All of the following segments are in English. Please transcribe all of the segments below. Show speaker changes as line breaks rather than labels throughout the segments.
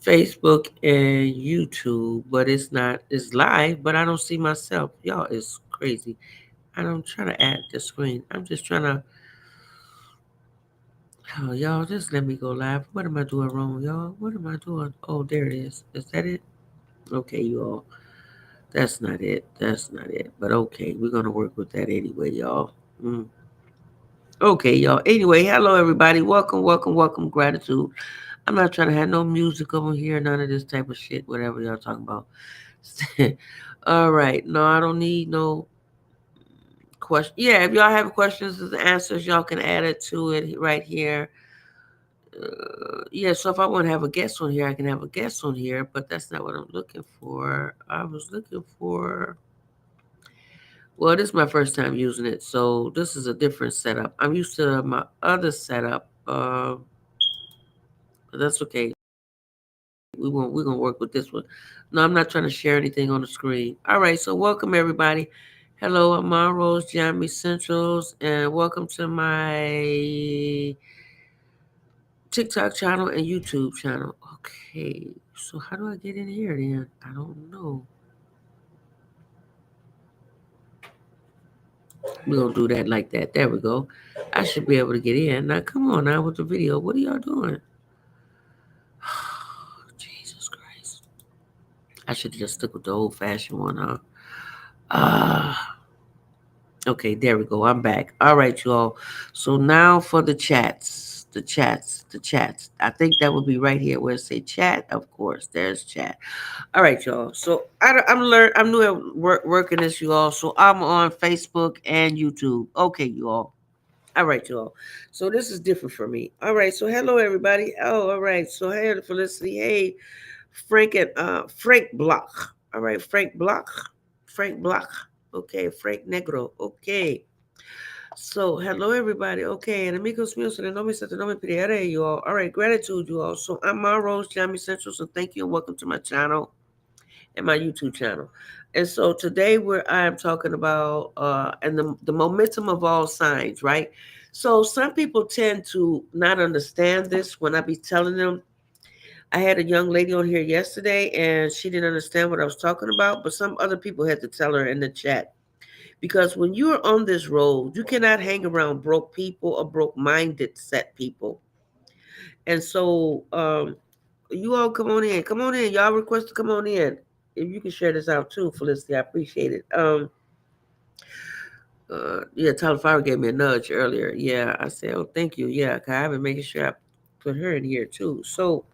Facebook and YouTube, but it's not. It's live, but I don't see myself. Y'all is crazy. I don't try to add the screen. I'm just trying to. Oh, y'all, just let me go live. What am I doing wrong, y'all? What am I doing? Oh, there it is. Is that it? Okay, you all. That's not it. That's not it. But okay, we're gonna work with that anyway, y'all. Mm. Okay, y'all. Anyway, hello everybody. Welcome, welcome, welcome. Gratitude. I'm not trying to have no music over here, none of this type of shit, whatever y'all talking about. All right. No, I don't need no question. Yeah, if y'all have questions and answers, y'all can add it to it right here. Yeah, so if I want to have a guest on here, I can have a guest on here, but that's not what I'm looking for. I was looking for. Well, this is my first time using it, so this is a different setup. I'm used to my other setup, but that's okay. We're gonna work with this one. No, I'm not trying to share anything on the screen. All right, so welcome everybody. Hello, I'm Rose, Jamie Centrals, and welcome to my TikTok channel and YouTube channel. Okay, so how do I get in here then? I don't know. We're gonna do that like that. There we go. I should be able to get in. Now come on now with the video. What are y'all doing? Jesus Christ. I should have just stuck with the old fashioned one, huh? Ah. Okay, there we go. I'm back. All right, y'all. So now for the chats. The chats. The chats. I think that would be right here where it say chat. Of course, there's chat. All right, y'all. So I'm new at working this, you all. So I'm on Facebook and YouTube. Okay, you all. All right, you all. So this is different for me. All right. So hello, everybody. Oh, all right. So hey, Felicity. Hey, Frank and Frank Block. All right, Frank Block. Frank Block. Okay, Frank Negro. Okay. So, hello everybody. Okay, and amigos míos, en el nombre de no me pediré, you all. All right, gratitude, you all. So, I'm Ma Rose, Jamie Central. So, thank you and welcome to my channel and my YouTube channel. And so, today I'm talking about and the momentum of all signs, right? So, some people tend to not understand this when I be telling them. I had a young lady on here yesterday and she didn't understand what I was talking about, but some other people had to tell her in the chat because when you're on this road, you cannot hang around broke people or broke minded set people. And so you all come on in. Come on in. Y'all request to come on in. If you can share this out too, Felicity, I appreciate it. Yeah, Tyler Fire gave me a nudge earlier. Yeah, I said, oh, thank you. Yeah, 'cause I've been making sure I put her in here too. So,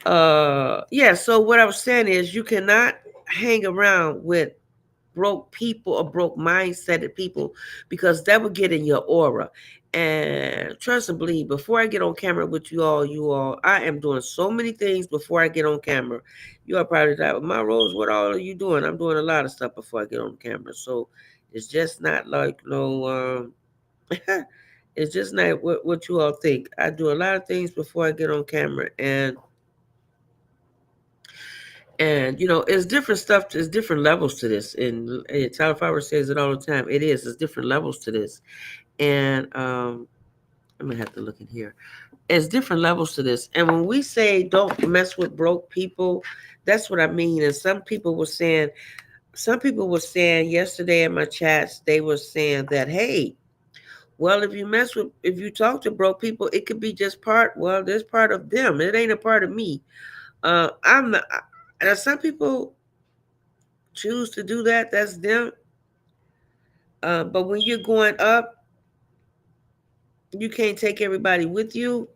yeah, so what I was saying is you cannot hang around with broke people or broke mindseted people because that would get in your aura. And trust and believe, before I get on camera with you all, I am doing so many things before I get on camera. You are probably like, my Rose, what all are you doing? I'm doing a lot of stuff before I get on camera. So it's just not like it's just not what you all think. I do a lot of things before I get on camera, and it's different stuff. There's different levels to this, and Tyler Fowler says it all the time. It is. There's different levels to this, and I'm gonna have to look in here. There's different levels to this, and when we say don't mess with broke people, that's what I mean. And some people were saying yesterday in my chats, they were saying that, hey, well, if you talk to broke people, it could be just part. Well, there's part of them. It ain't a part of me. I'm not. Now, some people choose to do that. That's them. But when you're going up, you can't take everybody with you.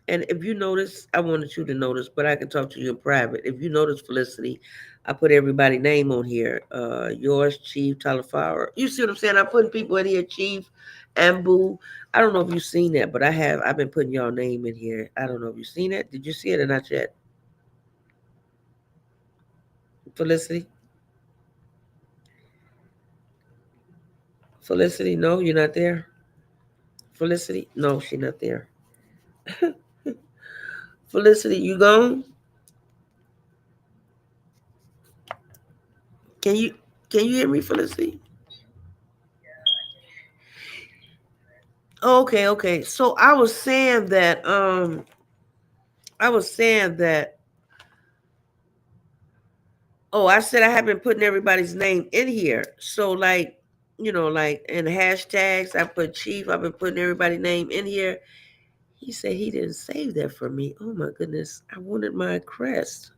And if you notice, I wanted you to notice, but I can talk to you in private. If you notice, Felicity, I put everybody's name on here. Yours, Chief, Tyler Flower. You see what I'm saying? I'm putting people in here, Chief, Ambu. I don't know if you've seen that, but I have. I've been putting y'all name in here. I don't know if you've seen it. Did you see it or not yet? Felicity? Felicity, no, you're not there. Felicity? No, she's not there. Felicity, you gone? Can you can you hear me, Felicity? Okay, okay. So I was saying that I was saying that. Oh, I said I have been putting everybody's name in here. So like, like in hashtags, I put Chief. I've been putting everybody's name in here. He said he didn't save that for me. Oh my goodness. I wanted my crest.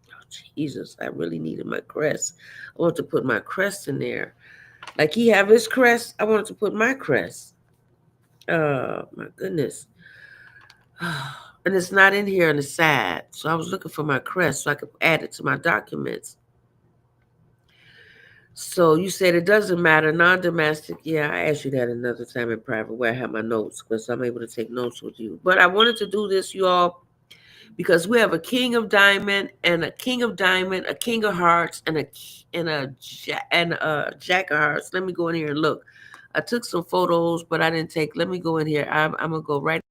Oh Jesus, I really needed my crest. I want to put my crest in there. Like he have his crest. I wanted to put my crest. My goodness. And it's not in here on the side. So I was looking for my crest so I could add it to my documents. So you said it doesn't matter, non-domestic. Yeah, I asked you that another time in private where I have my notes because I'm able to take notes with you. But I wanted to do this, you all, because we have a king of diamond and a king of diamond, a king of hearts, and a jack of hearts. Let me go in here and look. I took some photos, but I didn't take. Let me go in here. I'm gonna go right.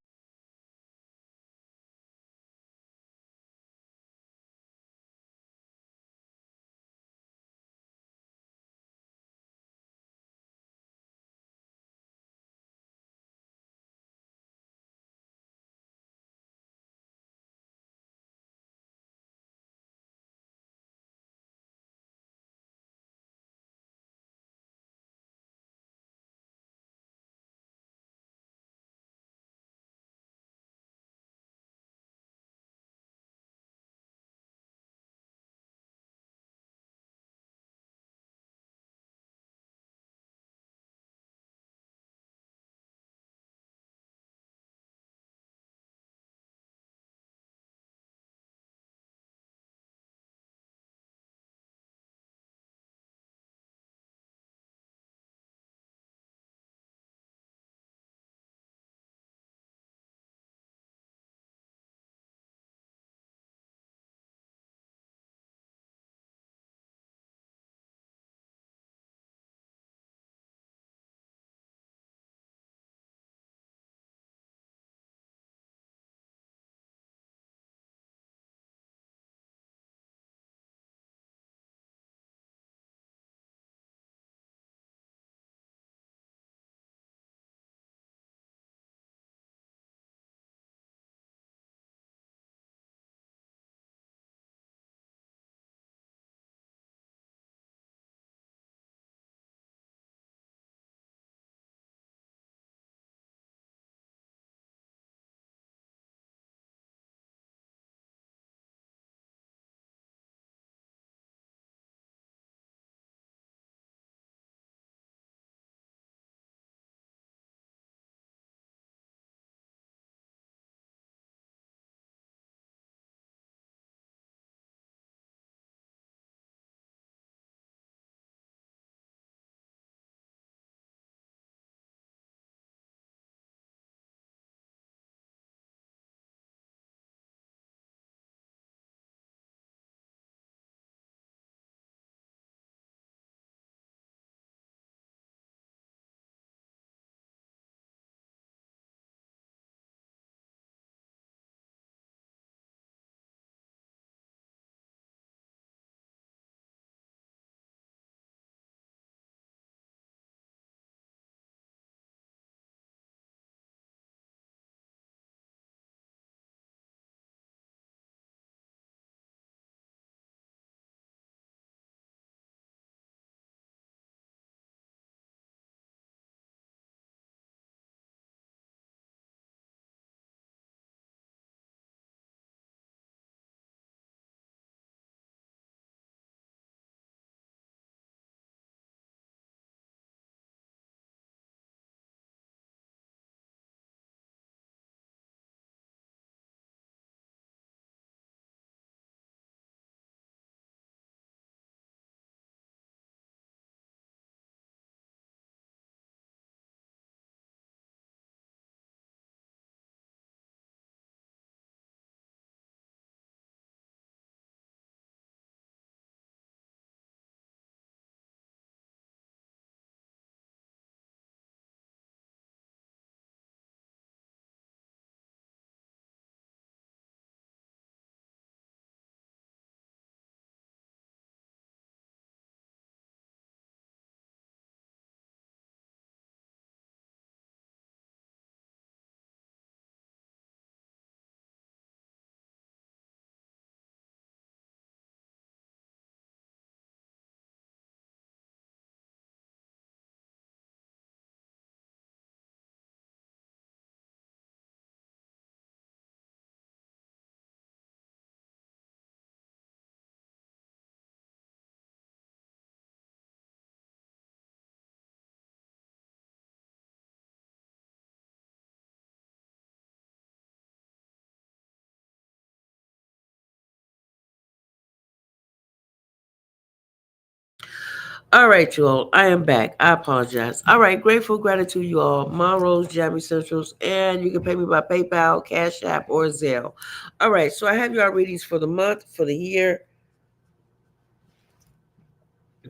All right, you all. I am back. I apologize. All right, grateful gratitude, you all. Monroe's Jammy Centrals, and you can pay me by PayPal, Cash App, or Zelle. All right, so I have your readings for the month, for the year.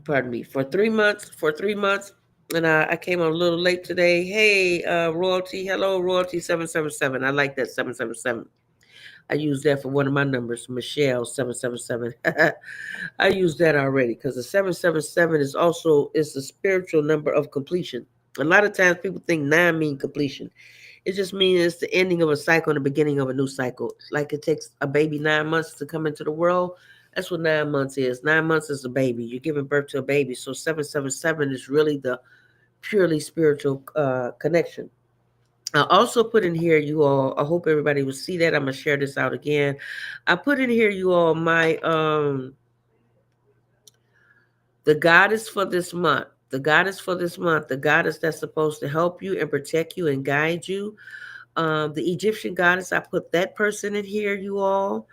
Pardon me, for 3 months. For 3 months, and I came on a little late today. Hey, Royalty. Hello, Royalty 777. I like that 777. I use that for one of my numbers, Michelle 777. I use that already because the 777 is the spiritual number of completion. A lot of times people think nine mean completion. It just means it's the ending of a cycle and the beginning of a new cycle. Like it takes a baby 9 months to come into the world. That's what 9 months is. 9 months is a baby. You're giving birth to a baby. So 777 is really the purely spiritual connection. I also put in here, you all. I hope everybody will see that. I'm gonna share this out again. I put in here, you all, my the goddess for this month. The goddess for this month. The goddess that's supposed to help you and protect you and guide you. The Egyptian goddess. I put that person in here, you all.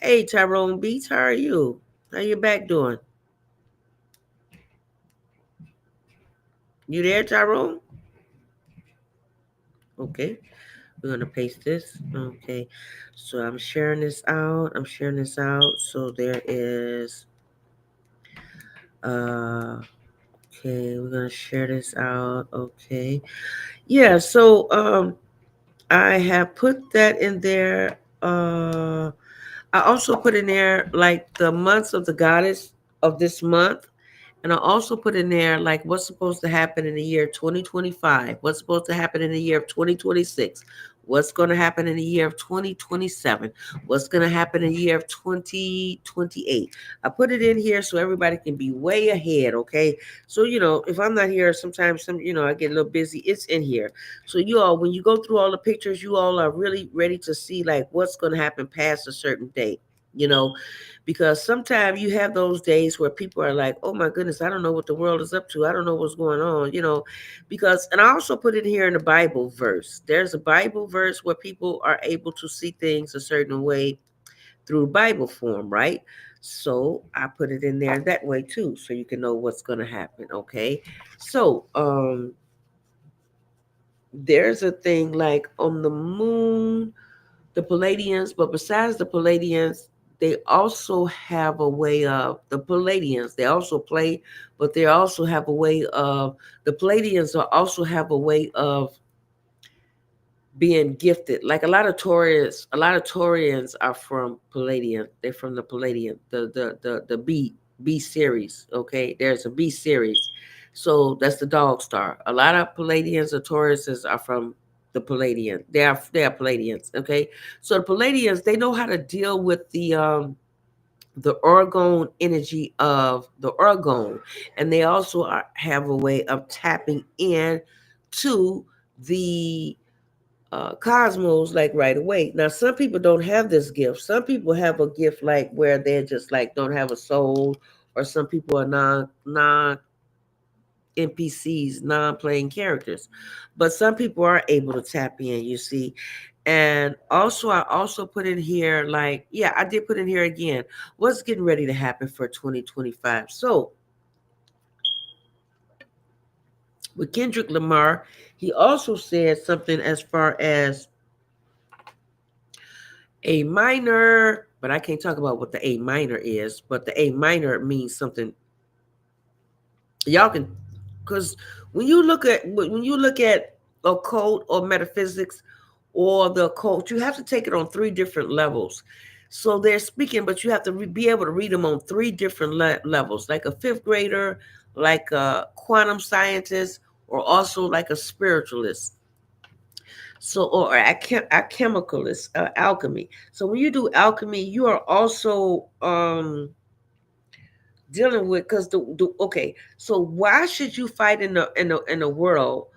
Hey, Tyrone Beats, how are you? How your back doing? You there, Tyrone? Okay. We're gonna paste this. Okay. So I'm sharing this out. I'm sharing this out. So there is okay, we're gonna share this out. Okay. Yeah, so I have put that in there. I also put in there like the months of the goddess of this month. And I also put in there like what's supposed to happen in the year 2025, what's supposed to happen in the year of 2026, what's going to happen in the year of 2027, what's going to happen in the year of 2028. I put it in here so everybody can be way ahead, okay? So, if I'm not here, sometimes I get a little busy. It's in here. So you all, when you go through all the pictures, you all are really ready to see like what's going to happen past a certain date. You know, because sometimes you have those days where people are like, oh my goodness, I don't know what the world is up to. I don't know what's going on, because, and I also put it here in the Bible verse. There's a Bible verse where people are able to see things a certain way through Bible form, right? So I put it in there that way too, so you can know what's going to happen. Okay. So, there's a thing like on the moon, the Palladians, but besides the Palladians, they also have a way of the Palladians. They also play, but they also have a way of the Palladians also have a way of being gifted. Like a lot of Taurians are from Palladian. They're from the Palladian, the B series. Okay, there's a B series, so that's the dog star. A lot of Palladians or Tauruses are from the Palladian. They are Palladians. Okay, so the Palladians, they know how to deal with the orgone energy of the orgone, and they also have a way of tapping in to the cosmos like right away. Now, some people don't have this gift. Some people have a gift like where they're just like don't have a soul, or some people are non NPCs, non playing characters. But some people are able to tap in. You see. And also, I also put in here, like, yeah, I did put in here again, what's getting ready to happen for 2025. So, with Kendrick Lamar, he also said something as far as A minor, but I can't talk about what the A minor is, but the A minor means something. Y'all can, because when you look at occult or metaphysics or the occult, you have to take it on three different levels. So they're speaking, but you have to be able to read them on three different levels, like a fifth grader, like a quantum scientist, or also like a spiritualist. So, or a chemicalist, alchemy. So when you do alchemy, you are also dealing with, because the okay. So why should you fight in the world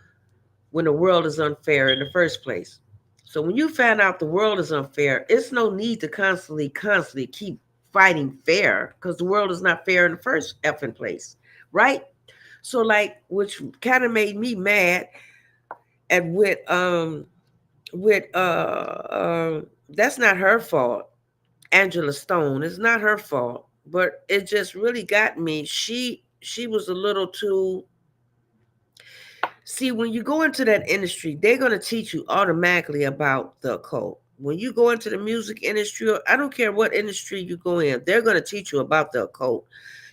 when the world is unfair in the first place? So when you find out the world is unfair, it's no need to constantly keep fighting fair, because the world is not fair in the first effing place, right? So like, which kind of made me mad at that's not her fault. Angela Stone, it's not her fault, but it just really got me. she was a little too. See, when you go into that industry, they're going to teach you automatically about the occult. When you go into the music industry, or I don't care what industry you go in, they're going to teach you about the occult.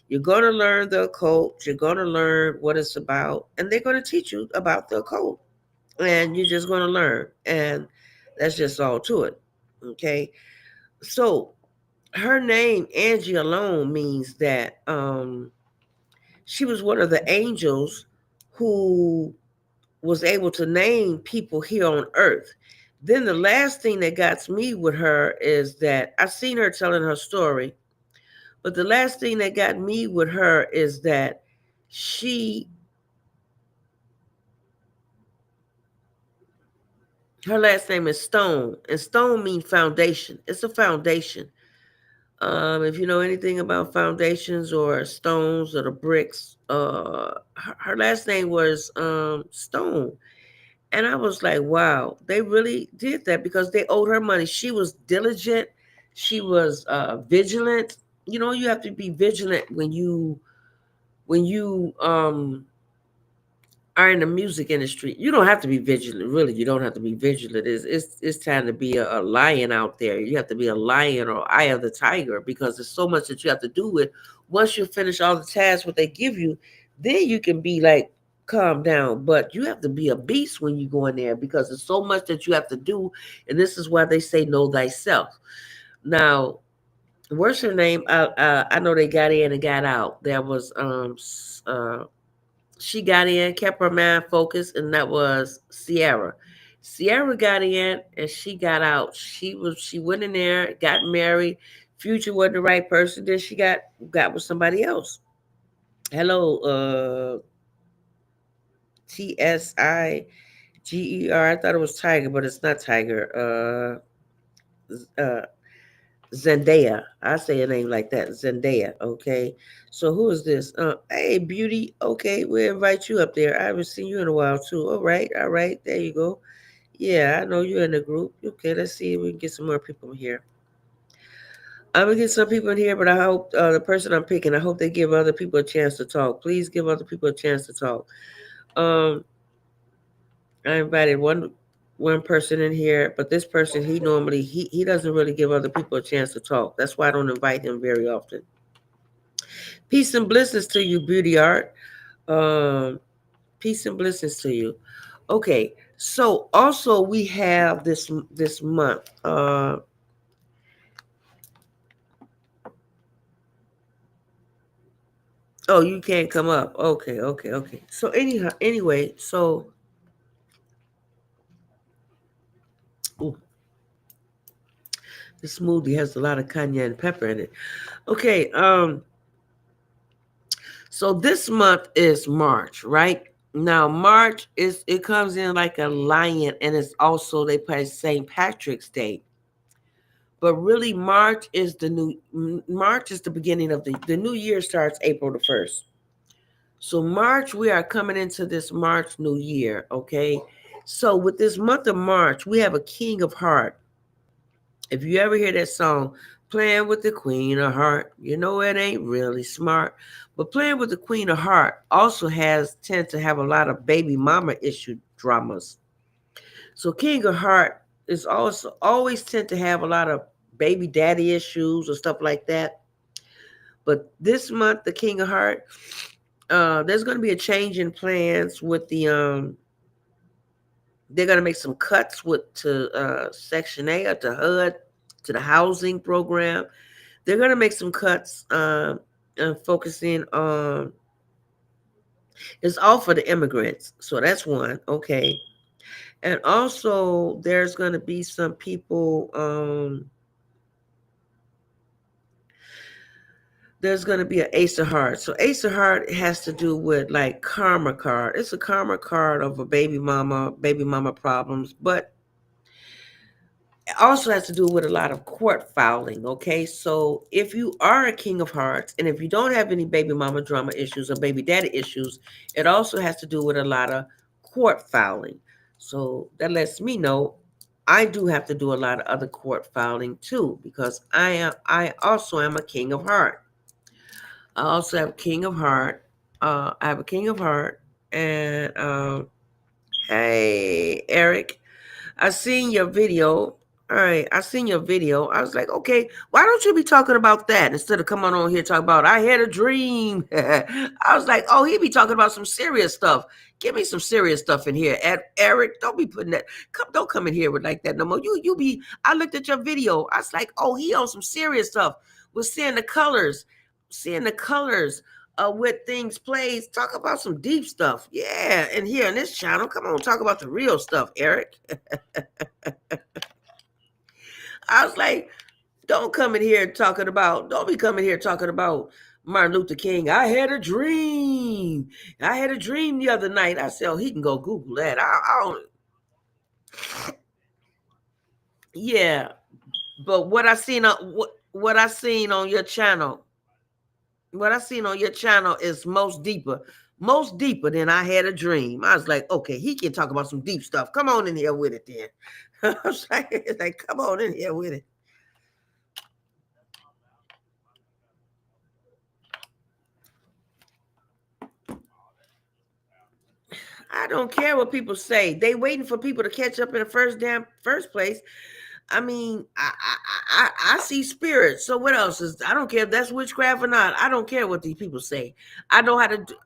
You're going to learn the occult. You're going to learn what it's about, and they're going to teach you about the occult. And you're just going to learn. And that's just all to it. Okay. So her name, Angie, alone means that she was one of the angels who was able to name people here on earth. Then the last thing that got me with her is that I've seen her telling her story, but the last thing that got me with her is that she, her last name is Stone, and Stone means foundation. It's a foundation. If you know anything about foundations or stones or the bricks, her last name was Stone. And I was like, wow, they really did that because they owed her money. She was diligent. She was vigilant. You know, you have to be vigilant when you are in the music industry. You don't have to be vigilant, really. You don't have to be vigilant. It's time to be a lion out there. You have to be a lion or eye of the tiger because there's so much that you have to do with. Once you finish all the tasks what they give you, then you can be like calm down. But you have to be a beast when you go in there because there's so much that you have to do, and this is why they say know thyself. Now, what's her name? I know they got in and got out. There was she got in, kept her mind focused, and that was Sierra. Sierra got in and she got out. She went in there, got married. Future wasn't the right person. Then she got with somebody else. Hello, Tiger. I thought it was Tiger, but it's not Tiger. Zendaya. I say a name like that, Zendaya. Okay. So who is this? Hey, Beauty. Okay, we'll invite you up there. I haven't seen you in a while too. All right, all right. There you go. Yeah, I know you're in the group. Okay, let's see if we can get some more people in here. I'm gonna get some people in here, but I hope the person I'm picking, I hope they give other people a chance to talk. Please give other people a chance to talk. Um, I invited one person in here, but this person he doesn't really give other people a chance to talk. That's why I don't invite him very often. Peace and blessings to you, beauty art. Um, peace and blessings to you. Okay, so also we have this month. Oh, you can't come up. Okay, okay, okay. So anyhow, anyway, so ooh, this smoothie has a lot of cayenne pepper in it. Okay, so this month is March, right? Now March is it comes in like a lion, and it's also they put St. Patrick's Day. But really, March is the beginning of the new year starts April the 1st. So March, we are coming into this March new year, okay? So with this month of March, we have a King of Heart. If you ever hear that song, Playing with the Queen of Heart, you know it ain't really smart. But Playing with the Queen of Heart also tend to have a lot of baby mama issue dramas. So King of Heart is also always tend to have a lot of baby daddy issues or stuff like that. But this month, the King of Heart, there's going to be a change in plans with the. They're going to make some cuts with to Section A or to HUD, to the housing program. They're going to make some cuts and focusing on. It's all for the immigrants, so that's one. Okay, and also there's going to be some people. There's going to be an Ace of Hearts. So Ace of Heart has to do with like karma card. It's a karma card of a baby mama problems, but it also has to do with a lot of court filing. Okay, so if you are a King of Hearts and if you don't have any baby mama drama issues or baby daddy issues, it also has to do with a lot of court filing. So that lets me know I do have to do a lot of other court filing too because I also am a King of Heart. I also have King of Heart. I have a King of Heart, and hey, Eric. I seen your video. All right, I seen your video. I was like, okay, why don't you be talking about that instead of coming on here talking about I had a dream? I was like, oh, he be talking about some serious stuff. Give me some serious stuff in here. Eric, don't be putting that. Don't come in here with like that no more. You be. I looked at your video. I was like, oh, he on some serious stuff. We're seeing the colors. With things plays, talk about some deep stuff. Yeah, and here on this channel, come on, talk about the real stuff, Eric. I was like, don't be coming here talking about Martin Luther King. I had a dream. I had a dream the other night. I said, oh, he can go Google that. I don't, yeah. But what I seen on your channel, what I seen on your channel is most deeper than I had a dream. I was like, okay, he can talk about some deep stuff. Come on in here with it then. I was like, come on in here with it. I don't care what people say. They waiting for people to catch up in the first place. I mean, I see spirits. So what else is? I don't care if that's witchcraft or not. I don't care what these people say. I know how to do.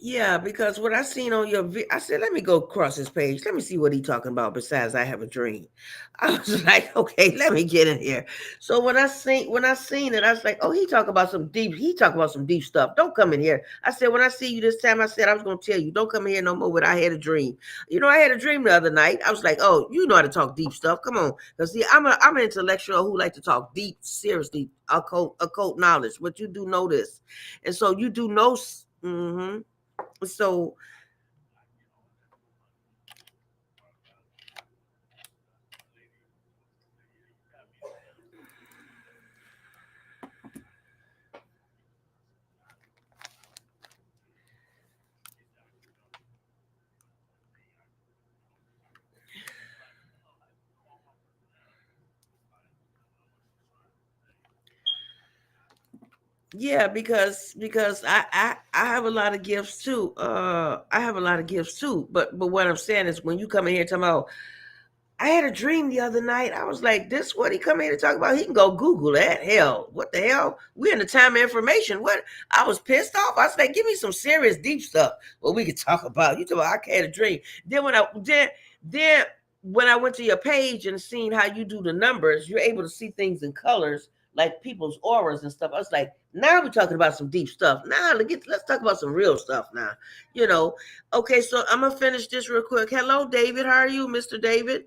Yeah, because what I seen on your, I said, let me go across this page. Let me see what he talking about. Besides, I have a dream. I was like, okay, let me get in here. So when I seen it, I was like, oh, he talk about some deep. He talk about some deep stuff. Don't come in here. I said, when I see you this time, I said I was gonna tell you, don't come in here no more. With I had a dream. You know, I had a dream the other night. I was like, oh, you know how to talk deep stuff. Come on, because see, I'm an intellectual who like to talk deep, seriously, occult knowledge. But you do know this, and so you do know. Mm-hmm. So yeah, because I have a lot of gifts too. I have a lot of gifts too. But what I'm saying is when you come in here talking about I had a dream the other night. I was like, this what he come here to talk about? He can go Google that. Hell, what the hell? We're in the time of information. What? I was pissed off. I was like, give me some serious deep stuff what we could talk about. You talk about I had a dream. Then when I went to your page and seen how you do the numbers, you're able to see things in colors like people's auras and stuff. I was like, now we're talking about some deep stuff. Now let's talk about some real stuff now. You know. Okay, so I'm gonna finish this real quick. Hello, David. How are you, Mr. David?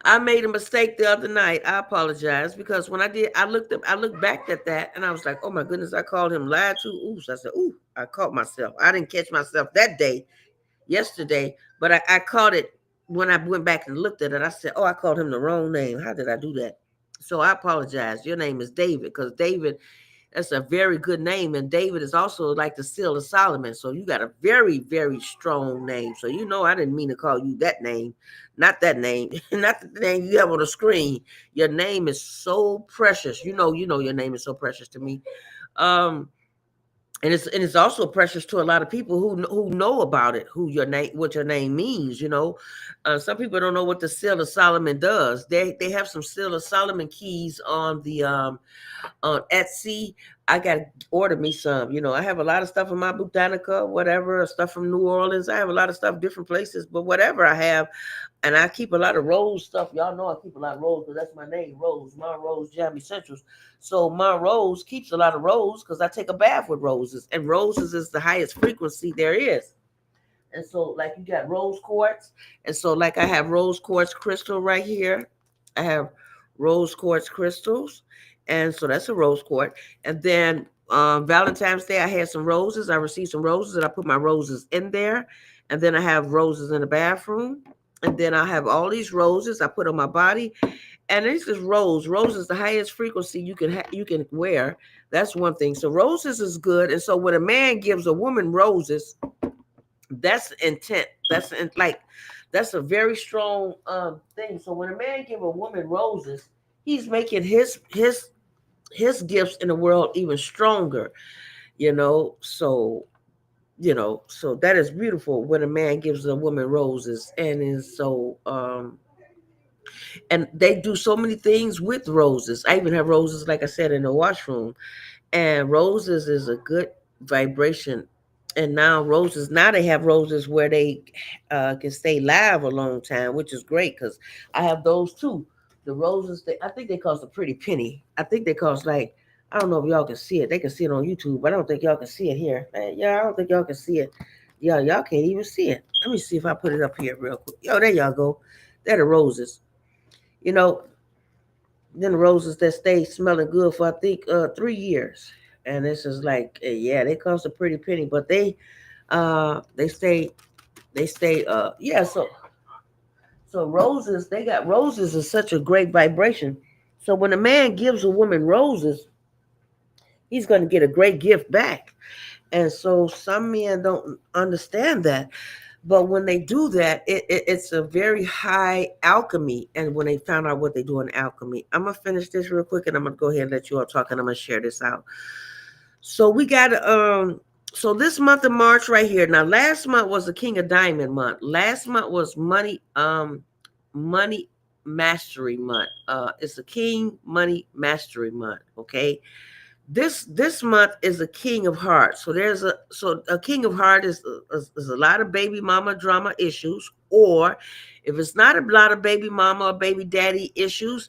I made a mistake the other night. I apologize because when I looked back at that and I was like, oh my goodness, I called him lied to. Ooh, so I said, ooh, I caught myself. I didn't catch myself that day, yesterday, but I caught it when I went back and looked at it. I said, oh, I called him the wrong name. How did I do that? So I apologize. Your name is David because David, that's a very good name. And David is also like the seal of Solomon. So you got a very, very strong name. So you know I didn't mean to call you that name. Not that name. Not the name you have on the screen. Your name is so precious. You know your name is so precious to me. Um, and it's also precious to a lot of people who know about it, who your name, what your name means. Some people don't know what the seal of Solomon does. They have some seal of Solomon keys on the on Etsy. I gotta order me some. I have a lot of stuff in my botanica, whatever, stuff from New Orleans. I have a lot of stuff different places, but whatever I have, and I keep a lot of Rose stuff. Y'all know I keep a lot of Rose because that's my name, Rose. My Rose Jam Essentials. So my Rose keeps a lot of Rose because I take a bath with roses, and roses is the highest frequency there is. And so, like, you got rose quartz. And so, like, I have rose quartz crystal right here. I have rose quartz crystals. And so that's a rose quartz. And then Valentine's Day, I had some roses. I received some roses and I put my roses in there. And then I have roses in the bathroom. And then I have all these roses I put on my body. And this is rose. Rose is the highest frequency you can wear. That's one thing. So roses is good. And so when a man gives a woman roses, that's intent. That's a very strong thing. So when a man give a woman roses, he's making his gifts in the world even stronger. So that is beautiful when a man gives a woman roses, and they do so many things with roses. I even have roses, like I said, in the washroom. And roses is a good vibration. And now they have roses where they can stay live a long time, which is great because I have those too. The roses, I think they cost a pretty penny. I think they cost, like, I don't know if y'all can see it. They can see it on YouTube, but I don't think y'all can see it here. Yeah, I don't think y'all can see it. Yeah, y'all can't even see it. Let me see if I put it up here real quick. Yo, there y'all go. They're the roses. You know, then the roses that stay smelling good for, I think, 3 years. And this is like, yeah, they cost a pretty penny, but they stay yeah. So roses, they got roses is such a great vibration. So when a man gives a woman roses, he's going to get a great gift back. And so some men don't understand that. But when they do that, it's a very high alchemy. And when they found out what they do in alchemy, I'm going to finish this real quick and I'm going to go ahead and let you all talk and I'm going to share this out. So we got, so this month of March right here. Now, last month was the King of Diamond month. Last month was money mastery month. It's the King Money Mastery month. Okay. This month is a King of Hearts. So a King of Heart is a lot of baby mama drama issues, or if it's not a lot of baby mama or baby daddy issues,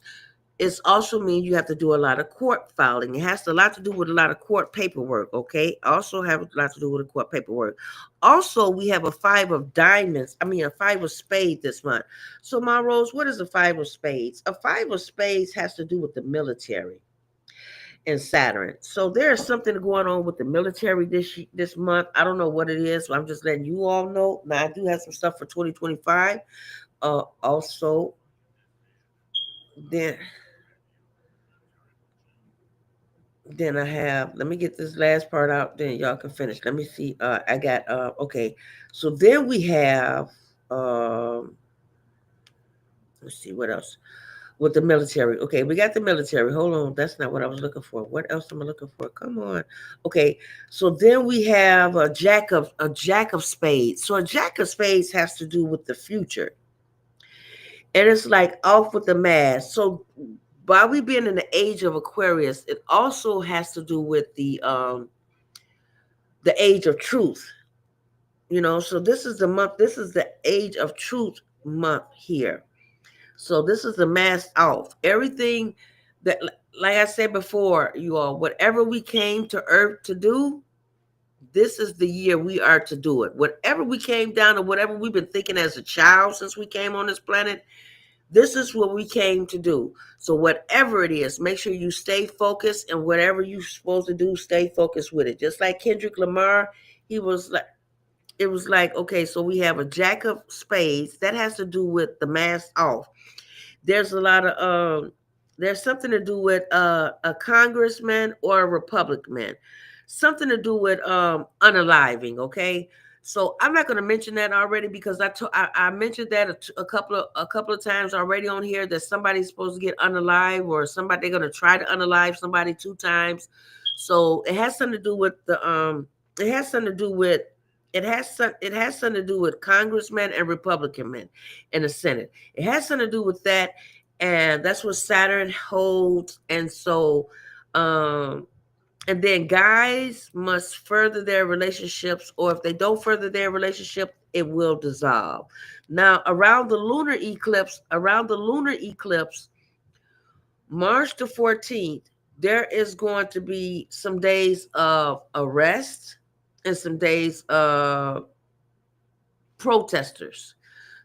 it's also means you have to do a lot of court filing. It has a lot to do with a lot of court paperwork. Okay, also have a lot to do with the court paperwork. Also, we have a five of diamonds. I mean, a five of spades this month. So, my Rose, what is a five of spades? A five of spades has to do with the military and Saturn. So there is something going on with the military this month. I don't know what it is. So I'm just letting you all know. Now I do have some stuff for 2025. Also, then I have. Let me get this last part out. Then y'all can finish. Let me see. I got. Okay. So then we have. Let's see what else. With the military. Okay, we got the military. Hold on, that's not what I was looking for. What else am I looking for? Come on. Okay, so then we have a jack of spades. So a jack of spades has to do with the future, and it's like off with the mask. So by we being in the age of Aquarius, it also has to do with the age of truth. So this is the month. This is the age of truth month here. So this is the mask off. Everything that, like I said before, you all, whatever we came to Earth to do, this is the year we are to do it. Whatever we came down to, whatever we've been thinking as a child since we came on this planet, this is what we came to do. So whatever it is, make sure you stay focused, and whatever you're supposed to do, stay focused with it. Just like Kendrick Lamar, it was like, okay, so we have a jack of spades. That has to do with the mask off. There's a lot of there's something to do with a congressman or a Republican, something to do with unaliving. Okay, so I'm not going to mention that already because I mentioned that a couple of times already on here, that somebody's supposed to get unalive, or somebody, they're going to try to unalive somebody 2 times. So it has something to do with it has something to do with it has something to do with congressmen and Republican men in the Senate. It has something to do with that, and that's what Saturn holds. And so And then guys must further their relationships, or if they don't further their relationship, it will dissolve. Now, around the lunar eclipse, March the 14th, there is going to be some days of arrest and some days of protesters.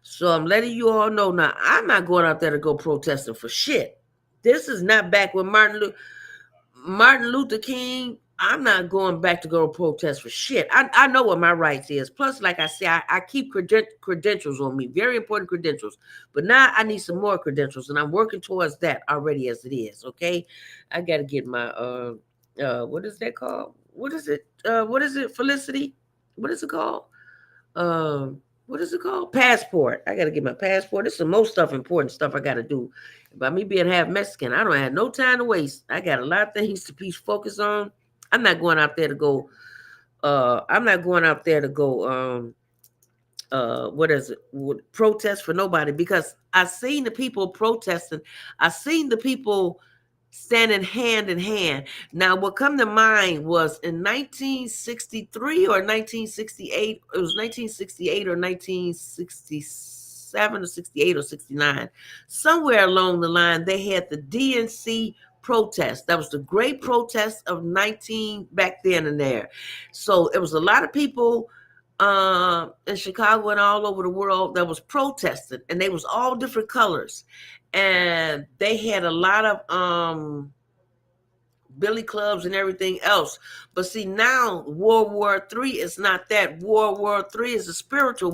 So I'm letting you all know now, I'm not going out there to go protesting for shit. This is not back when Martin Luther King. I'm not going back to go protest for shit. I know what my rights is. Plus, like I say, I keep credentials on me, very important credentials. But now I need some more credentials, and I'm working towards that already as it is. Okay, I got to get my what is that called? What is it? What is it? Felicity? What is it called? um what is it called? Passport. I gotta get my passport. There's some most important stuff I gotta do. By me being half Mexican, I don't have no time to waste. I got a lot of things to be focused on. I'm not going out there to go I'm not going out there to go what is it, protest for nobody, because I seen the people protesting. I seen the people standing hand in hand. Now what come to mind was in 1963 or 1968, it was 1968 or 1967 or 68 or 69, somewhere along the line they had the DNC protest. That was the great protest of 19 back then and there. So it was a lot of people in Chicago and all over the world that was protesting, and they was all different colors, and they had a lot of billy clubs and everything else. But see, now World War III is not that. World War III is a spiritual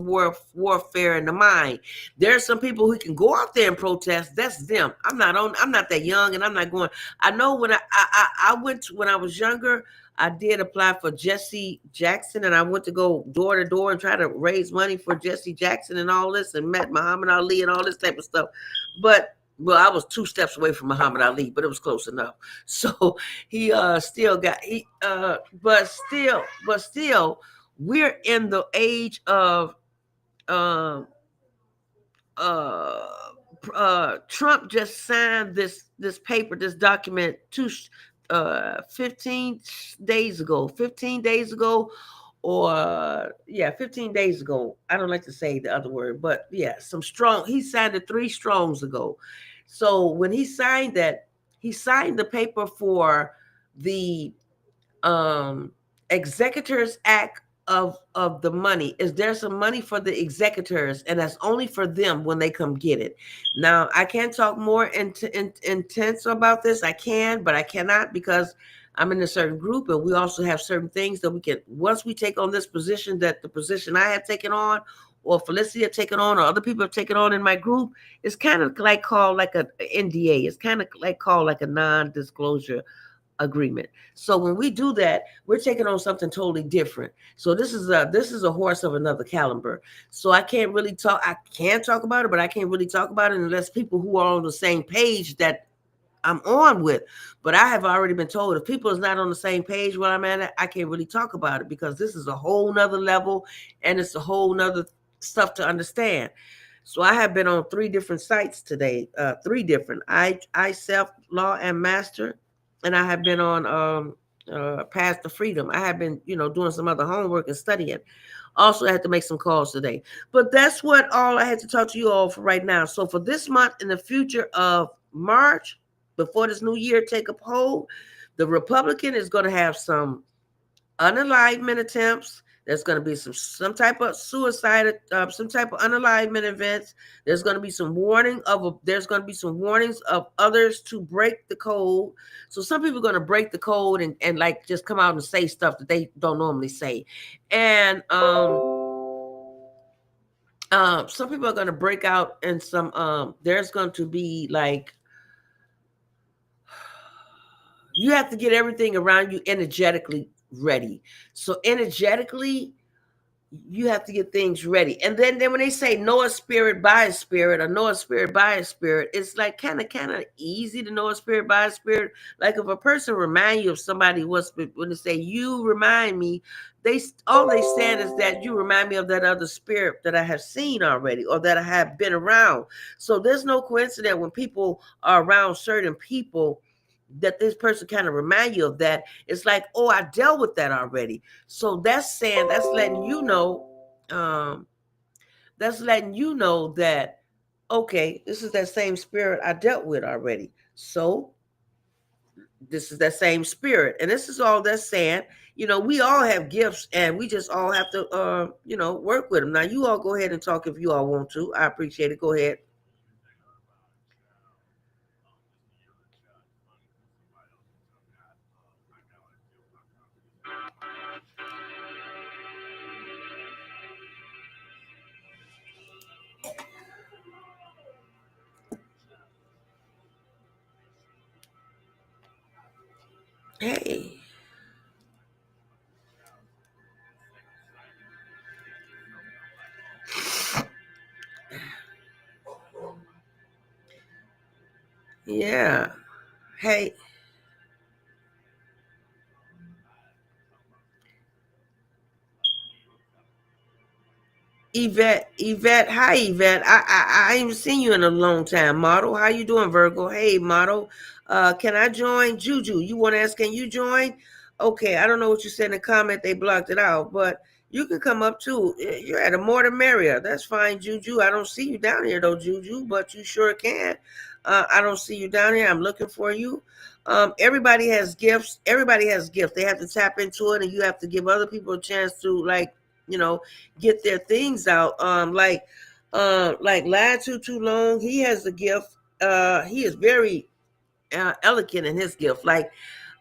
warfare in the mind. There are some people who can go out there and protest. That's them. I'm not that young, and I'm not going. I know when I went when I was younger. I did apply for Jesse Jackson, and I went to go door to door and try to raise money for Jesse Jackson and all this, and met Muhammad Ali and all this type of stuff. But well, I was two steps away from Muhammad Ali, but it was close enough. So he still got he but still we're in the age of um uh Trump just signed this paper, this document 15 days ago, 15 days ago, or yeah, 15 days ago. I don't like to say the other word, but yeah, some strong. He signed it 3 strongs ago. So when he signed that, he signed the paper for the um executors act of the money. Is there some money for the executors, and that's only for them when they come get it. Now I can't talk more intense about this. I can, but I cannot, because I'm in a certain group, and we also have certain things that we can, once we take on this position, that the position I have taken on, or Felicity have taken on, or other people have taken on in my group, it's kind of like called like a NDA. It's kind of like called like a non-disclosure agreement. So when we do that, we're taking on something totally different. So this is a horse of another caliber. So I can't really talk. I can talk about it, but I can't really talk about it unless people who are on the same page that I'm on with. But I have already been told if people is not on the same page where I'm at, I can't really talk about it, because this is a whole nother level, and it's a whole nother stuff to understand. So I have been on 3 different sites today, 3 different. I self law and master, and I have been on Path to Freedom. I have been, doing some other homework and studying. Also, I had to make some calls today. But that's what all I had to talk to you all for right now. So for this month, in the future of March, before this new year take up hold, the Republican is going to have some unalignment attempts. There's going to be some type of suicide, some type of unalignment events. There's going to be some there's going to be some warnings of others to break the code. So some people are going to break the code and like just come out and say stuff that they don't normally say. And some people are going to break out, and there's going to be like, you have to get everything around you energetically ready. So energetically, you have to get things ready. And then when they say know a spirit by a spirit, or know a spirit by a spirit, it's like kind of easy to know a spirit by a spirit. Like if a person remind you of somebody, when they say you remind me, all they said is that you remind me of that other spirit that I have seen already, or that I have been around. So there's no coincidence when people are around certain people that this person kind of remind you of that, it's like, oh, I dealt with that already. So that's saying, that's letting you know, um, that's letting you know that, okay, this is that same spirit I dealt with already. So this is that same spirit. And this is all that's saying, we all have gifts and we just all have to, work with them. Now, you all go ahead and talk if you all want to. I appreciate it. Go ahead. Hey. Yeah. Hey. Yvette, hi Yvette. I ain't seen you in a long time. Model, how you doing, Virgo? Hey, model. Can I join? Juju, you want to ask? Can you join? Okay, I don't know what you said in the comment. They blocked it out, but you can come up too. You're at a more the merrier. That's fine, Juju. I don't see you down here though, Juju, but you sure can. I don't see you down here. I'm looking for you. Everybody has gifts. Everybody has gifts. They have to tap into it, and you have to give other people a chance to you know get their things out. Like Lad Too Long, he has a gift. He is very elegant in his gift. Like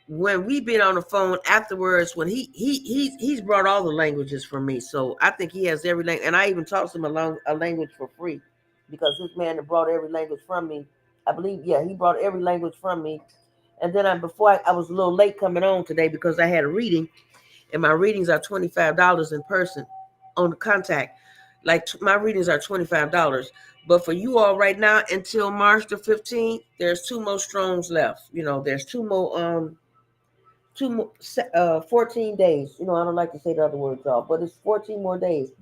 when we've been on the phone afterwards, when he's brought all the languages for me. So I think he has every language, and I even taught him a language for free because this man that brought every language from me. I believe, yeah, he brought every language from me. And then I was a little late coming on today because I had a reading, and my readings are $25 in person on the contact. Like my readings are $25. But for you all right now until March the 15th, there's two more strones left. There's two more 14 days. I don't like to say the other words off, but it's 14 more days.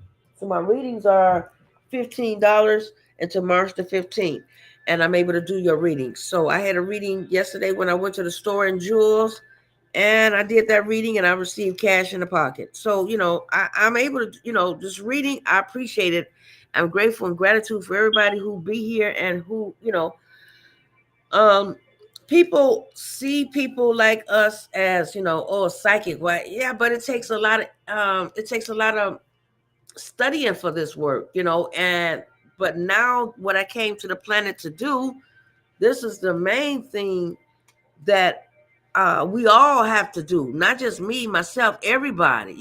So my readings are $15 until March the 15th. And I'm able to do your readings. So I had a reading yesterday when I went to the store in Jewels, and I did that reading and I received cash in the pocket. So, I'm able to, this reading, I appreciate it. I'm grateful and gratitude for everybody who be here and who, um, people see people like us as, oh, psychic. Well, yeah, but it takes a lot of studying for this work, and but now what I came to the planet to do, this is the main thing that we all have to do, not just me, myself, everybody.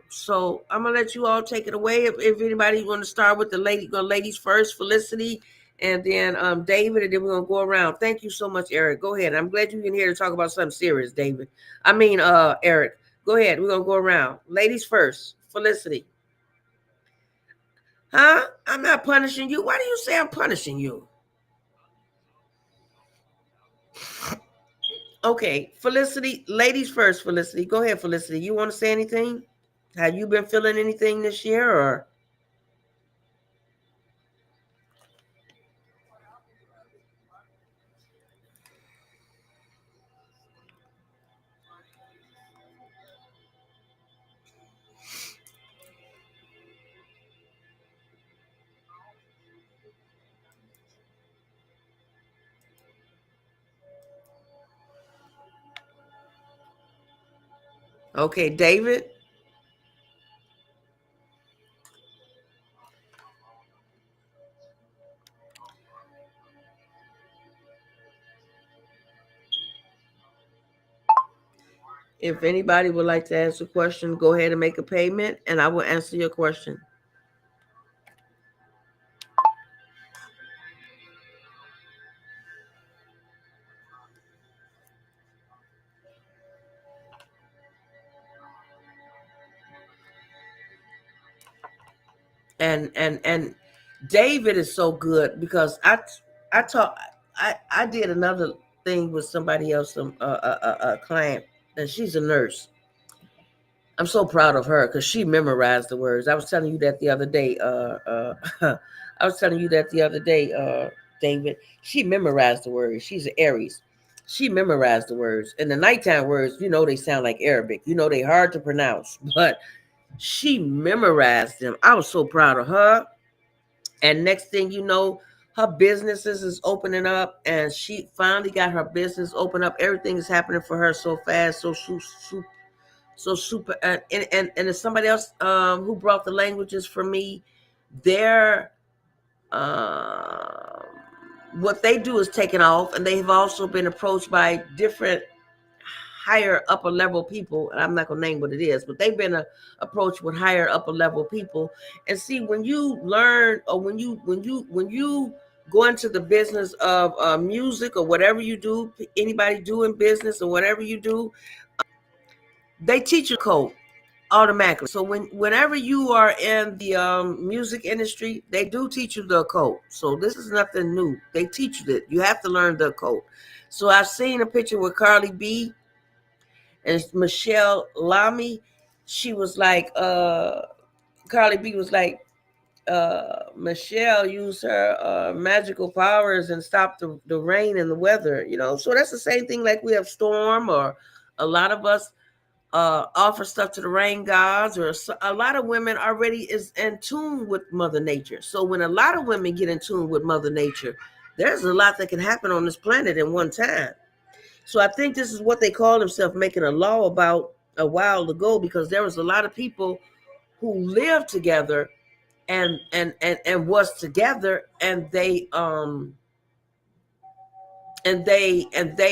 So I'm gonna let you all take it away. If anybody want to start with the ladies first, Felicity, and then David, and then we're gonna go around. Thank you so much, Eric. Go ahead. I'm glad you're in here to talk about something serious, David. I mean, Eric. Go ahead. We're gonna go around. Ladies first, Felicity. Huh? I'm not punishing you. Why do you say I'm punishing you? Okay, Felicity, ladies first, Felicity. Go ahead, Felicity. You want to say anything? Have you been feeling anything this year or okay, David? If anybody would like to ask a question, go ahead and make a payment and I will answer your question. And David is so good because I did another thing with somebody else, a client, and she's a nurse. I'm so proud of her because she memorized the words. I was telling you that the other day. I was telling you that the other day, David. She memorized the words. She's an Aries, She memorized the words. And the nighttime words, they sound like Arabic. They hard to pronounce, but she memorized them. I was so proud of her. And next thing you know, her businesses is opening up, and she finally got her business open up. Everything is happening for her so fast, so super. And it's somebody else who brought the languages for me. They're um what they do is taken off, and they have also been approached by different higher upper level people, and I'm not gonna name what it is, but they've been approached with higher upper level people. And see, when you learn, or when you go into the business of music, or whatever you do, anybody doing business or whatever you do, they teach you code automatically. So whenever you are in the music industry, they do teach you the code. So this is nothing new. They teach you that you have to learn the code. So I've seen a picture with Carly B and Michelle Lamy. She was like, Carly B was like, Michelle used her magical powers and stopped the rain and the weather, So that's the same thing, like we have Storm, or a lot of us offer stuff to the rain gods, or a lot of women already is in tune with Mother Nature. So when a lot of women get in tune with Mother Nature, there's a lot that can happen on this planet in one time. So I think this is what they call themselves making a law about a while ago, because there was a lot of people who lived together and was together, and they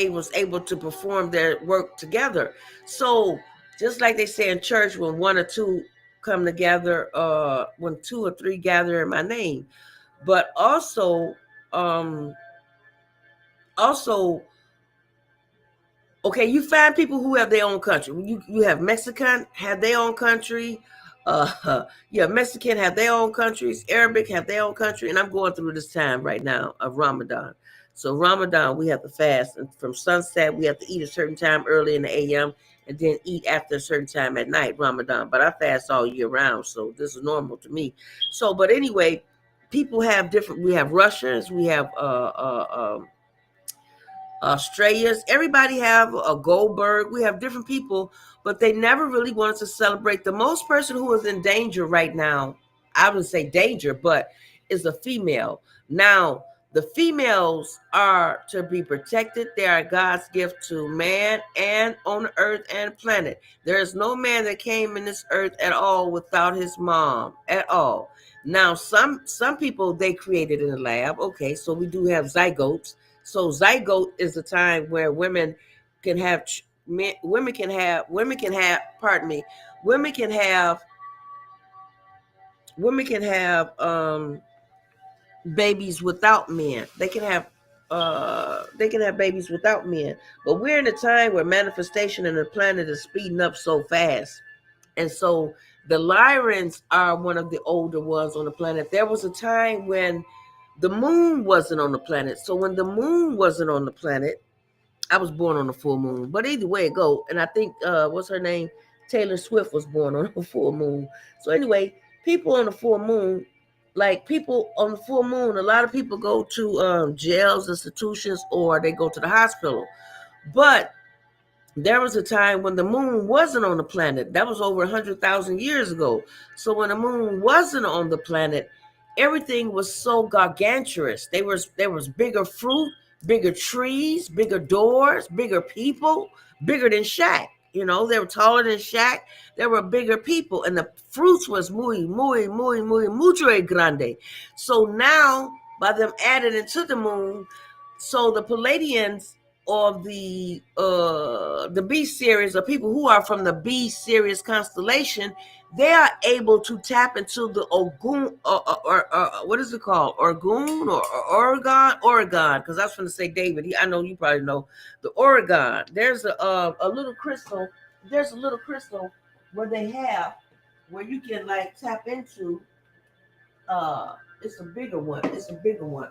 was able to perform their work together. So just like they say in church, when one or two come together, when two or three gather in my name. But also okay, you find people who have their own country. You have Mexican have their own country. Mexican have their own countries. Arabic have their own country. And I'm going through this time right now of Ramadan. So Ramadan, we have to fast, and from sunset we have to eat a certain time early in the a.m. and then eat after a certain time at night. Ramadan, but I fast all year round, so this is normal to me. So, but anyway, people have different. We have Russians. We have Australians. Everybody have a Goldberg. We have different people, but they never really wanted to celebrate. The most person who is in danger right now, I wouldn't say danger, but is a female. Now, the females are to be protected. They are God's gift to man and on the earth and planet. There is no man that came in this earth at all without his mom at all. Now, some people they created in the lab. Okay, so we do have zygotes. So zygote is the time where can have women can have pardon me, women can have babies without men. They can have babies without men. But we're in a time where manifestation in the planet is speeding up so fast. And so the Lyrans are one of the older ones on the planet. There was a time when the moon wasn't on the planet. So when the moon wasn't on the planet, I was born on the full moon. But either way it go, and I think what's her name? Taylor Swift was born on a full moon. So anyway, people on the full moon, like people on the full moon, a lot of people go to jails, institutions, or they go to the hospital. But there was a time when the moon wasn't on the planet. That was over 100,000 years ago. So when the moon wasn't on the planet, everything was so gargantuous. There was bigger fruit, bigger trees, bigger doors, bigger people, bigger than Shaq. They were taller than Shaq. There were bigger people, and the fruits was muy mucho grande. So now, by them adding into the moon, so the Palladians of the B series, or people who are from the B series constellation, they are able to tap into the Ogun, or what is it called, Orgun, or Oregon, because I was going to say David. I know you probably know the Oregon. There's a little crystal. There's a little crystal where they have where you can like tap into. It's a bigger one.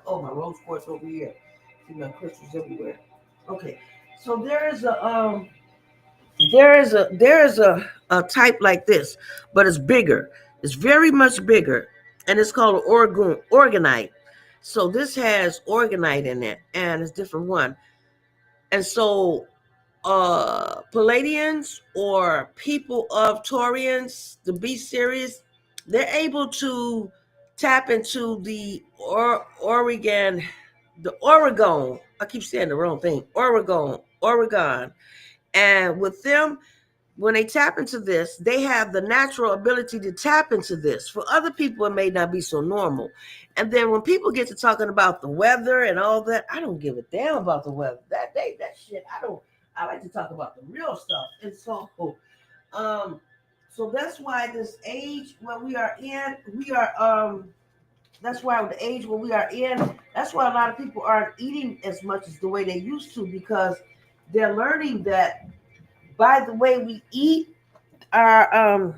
Oh, my rose quartz over here. See my crystals everywhere. Okay, so there is a type like this, but it's bigger. It's very much bigger, and it's called organite. So this has organite in it, and it's a different one. And so Palladians or people of Taurians, the B series, they're able to tap into the Oregon. I keep saying the wrong thing. Oregon. And with them, when they tap into this, they have the natural ability to tap into this. For other people, it may not be so normal. And then when people get to talking about the weather and all that, I don't give a damn about the weather. That shit, I don't. I like to talk about the real stuff. And um, so that's why this age where we are in, we are that's why the age where we are in, that's why a lot of people aren't eating as much as the way they used to, because they're learning that by the way we eat, our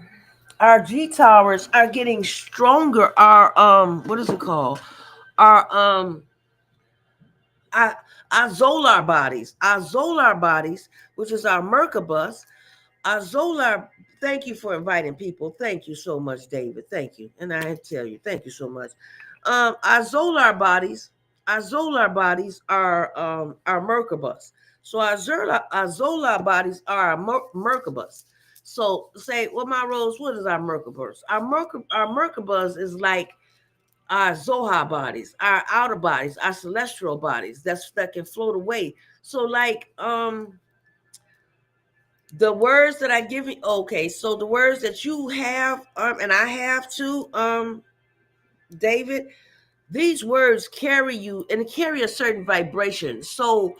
our G towers are getting stronger. Our what is it called? Our our, our zolar bodies, which is our Merkabah, our zolar. Thank you for inviting people. Thank you so much, David. Thank you, and I tell you, thank you so much. Our zolar bodies are Merkabah. So our zolar bodies are our Merkabah. So say, well, my Rose, what is our Merkabah? Our Merkabah is like our Zohar bodies, our outer bodies, our celestial bodies that can float away. So like the words that I give you, okay, so the words that you have and I have too, David, these words carry you and carry a certain vibration. So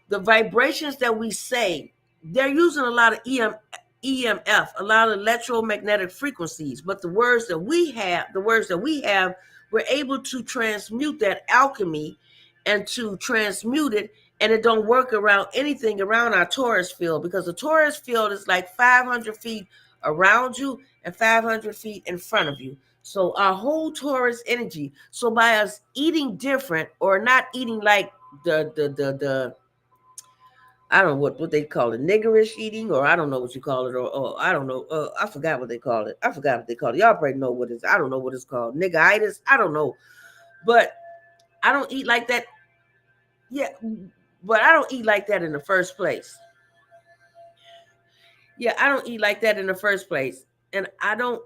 the vibrations that we say, they're using a lot of EMF, a lot of electromagnetic frequencies. But the words that we have, we're able to transmute that alchemy and to transmute it, and it don't work around anything around our Taurus field, because the Taurus field is like 500 feet around you and 500 feet in front of you. So our whole Taurus energy. So by us eating different or not eating like the I don't know what they call it, niggerish eating, or I don't know what you call it, or I don't know. I forgot what they call it. I forgot what they call it. Y'all probably know what it's. I don't know what it's called. Niggeritis. I don't know, but I don't eat like that. Yeah, but I don't eat like that in the first place. Yeah, I don't eat like that in the first place. And I don't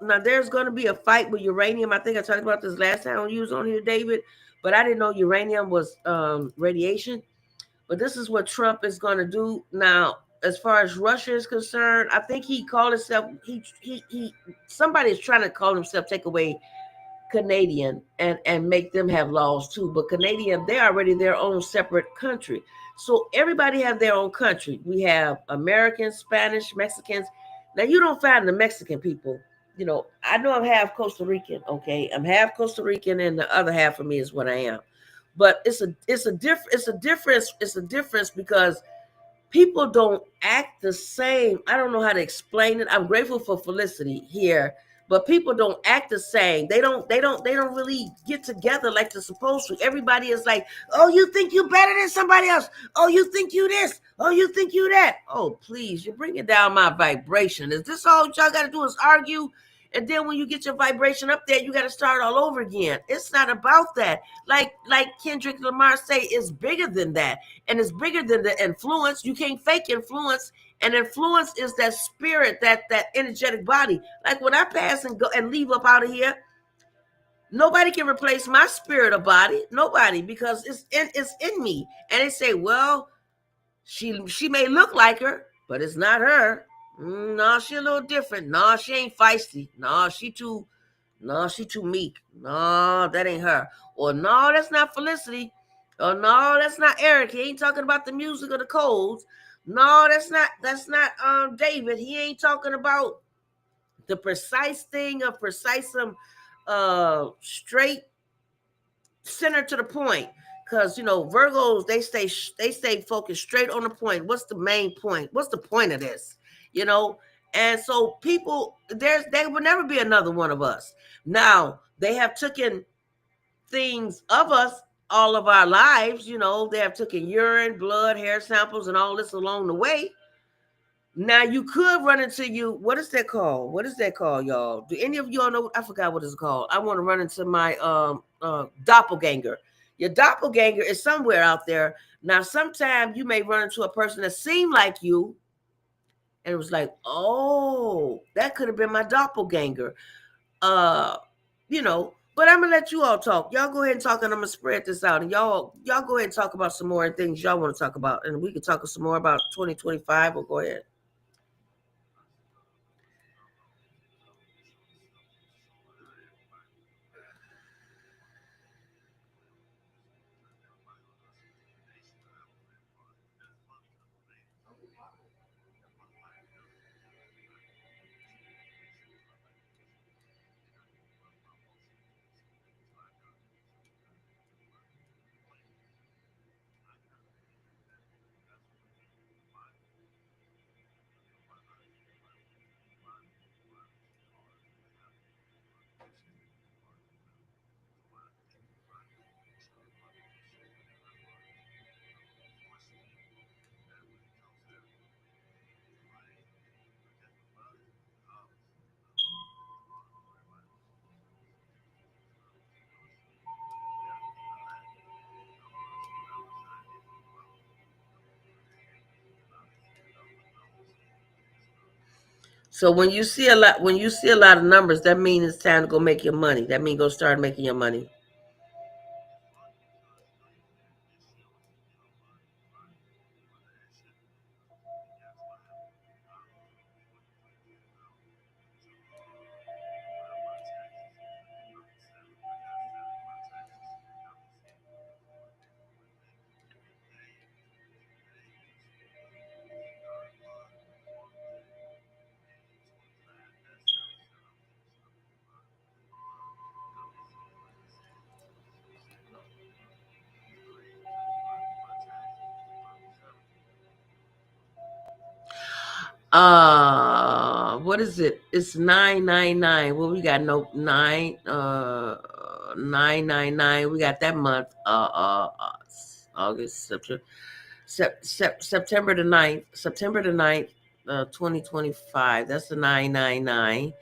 now there's gonna be a fight with uranium. I think I talked about this last time you was on here, David. But I didn't know uranium was radiation. But this is what Trump is gonna do. Now, as far as Russia is concerned, I think he called himself he somebody is trying to call himself take away Canadian and make them have laws too. But Canadian, they're already their own separate country. So everybody have their own country. We have Americans, Spanish, Mexicans. Now you don't find the Mexican people. You know, I know I'm half Costa Rican. Okay, I'm half Costa Rican, and the other half of me is what I am. But it's a difference because people don't act the same. I don't know how to explain it. I'm grateful for Felicity here, but people don't act the same. They don't really get together like they're supposed to. Everybody is like, oh, you think you better than somebody else? Oh, you think you this? Oh, you think you that? Oh, please, you're bringing down my vibration. Is this all y'all got to do is argue? And then when you get your vibration up there, you got to start all over again. It's not about that. Like Kendrick Lamar say, it's bigger than that, and it's bigger than the influence. You can't fake influence, and influence is that spirit, that energetic body. Like when I pass and go and leave up out of here, nobody can replace my spirit or body. Nobody, because it's in me. And they say, well, she may look like her, but it's not her. No, she a little different. No, she ain't feisty. No, she too meek. No, that ain't her. Or no, that's not Felicity. Or no, that's not Eric. He ain't talking about the music or the codes. No, that's not David. He ain't talking about the precise thing of precise straight center to the point. Because Virgos, they stay focused straight on the point. What's the main point? What's the point of this? You know, and so people, there will never be another one of us. Now they have taken things of us all of our lives. They have taken urine, blood, hair samples, and all this along the way. Now you could run into you. What is that called? What is that called, y'all? Do any of y'all know? I forgot what it's called. I want to run into my doppelganger. Your doppelganger is somewhere out there. Now, sometimes you may run into a person that seemed like you, and it was like, oh, that could have been my doppelganger. Uh, but I'm gonna let you all talk. Y'all go ahead and talk, and I'm gonna spread this out. And y'all go ahead and talk about some more things y'all want to talk about, and we can talk some more about 2025. Or go ahead. So when you see a lot of numbers, that means it's time to go make your money. That means go start making your money. What is it? It's 999. Well, we got no 999. We got that month. August, September the 9th. September the 9th, 2025. That's the 999.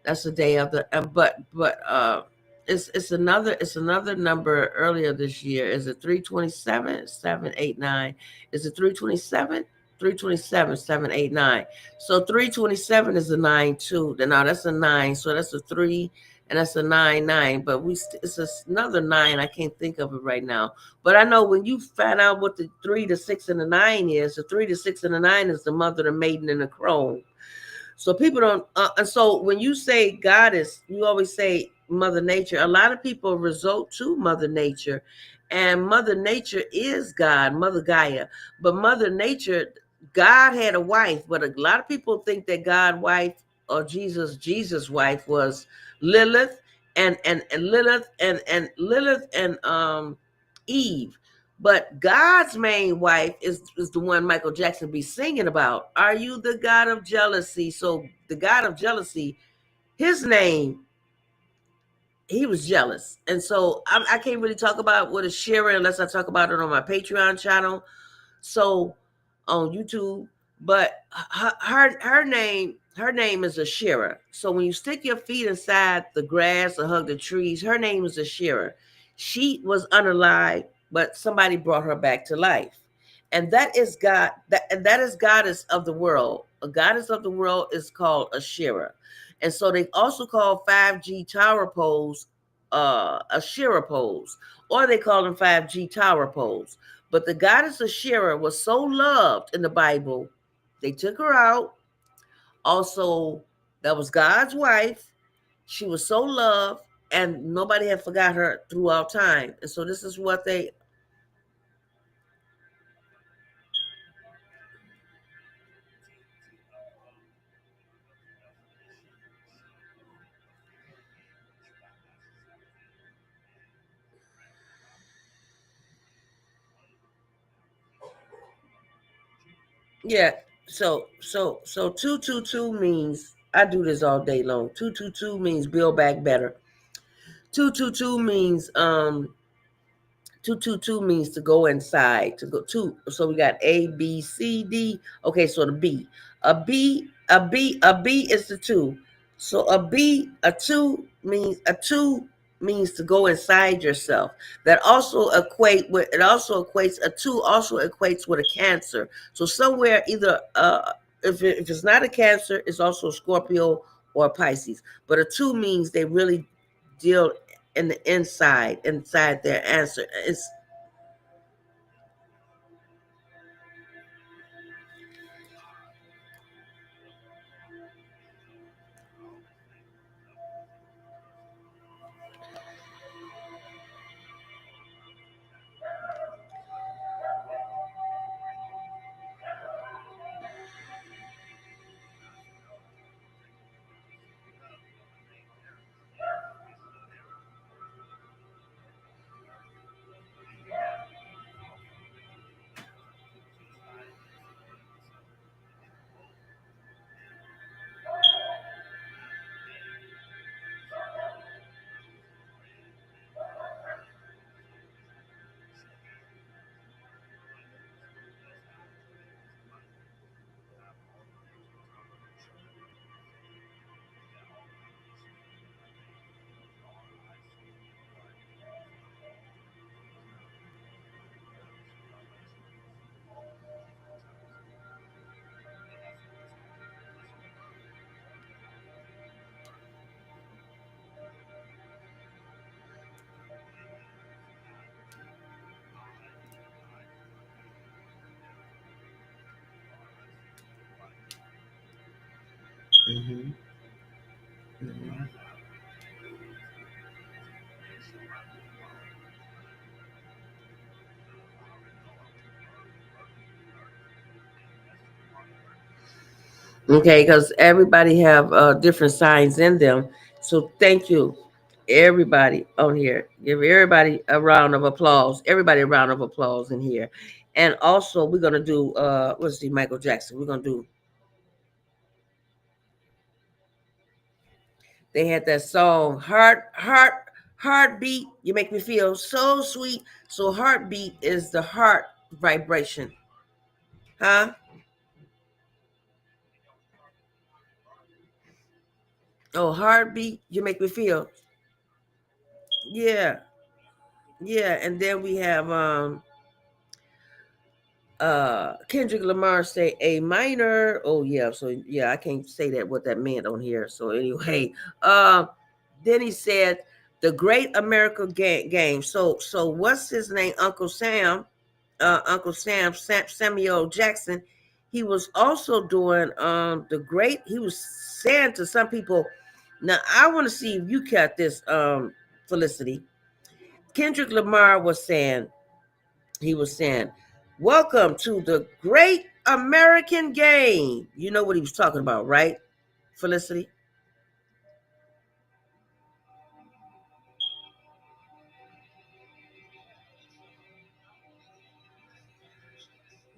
That's the day of the but it's another number earlier this year. Is it 327 789? Is it 327? 327 789. So 327 is a 9 too. Now that's a 9. So that's a 3 and that's a 9 9. But another 9. I can't think of it right now. But I know when you find out what the 3, the 6, and the 9 is, the 3, the 6, and the 9 is the mother, the maiden, and the crone. So people don't, and so when you say goddess, you always say Mother Nature. A lot of people resort to Mother Nature, and Mother Nature is God, Mother Gaia. But Mother Nature, God had a wife, but a lot of people think that God' wife or Jesus' wife was Lilith and Eve. But God's main wife is the one Michael Jackson be singing about. Are you the God of jealousy? So the God of jealousy, his name, he was jealous. And so I can't really talk about what is Shira unless I talk about it on my Patreon channel. So on YouTube, but her name is Ashira. So when you stick your feet inside the grass or hug the trees, her name is Ashira. She was unalive, but somebody brought her back to life. And that is God, that is goddess of the world. A goddess of the world is called Ashira. And so they also call 5G tower poles Ashira poles, or they call them 5G tower poles. But the goddess Ashira was so loved in the Bible, they took her out. Also, that was God's wife. She was so loved, and nobody had forgot her throughout time. And so this is what they. Yeah. So 222 means I do this all day long. 222 means build back better. 222 means 222 means to go inside, to go to. So we got A, B, C, D. Okay, so the B. A B is the two. So a B, a two means a two. means to go inside yourself. That also equate with it. Also equates a two. Also equates with a Cancer. So somewhere either if it's not a Cancer, it's also a Scorpio or a Pisces. But a two means they really deal in the inside their answer. It's mhm, mhm. Okay, because everybody have different signs in them. So thank you, everybody on here. Give everybody a round of applause. Everybody a round of applause in here. And also we're gonna do let's see, Michael Jackson. We're gonna do. They had that song, Heartbeat. You make me feel so sweet. So heartbeat is the heart vibration, huh? Oh, heartbeat. You make me feel. Yeah, yeah. And then we have Kendrick Lamar say A minor. Oh yeah, so yeah, I can't say that what that meant on here. So anyway, uh then he said the Great America Game. So what's his name? Uncle Sam Samuel Jackson. He was also doing the great. He was saying to some people, now I want to see if you got this, Felicity. Kendrick Lamar was saying, he was saying, welcome to the Great American Game. You know what he was talking about, right, Felicity?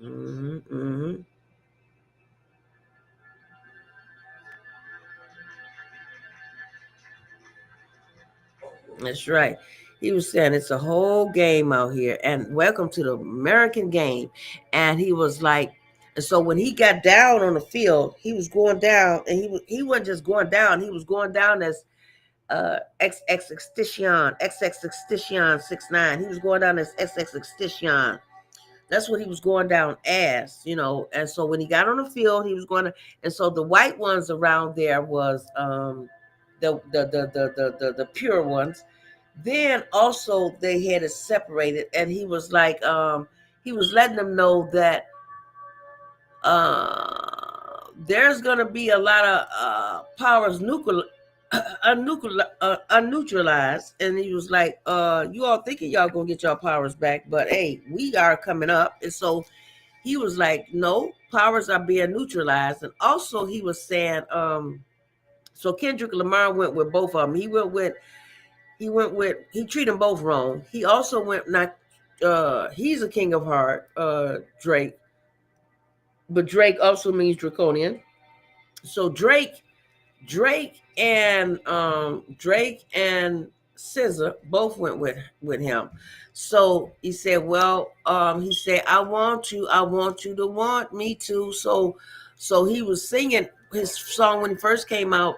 Mm-hmm, mm-hmm. That's right. He was saying it's a whole game out here, and welcome to the American game. And he was like, and so when he got down on the field, he was going down, and he wasn't just going down. He was going down as XX Extition 6'9". He was going down as XX Extition. That's what he was going down as. And so when he got on the field, he was going to, and so the white ones around there was the pure ones. Then also they had it separated, and he was like, he was letting them know that there's gonna be a lot of powers unneutralized, and he was like, you all thinking y'all gonna get your powers back, but hey, we are coming up. And so he was like, no, powers are being neutralized. And also he was saying, so Kendrick Lamar went with both of them. He treated them both wrong. He also went not he's a king of heart, Drake, but Drake also means draconian. So Drake and SZA both went with him. So he said, well, he said, I want you to want me too. So he was singing his song when he first came out.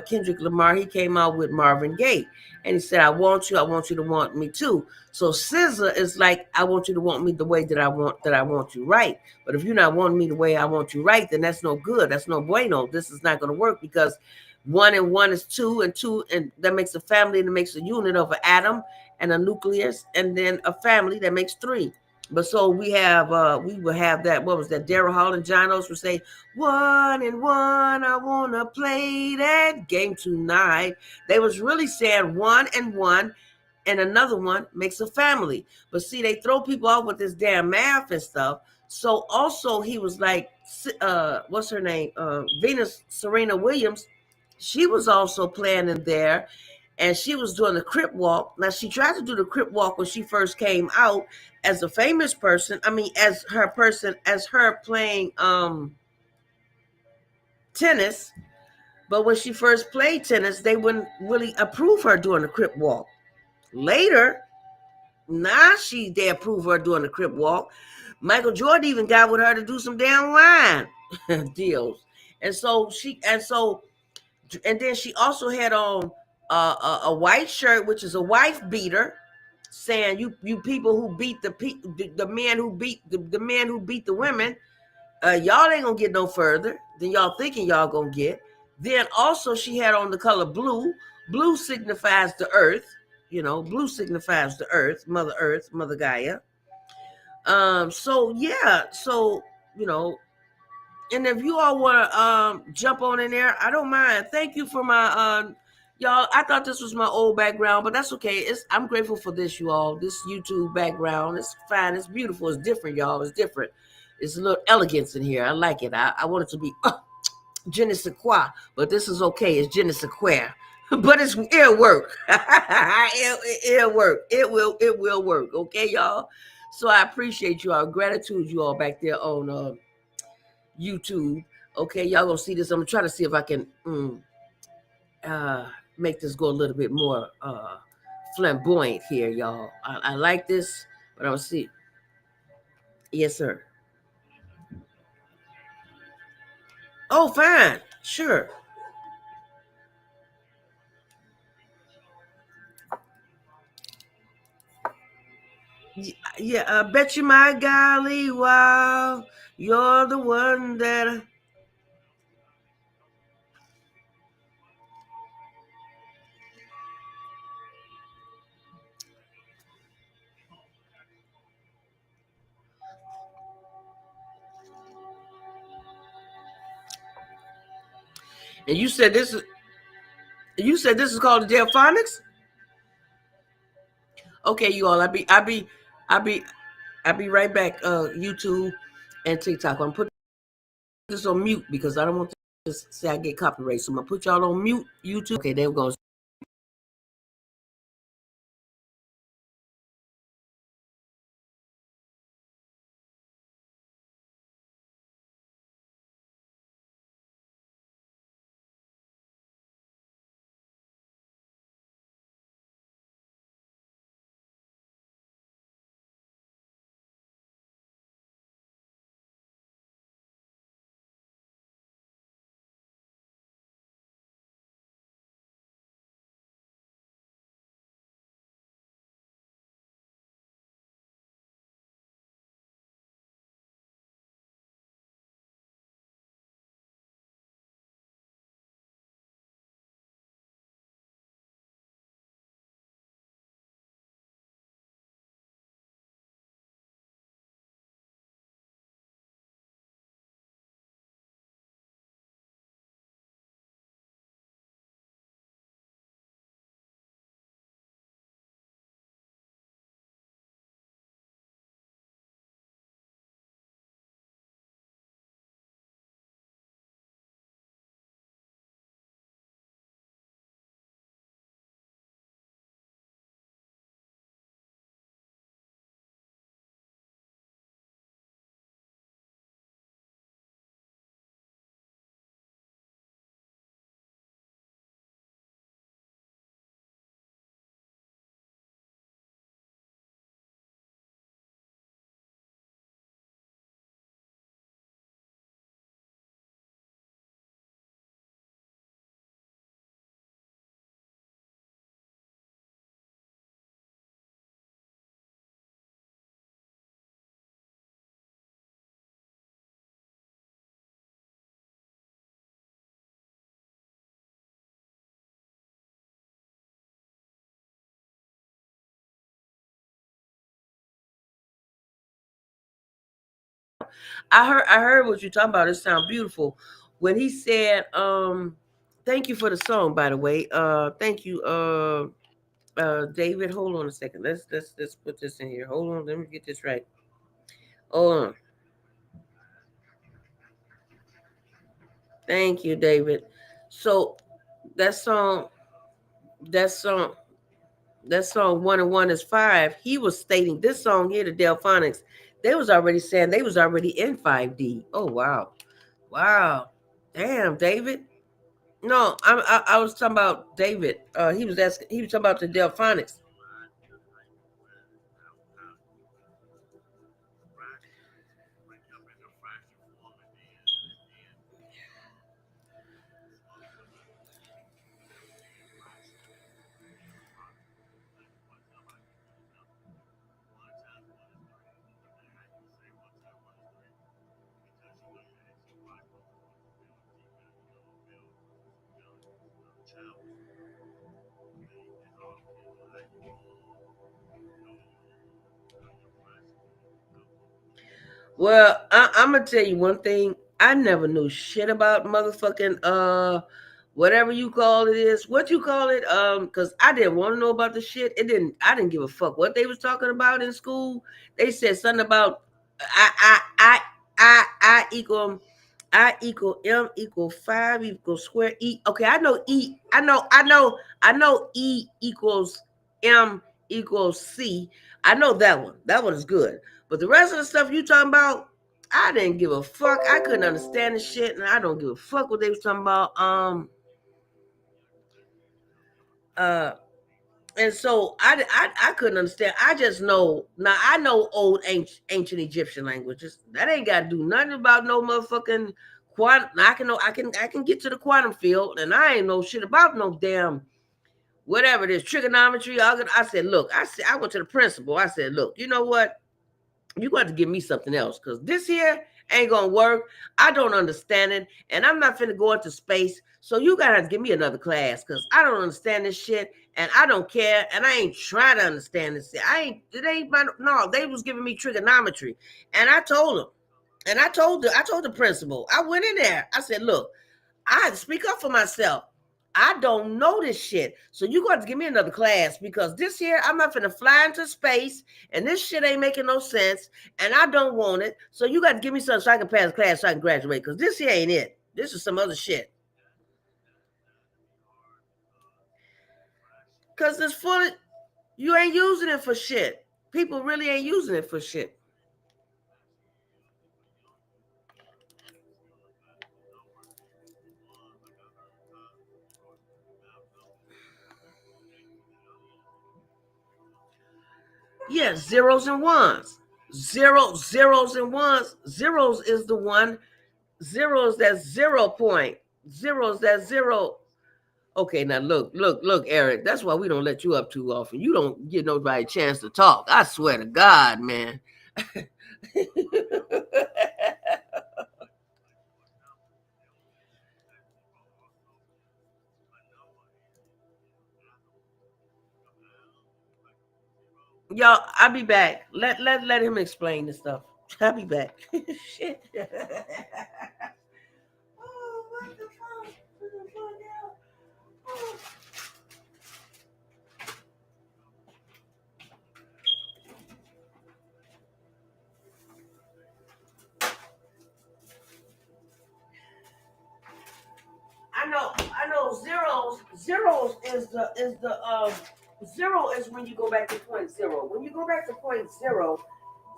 Kendrick Lamar, he came out with Marvin Gaye, and he said, I want you to want me too." So SZA is like, "I want you to want me the way that I want you right." But if you're not wanting me the way I want you right, then that's no good. That's no bueno. This is not going to work because one and one is two, and two, and that makes a family, and it makes a unit of an atom and a nucleus, and then a family that makes three. But so we will have that. What was that? Daryl Hall and John Oates would say, "One and one, I wanna play that game tonight." They was really saying one and another one makes a family. But see, they throw people off with this damn math and stuff. So also he was like, what's her name? Venus Serena Williams. She was also playing in there, and she was doing the crip walk. Now she tried to do the crip walk when she first came out as a famous person. I mean, as her playing tennis. But when she first played tennis, they wouldn't really approve her doing the crip walk. Later, now they approve her doing the crip walk. Michael Jordan even got with her to do some damn wine deals. And then she also had on a white shirt, which is a wife beater, saying, "You people who beat the men who beat the men who beat the women, y'all ain't gonna get no further than y'all thinking y'all gonna get." Then also she had on the color blue. Blue signifies the earth. Blue signifies the earth, Mother Gaia. So yeah, so you know, and if you all want to jump on in there, I don't mind. Thank you for my y'all. I thought this was my old background, but that's okay. I'm grateful for this, you all. This YouTube background, it's fine. It's beautiful. It's different, y'all. It's different. It's a little elegance in here. I like it. I want it to be je ne sais quoi, but this is okay. It's je ne sais quoi. But it'll work. It'll work. It will work. Okay, y'all. So I appreciate you all. Gratitude, you all back there on YouTube. Okay, y'all gonna see this. I'm gonna try to see if I can uh, make this go a little bit more flamboyant here, y'all. I like this, but I'm gonna see. Yes, sir. Oh, fine. Sure. Yeah, I bet you my golly, wow, you're the one that. And you said this is called the Delphonics. Okay, you all. I be right back. YouTube and TikTok. I'm putting this on mute because I don't want to say I get copyright. So I'm gonna put y'all on mute. YouTube. Okay, there we go. I heard what you're talking about. It sounds beautiful. When he said, thank you for the song, by the way. Thank you, David. Hold on a second. Let's put this in here. Hold on, let me get this right. Hold on. Thank you, David. So that song, that song, that song 1 and 1 is 5. He was stating this song here, the Delphonics, they was already saying they was already in 5D. Oh wow. Wow. Damn, David. No, I was talking about David. He was talking about the Delphonics. Well, I'm gonna tell you one thing. I never knew shit about motherfucking whatever you call it is. What you call it? Because I didn't want to know about the shit. It didn't. I didn't give a fuck what they was talking about in school. They said something about I equal M equal 5 equal square E. Okay, I know E. I know E equals M equals C. I know that one. That one is good. But the rest of the stuff you talking about, I didn't give a fuck. I couldn't understand the shit, and I don't give a fuck what they was talking about. Uh, and so I couldn't understand. I just know now. I know old ancient Egyptian languages. That ain't got to do nothing about no motherfucking quantum. I can get to the quantum field, and I ain't know shit about no damn whatever it is trigonometry. I said, look, I went to the principal. I said, look, you know what? You got to give me something else because this here ain't gonna work. I don't understand it, and I'm not finna go into space. So you gotta give me another class because I don't understand this shit, and I don't care, and I ain't trying to understand this. I ain't. It ain't my no. They was giving me trigonometry, and I told them, and I told the principal. I went in there. I said, look, I had to speak up for myself. I don't know this shit. So you got to give me another class because this year I'm not finna fly into space and this shit ain't making no sense and I don't want it. So you got to give me something so I can pass the class so I can graduate because this here ain't it. This is some other shit. Because it's fully, you ain't using it for shit. People really ain't using it for shit. Yeah, zeros and ones. Zeros and ones. Zeros is the one. Zeros that 0 point. Zeros that zero. Okay, now look, Eric. That's why we don't let you up too often. You don't give nobody a chance to talk. I swear to God, man. Y'all, I'll be back. Let him explain the stuff. I'll be back. Shit. Oh, what the fuck? What the fuck now? Oh. I know zeros zero is when you go back to point zero. When you go back to point zero,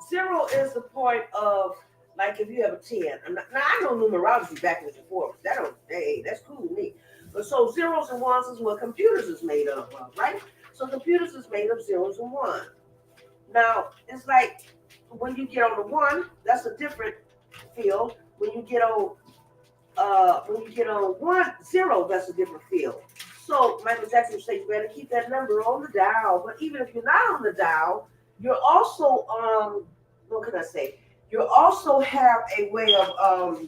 zero is the point of like if you have a 10. Now I know numerology backwards and forwards. That don't hey, that's cool with me. But so zeros and ones is what computers is made of, right? So computers is made of zeros and ones. Now it's like when you get on the one, that's a different field. When you get on 1 0, that's a different field. So Michael Jackson would say you better keep that number on the dial. But even if you're not on the dial, you're also what can I say? You also have a way of how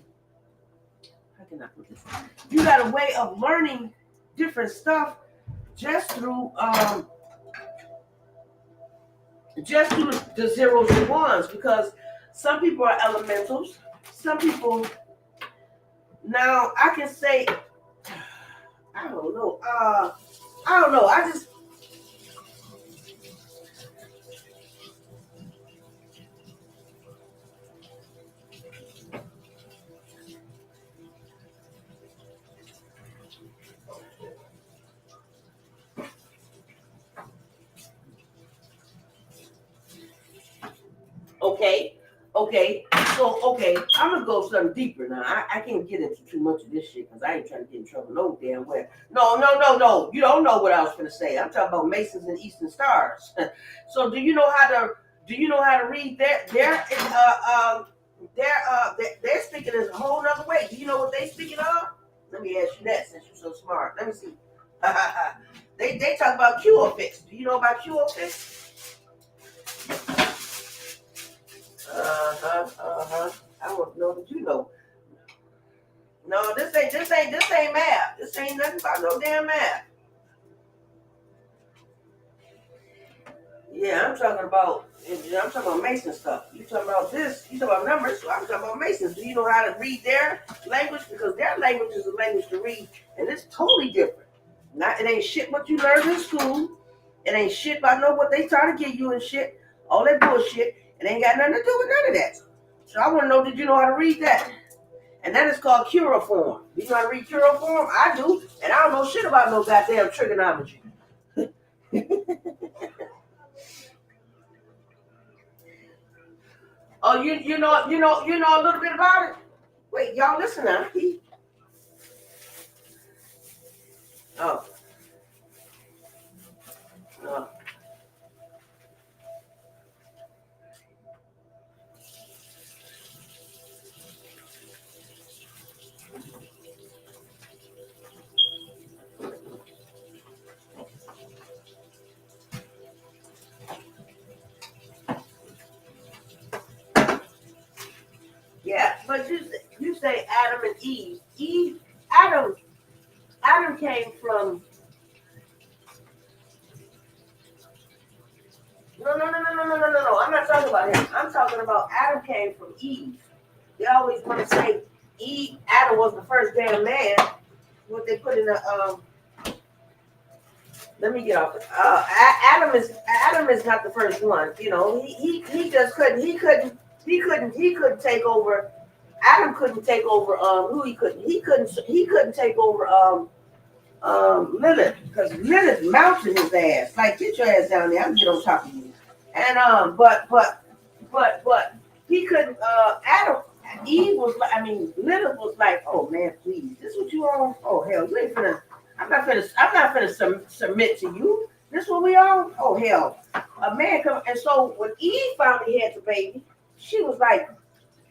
can I put this? You got a way of learning different stuff just through the zeros and ones because Some people are elementals. Some people. Now I can say, I don't know. I don't know. I just okay, okay. So okay, I'm gonna go something deeper now. I can't get into too much of this shit because I ain't trying to get in trouble no damn where. No, no, no, no. You don't know what I was gonna say. I'm talking about Masons and Eastern Stars. So do you know how to read their speaking is a whole other way. Do you know what they speaking of? Let me ask you that since you're so smart. Let me see. They talk about cure fix. Do you know about cure fix? I want to know that you know. No, this ain't math. This ain't nothing about no damn math. Yeah, I'm talking about Mason stuff. You talking about this, you talking about numbers, so I'm talking about Masons. Do you know how to read their language? Because their language is a language to read, and it's totally different. Not it ain't shit what you learned in school. It ain't shit about know what they try to get you and shit. All that bullshit. It ain't got nothing to do with none of that. So I want to know, did you know how to read that? And that is called curiform. Do you know how to read curiform? I do, and I don't know shit about no goddamn trigonometry. Oh, you know a little bit about it. Wait, y'all listen now. Oh, no. Yeah, but you say Adam and Eve. Adam, Adam came from. No. I'm not talking about him. I'm talking about Adam came from Eve. They always want to say Eve. Adam was the first damn man. What they put in the Let me get off. Adam is not the first one. You know, he just couldn't take over. Adam couldn't take over. Who he couldn't take over. Lilith, because Lilith mounted his ass. Like, get your ass down there. I'm get on top of you. And but he couldn't. Adam. Eve was like, I mean, Lilith was like, oh man, please, this what you on? Oh hell, you ain't finna. I'm not finna submit to you. This what we on? Oh hell, a man come. And so when Eve finally had the baby, she was like,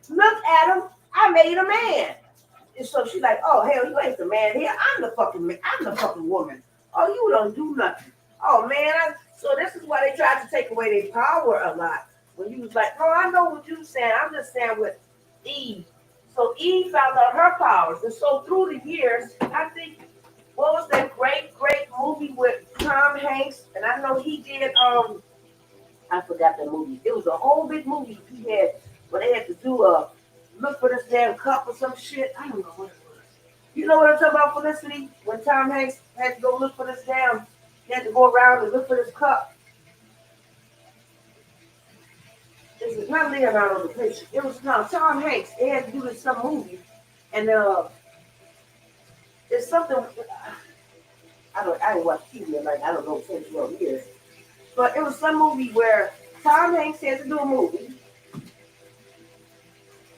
look, Adam, I made a man. And so she's like, oh hell, you ain't the man here. I'm the fucking man. I'm the fucking woman. Oh, you don't do nothing. Oh man, so this is why they tried to take away their power a lot. When you was like, no, I know what you saying. I'm just saying with Eve. So Eve found out her powers, and so through the years, I think what was that great movie with Tom Hanks? And I know he did. I forgot that movie. It was a whole big movie he had where they had to do a look for this damn cup or some shit. I don't know what it was. You know what I'm talking about, Felicity? When Tom Hanks had to go look for this damn, he had to go around and look for this cup. It's not Leonardo DiCaprio. It was no Tom Hanks. They had to do this some movie, and it's something. I didn't watch TV in like I don't know 10, 12 years, but it was some movie where Tom Hanks had to do a movie.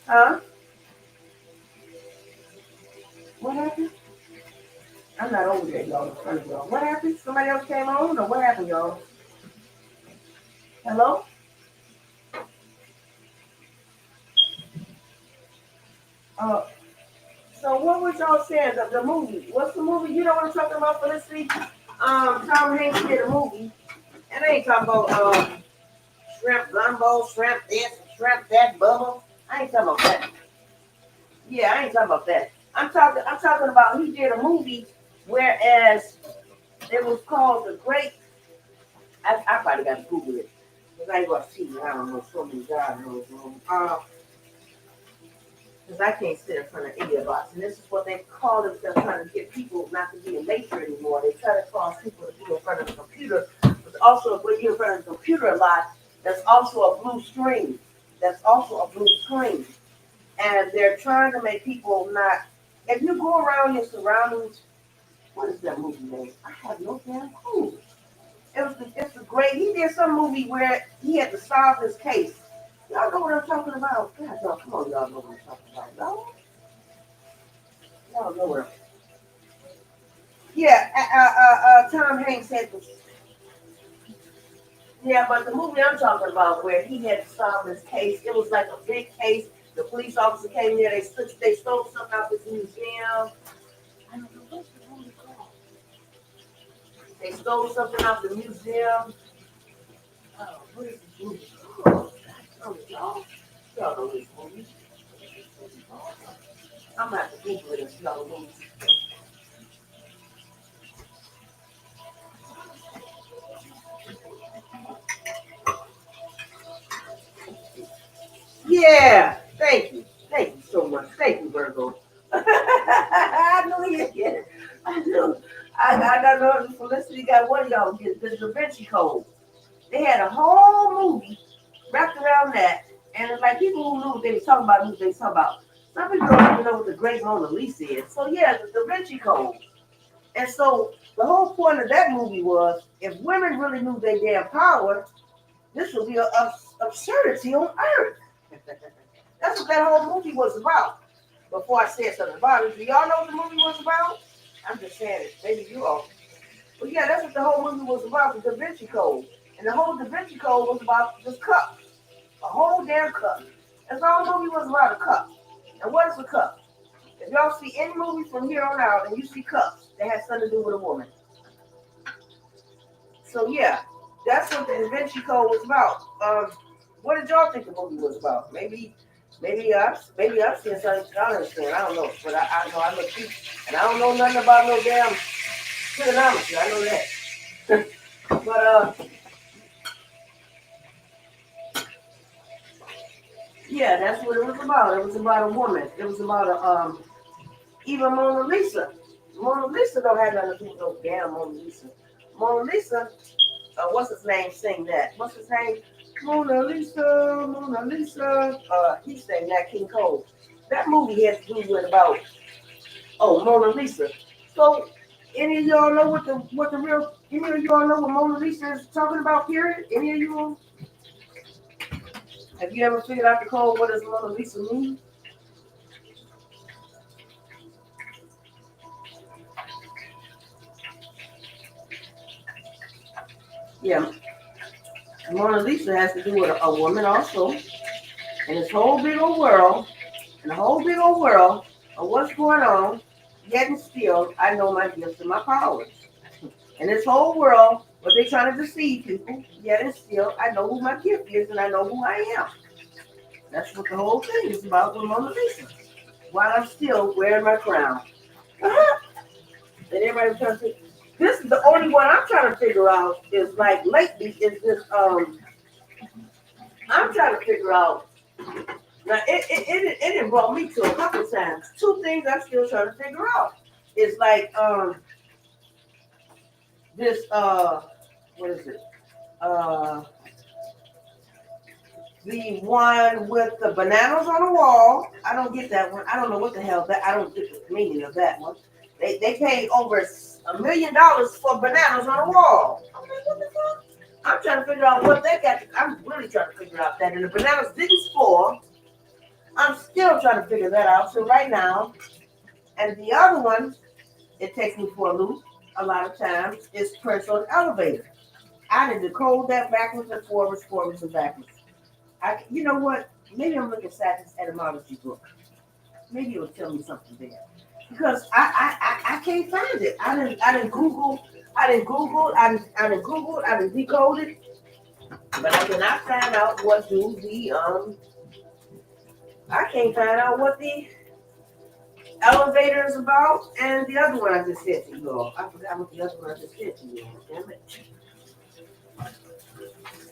Huh? What happened? I'm not over there, y'all. In front of y'all. What happened? Somebody else came on, or what happened, y'all? Hello? Uh, so what was y'all saying? The movie. What's the movie? You know what I'm talking about, Felicity? Tom Hanks did a movie, and I ain't talking about shrimp gumbo, shrimp this, shrimp that, bubble. I ain't talking about that. Yeah, I ain't talking about that. I'm talking about he did a movie, whereas it was called The Great. I probably got to Google it. I ain't gonna see. I don't know. So many God knows. Because I can't sit in front of any of us. And this is what they call themselves, trying to get people not to be in nature anymore. They try to cause people to be in front of the computer. But also, when you're in front of the computer a lot, there's also a blue screen. That's also a blue screen. And they're trying to make people not. If you go around your surroundings, what is that movie name? I have no damn clue. It's a great. He did some movie where he had to solve this case. Y'all know what I'm talking about? God, y'all, come on, y'all know what I'm talking about. Y'all know what I'm. Yeah, Tom Hanks had to. Yeah, but the movie I'm talking about where he had to solve this case, it was like a big case. The police officer came there. They stole something out this museum. I don't know what's the movie called. They stole something out the museum. Oh, what is this movie called? Oh, y'all know this movie. I'm gonna have to Google it and see all the movies. Yeah, thank you. Thank you so much. Thank you, Virgo. I knew he'd get it. I knew. I got know Felicity got one of y'all get the Da Vinci Code. They had a whole movie wrapped around that. And it's like people who knew what they was talking about knew what they was talking about. Some people don't even know what the Great Mona Lisa is. So yeah, the Da Vinci Code. And so the whole point of that movie was if women really knew their damn power, this would be an absurdity on earth. That's what that whole movie was about. Before I said something about it, do y'all know what the movie was about? I'm just saying it. Maybe you all. But yeah, that's what the whole movie was about, the Da Vinci Code. And the whole Da Vinci Code was about this cup. A whole damn cup. That's all the movie was about, a cup. And what is a cup? If y'all see any movie from here on out and you see cups, they have something to do with a woman. So yeah, that's what the Da Vinci Code was about. What did y'all think the movie was about? Maybe I'm seeing something y'all understand. I don't know, but I know I look cute, and I don't know nothing about no damn trigonometry. I know that. But yeah, that's what it was about. It was about a woman. It was about a even Mona Lisa. Mona Lisa don't have nothing to do with no damn Mona Lisa. Mona Lisa, what's his name? Sing that. What's his name? Mona Lisa, Mona Lisa. He sang that King Cole. That movie has to do with about Mona Lisa. So any of y'all know what the real any of y'all know what Mona Lisa is talking about? Period. Any of you have you ever figured out the code? What does Mona Lisa mean? Yeah, Mona Lisa has to do with a woman also, and this whole big old world, and the whole big old world of what's going on. Yet and still, I know my gifts and my powers. And this whole world, what they trying to deceive people, yet and still, I know who my gift is and I know who I am. That's what the whole thing is about with Mona Lisa. While I'm still wearing my crown. And everybody's trying to this is the only one I'm trying to figure out is like lately is this I'm trying to figure out now it brought me to a couple times. Two things I'm still trying to figure out. It's like this what is it? Uh the one with the bananas on the wall. I don't get that one. I don't know what the hell that. I don't get the meaning of that one. They paid over $1 million for bananas on the wall. I'm like, what the fuck? I'm trying to figure out what they got. I'm really trying to figure out that. And the bananas didn't spoil. I'm still trying to figure that out. So right now, and the other one, it takes me for a loop a lot of times, is press on elevator. I did decode that backwards and forwards and backwards. You know what? Maybe I'm looking at this etymology book. Maybe it'll tell me something there. Because I can't find it. I didn't decode it, but I cannot find out what I can't find out what the elevator is about, and the other one I just said to you all. I forgot what the other one I just said to you all. Damn it.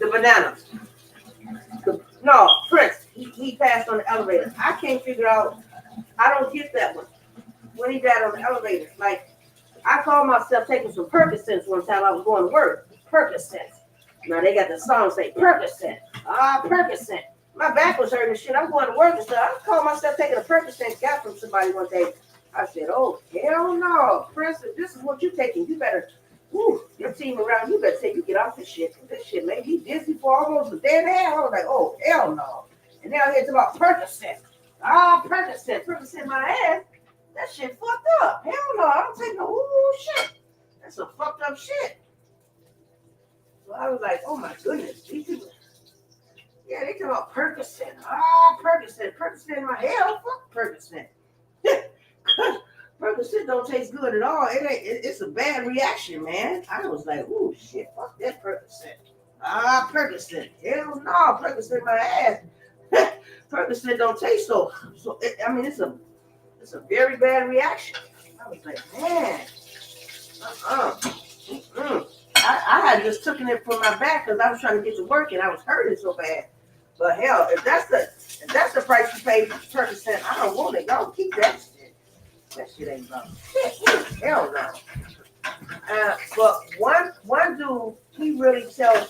The banana. No, Prince. He passed on the elevator. I can't figure out. I don't get that one. When he died on the elevator, like I called myself taking some Percocets one time. I was going to work. Percocets. Now they got the song say Percocet. Percocet. My back was hurting and shit. I'm going to work and stuff. I called myself taking a Percocet. Got from somebody one day. I said, "Oh hell no, Prince! If this is what you're taking, you better." Your team around, you better say you get off this shit. This shit made me dizzy for almost a day and a half. I was like, oh, hell no. And now here's about Percocet. Percocet my ass. That shit fucked up. Hell no, I don't take no shit. That's some fucked up shit. So I was like, oh my goodness. Yeah, they talking about Percocet. Percocet in my hell. Fuck Percocet. Percocet don't taste good at all. It's a bad reaction, man. I was like, ooh, shit, fuck that Percocet. Percocet. Hell no, Percocet my ass. Percocet don't taste so. It's a very bad reaction. I was like, man, I had just taken it from my back because I was trying to get to work and I was hurting so bad. But hell, if that's the price you pay for Percocet, I don't want it. Y'all keep that shit. That shit ain't about shit. Hell no. But one dude, he really tells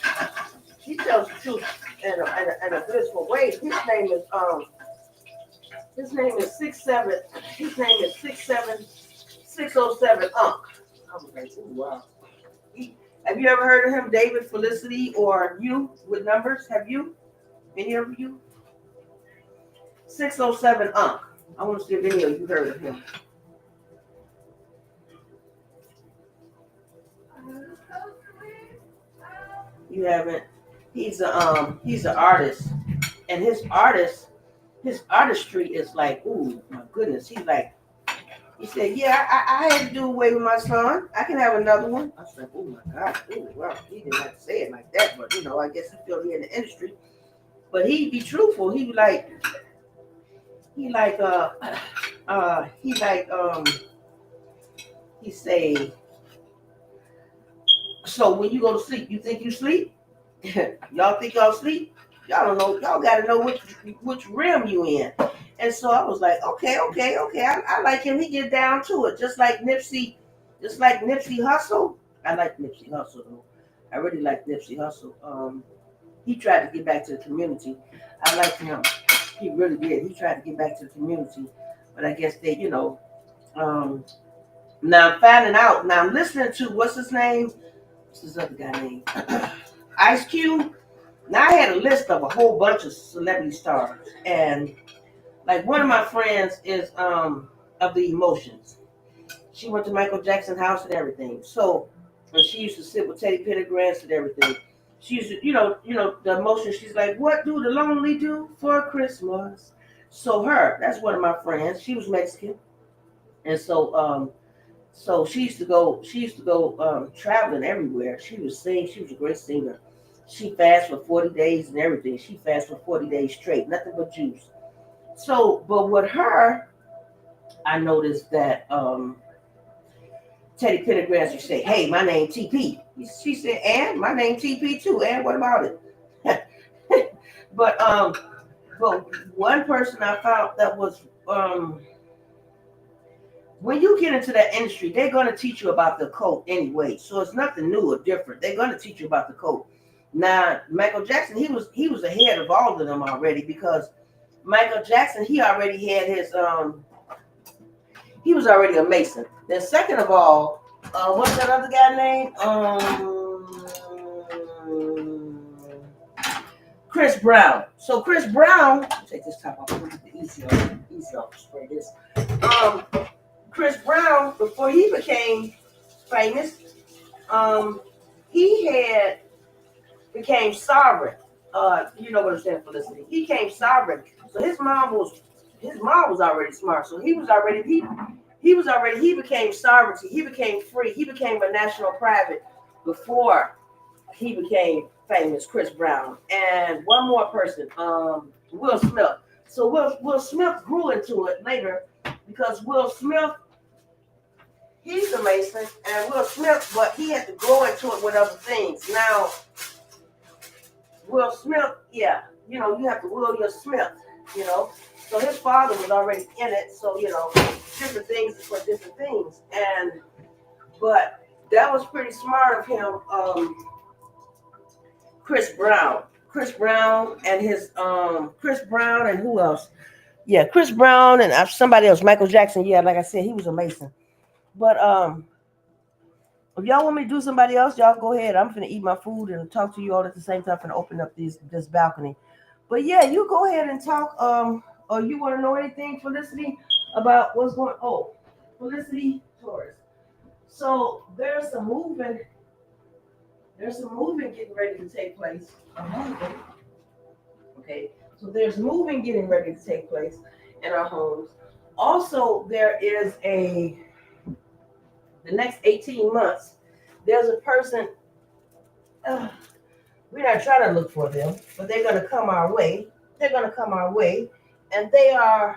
the truth in a blissful way. His name is 67. His name is 607 Unc. I was like, ooh, wow. Have you ever heard of him, David Felicity, or you with numbers? Have you? Any of you? 607 Unc. I want to see if any of you heard of him. You haven't. He's an artist, and his artistry is like, ooh, my goodness. He said, yeah, I had to do away with my son. I can have another one. I was like, oh my God, ooh, wow. He didn't have to say it like that, but I guess he feel he in the industry. But he'd be truthful. He say, so when you go to sleep, you think you sleep? Y'all think y'all sleep? Y'all don't know. Y'all got to know which realm you in. And so I was like, okay. I like him. He get down to it, just like Nipsey Hussle. I like Nipsey Hussle though. I really like Nipsey Hussle. He tried to get back to the community. I like him. He really did. He tried to get back to the community, but I guess they, now I'm finding out. Now I'm listening to what's his name? What's this other guy name? Ice Cube. Now I had a list of a whole bunch of celebrity stars, and like one of my friends is of the Emotions. She went to Michael Jackson's house and everything. So, and she used to sit with Teddy Pendergrass and everything. She used to, the Emotions. She's like, "What do the lonely do for Christmas?" So that's one of my friends. She was Mexican, and so she used to go traveling everywhere. She would sing. She was a great singer. She fasted for 40 days and everything. She fasted for 40 days straight, nothing but juice. So, but with her, I noticed that Teddy Pendergrass would say, "Hey, my name TP." She said, "And my name TP too. And what about it?" but one person I found that was when you get into that industry, they're going to teach you about the code anyway. So it's nothing new or different. They're going to teach you about the code. Now, Michael Jackson, he was ahead of all of them already, because Michael Jackson, he already had his he was already a Mason. Then second of all, what's that other guy name? Chris Brown. So Chris Brown, take this top off. Easy off. Spray this. Chris Brown, before he became famous, he became sovereign. You know what I'm saying, Felicity? He became sovereign. So his mom was already smart. So he became sovereignty. He became free. He became a national private before he became famous, Chris Brown. And one more person, Will Smith. So Will Smith grew into it later, because Will Smith, he's a Mason, and Will Smith, but he had to grow into it with other things. Now, Will Smith, yeah, you have to will your Smith, you know. So his father was already in it, so different things for different things, but that was pretty smart of him. Chris Brown, Chris Brown, and his Chris Brown and who else? Yeah, Chris Brown and somebody else, Michael Jackson. Yeah, like I said, he was a Mason. But if y'all want me to do somebody else, y'all go ahead. I'm finna eat my food and talk to you all at the same time. Finna open up this balcony. But yeah, you go ahead and talk. Or you want to know anything, Felicity, about what's going? Oh, Felicity Torres. So there's some moving. There's some moving getting ready to take place. Okay, so there's moving getting ready to take place in our homes. Also, there is the next 18 months. There's a person. Uh, we're not trying to look for them, but they're going to come our way. They're going to come our way, and they're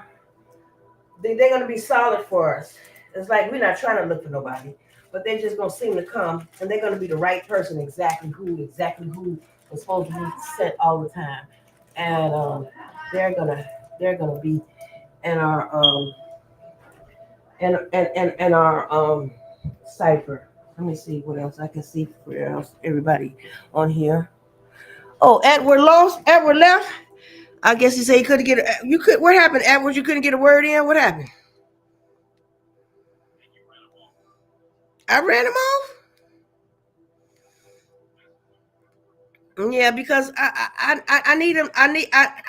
going to be solid for us. It's like we're not trying to look for nobody, but they're just going to seem to come, and they're going to be the right person, exactly who is supposed to be sent all the time, and they're gonna be in our and our cipher. Let me see what else I can see for else everybody on here. Oh, Edward lost. Edward left. I guess he said he couldn't get. You could. What happened, Edward? You couldn't get a word in. What happened? I ran him off. Yeah, because I need him. I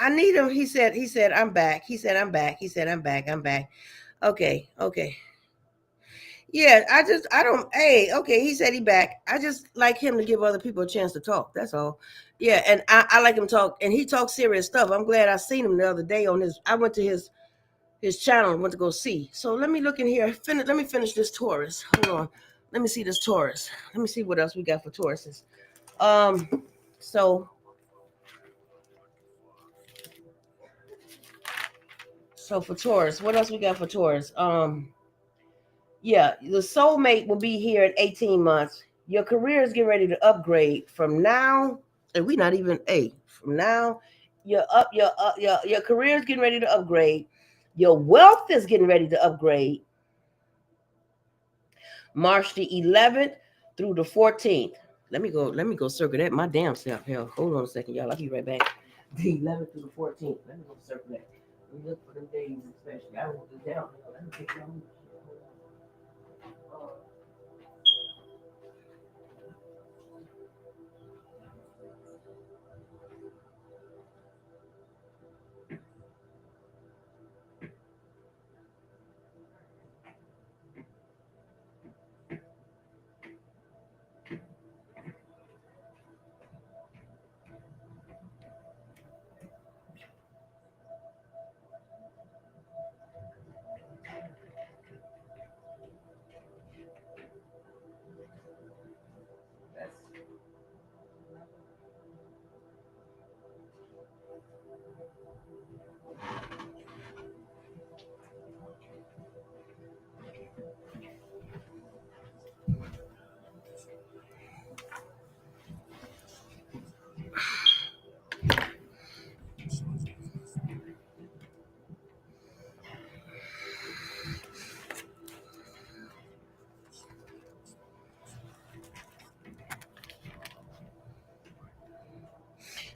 need him. He said I'm back. He said I'm back. He said I'm back. I'm back. Okay. Yeah, I don't. Hey, okay. He said he back. I just like him to give other people a chance to talk. That's all. Yeah, and I like him talk, and he talks serious stuff. I'm glad I seen him the other day on his. I went to his channel and went to go see. So let me look in here. Let me finish this Taurus. Hold on. Let me see this Taurus. Let me see what else we got for Tauruses. Um. So for Taurus, what else we got for Taurus? Yeah, the soulmate will be here in 18 months. Your career is getting ready to upgrade from now, and we not even from now. Your career is getting ready to upgrade. Your wealth is getting ready to upgrade. March the 11th through the 14th. Let me go circle that my damn self. Hell, hold on a second, y'all. I'll be right back. The 11th through the 14th. Let me go circle that. Let me look for them days, especially. I wrote this down. Let me take down.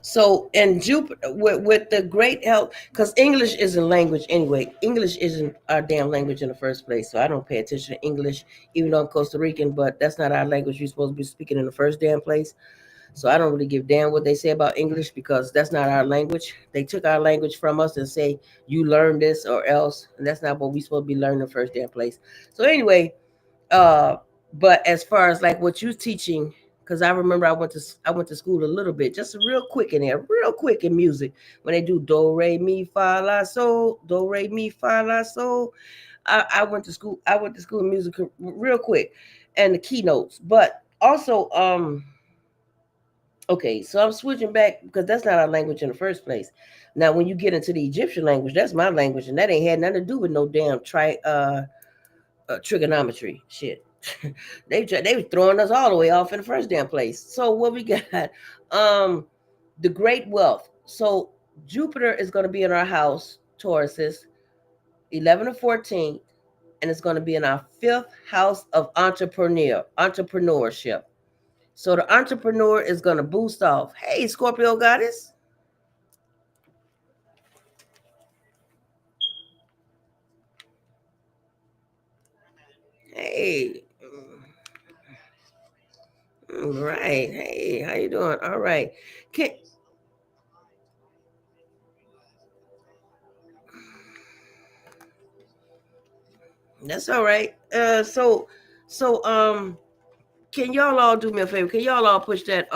So, and Jupiter with the great help, because English isn't language anyway. English isn't our damn language in the first place. So I don't pay attention to English, even though I'm Costa Rican. But that's not our language. You're supposed to be speaking in the first damn place. So I don't really give damn what they say about English because that's not our language. They took our language from us and say you learn this or else, and that's not what we supposed to be learning in the first damn place. So anyway, uh, but as far as like what you're teaching, because I remember I went to school a little bit, just real quick in there, real quick in music when they do do re mi fa la so do re mi fa la so. I went to school. I went to school in music real quick, and the keynotes. But also, okay, so I'm switching back because that's not our language in the first place. Now, when you get into the Egyptian language, that's my language, and that ain't had nothing to do with no damn trigonometry shit. They were throwing us all the way off in the first damn place. So what we got? Um, The great wealth. So Jupiter is going to be in our house, Tauruses, 11 to 14, and it's going to be in our fifth house of entrepreneurship. So the entrepreneur is going to boost off. Hey, Scorpio goddess. Hey. Right. Hey, how you doing? All right. Can, that's all right. So can y'all all do me a favor? Can y'all all push that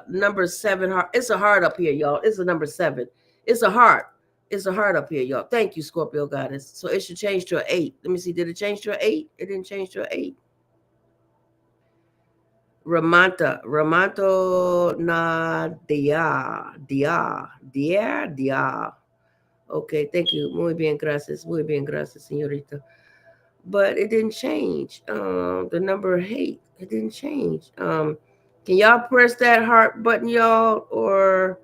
number 7 heart? It's a heart up here, y'all. It's a number 7. It's a heart. It's a heart up here, y'all. Thank you, Scorpio goddess. So it should change to an 8. Let me see. Did it change to an 8? It didn't change to an 8. Ramanto na dia. Okay, thank you. Muy bien, gracias, señorita. But it didn't change. The number 8, it didn't change. Can y'all press that heart button, y'all, or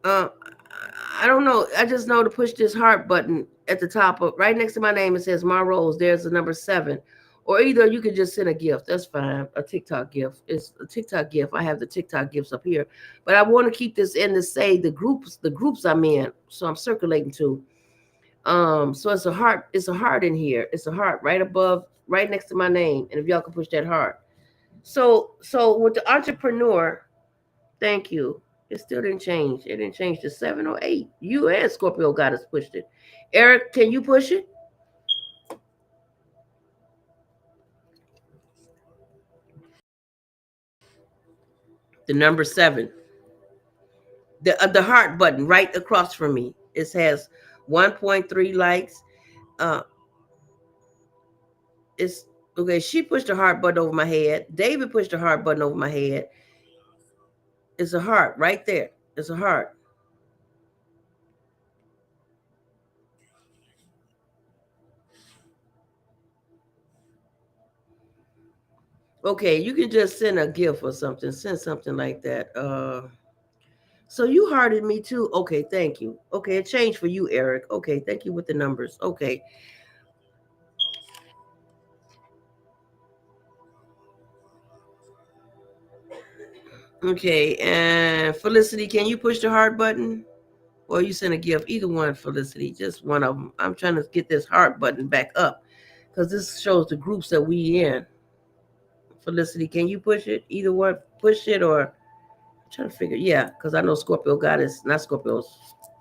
uh, I don't know. I just know to push this heart button at the top of right next to my name. It says my rose. There's the number 7, or either you could just send a gift. That's fine. A TikTok gift. It's a TikTok gift. I have the TikTok gifts up here, but I want to keep this in to say the groups I'm in. So I'm circulating to. So it's a heart. It's a heart in here. It's a heart right above, right next to my name. And if y'all can push that heart. So with the entrepreneur, thank you. It still didn't change. It didn't change to 7 or 8. You and Scorpio got us pushed it. Eric, can you push it? The number 7. The heart button right across from me. It has 1.3 likes. Uh, it's okay. She pushed the heart button over my head. David pushed the heart button over my head. It's a heart right there. It's a heart. Okay, you can just send a gift or something. Send something like that. So you hearted me too. Okay, thank you. Okay, it changed for you, Eric. Okay, thank you with the numbers. Okay. Okay, and Felicity, can you push the heart button? Or you send a gift? Either one, Felicity. Just one of them. I'm trying to get this heart button back up because this shows the groups that we in. Felicity, can you push it? Either one, push it or I'm trying to figure. Yeah, because I know Scorpio goddess, not Scorpio,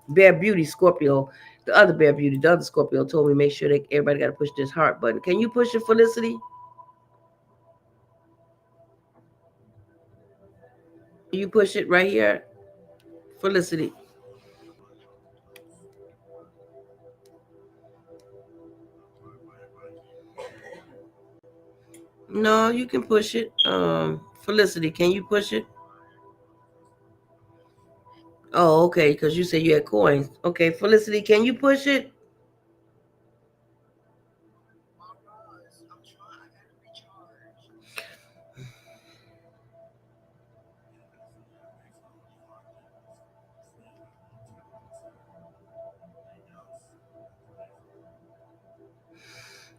Bear Beauty Scorpio. The other Bear Beauty, the other Scorpio told me make sure that everybody got to push this heart button. Can you push it, Felicity? You push it right here, Felicity. No, you can push it. Felicity, can you push it? Oh, okay, because you said you had coins. Okay, Felicity, can you push it?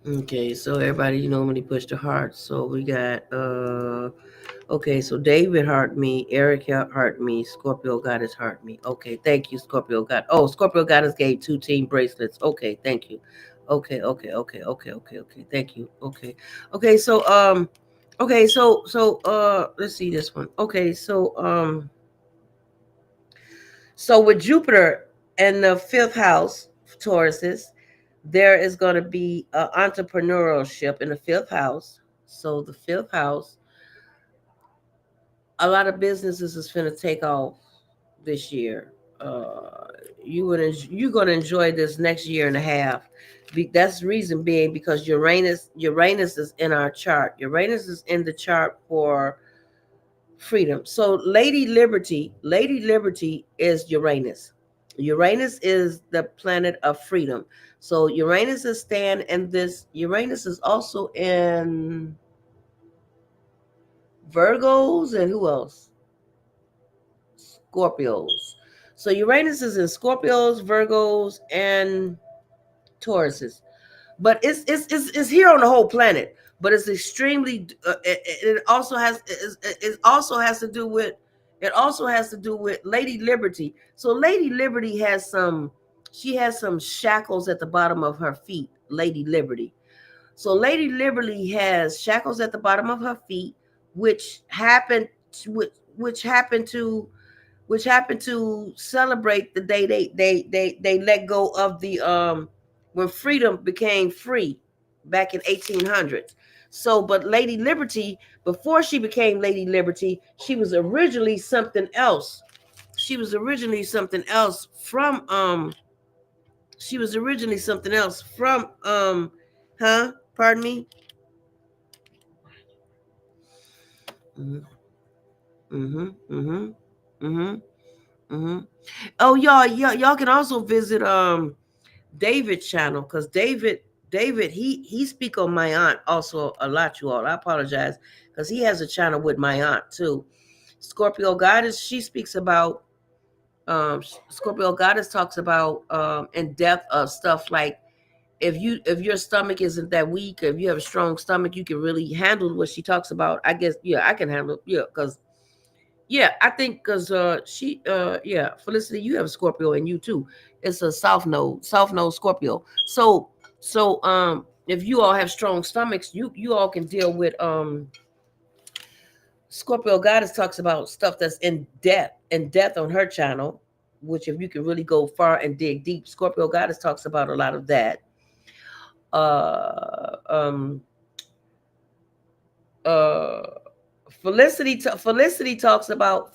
Okay, so everybody you normally push the heart. So we got okay, so David heart me, Eric heart me, Scorpio Goddess heart me. Okay, thank you, Scorpio God. Oh, Scorpio Goddess gave 2 team bracelets. Okay, thank you. Okay. Thank you. Okay, so let's see this one. Okay, so with Jupiter and the fifth house, Tauruses, there is going to be entrepreneurship in the fifth house. So the fifth house, a lot of businesses is going to take off this year. Uh, you're going to enjoy this next year and a half. That's the reason being because Uranus is in our chart. Uranus is in the chart for freedom. So Lady Liberty is Uranus. Uranus is the planet of freedom. So Uranus is staying in this. Uranus is also in Virgos, and who else? Scorpios. So Uranus is in Scorpios, Virgos, and Tauruses. But it's here on the whole planet. But it's extremely. It also has. It also has to do with. It also has to do with Lady Liberty. So Lady Liberty has some. She has some shackles at the bottom of her feet. Lady Liberty. So Lady Liberty has shackles at the bottom of her feet, which happened. Which happened to celebrate the day they let go of the when freedom became free back in 1800s. So but Lady Liberty, before she became Lady Liberty, she was originally something else. She was originally something else from she was originally something else from huh? Pardon me? Mhm. Mhm. Mhm. Mhm. Mhm. Oh, y'all can also visit David's channel, because David he speak on my aunt also a lot, you all. I apologize, because he has a channel with my aunt too. Scorpio Goddess, she speaks about Scorpio Goddess talks about in depth of stuff like if your stomach isn't that weak, if you have a strong stomach, you can really handle what she talks about. I guess I can handle it, because I think because Felicity, you have a Scorpio in you too. It's a South node Scorpio. So if you all have strong stomachs, you all can deal with Scorpio Goddess talks about stuff that's in depth on her channel, which if you can really go far and dig deep, Scorpio Goddess talks about a lot of that. Uh um uh Felicity talks about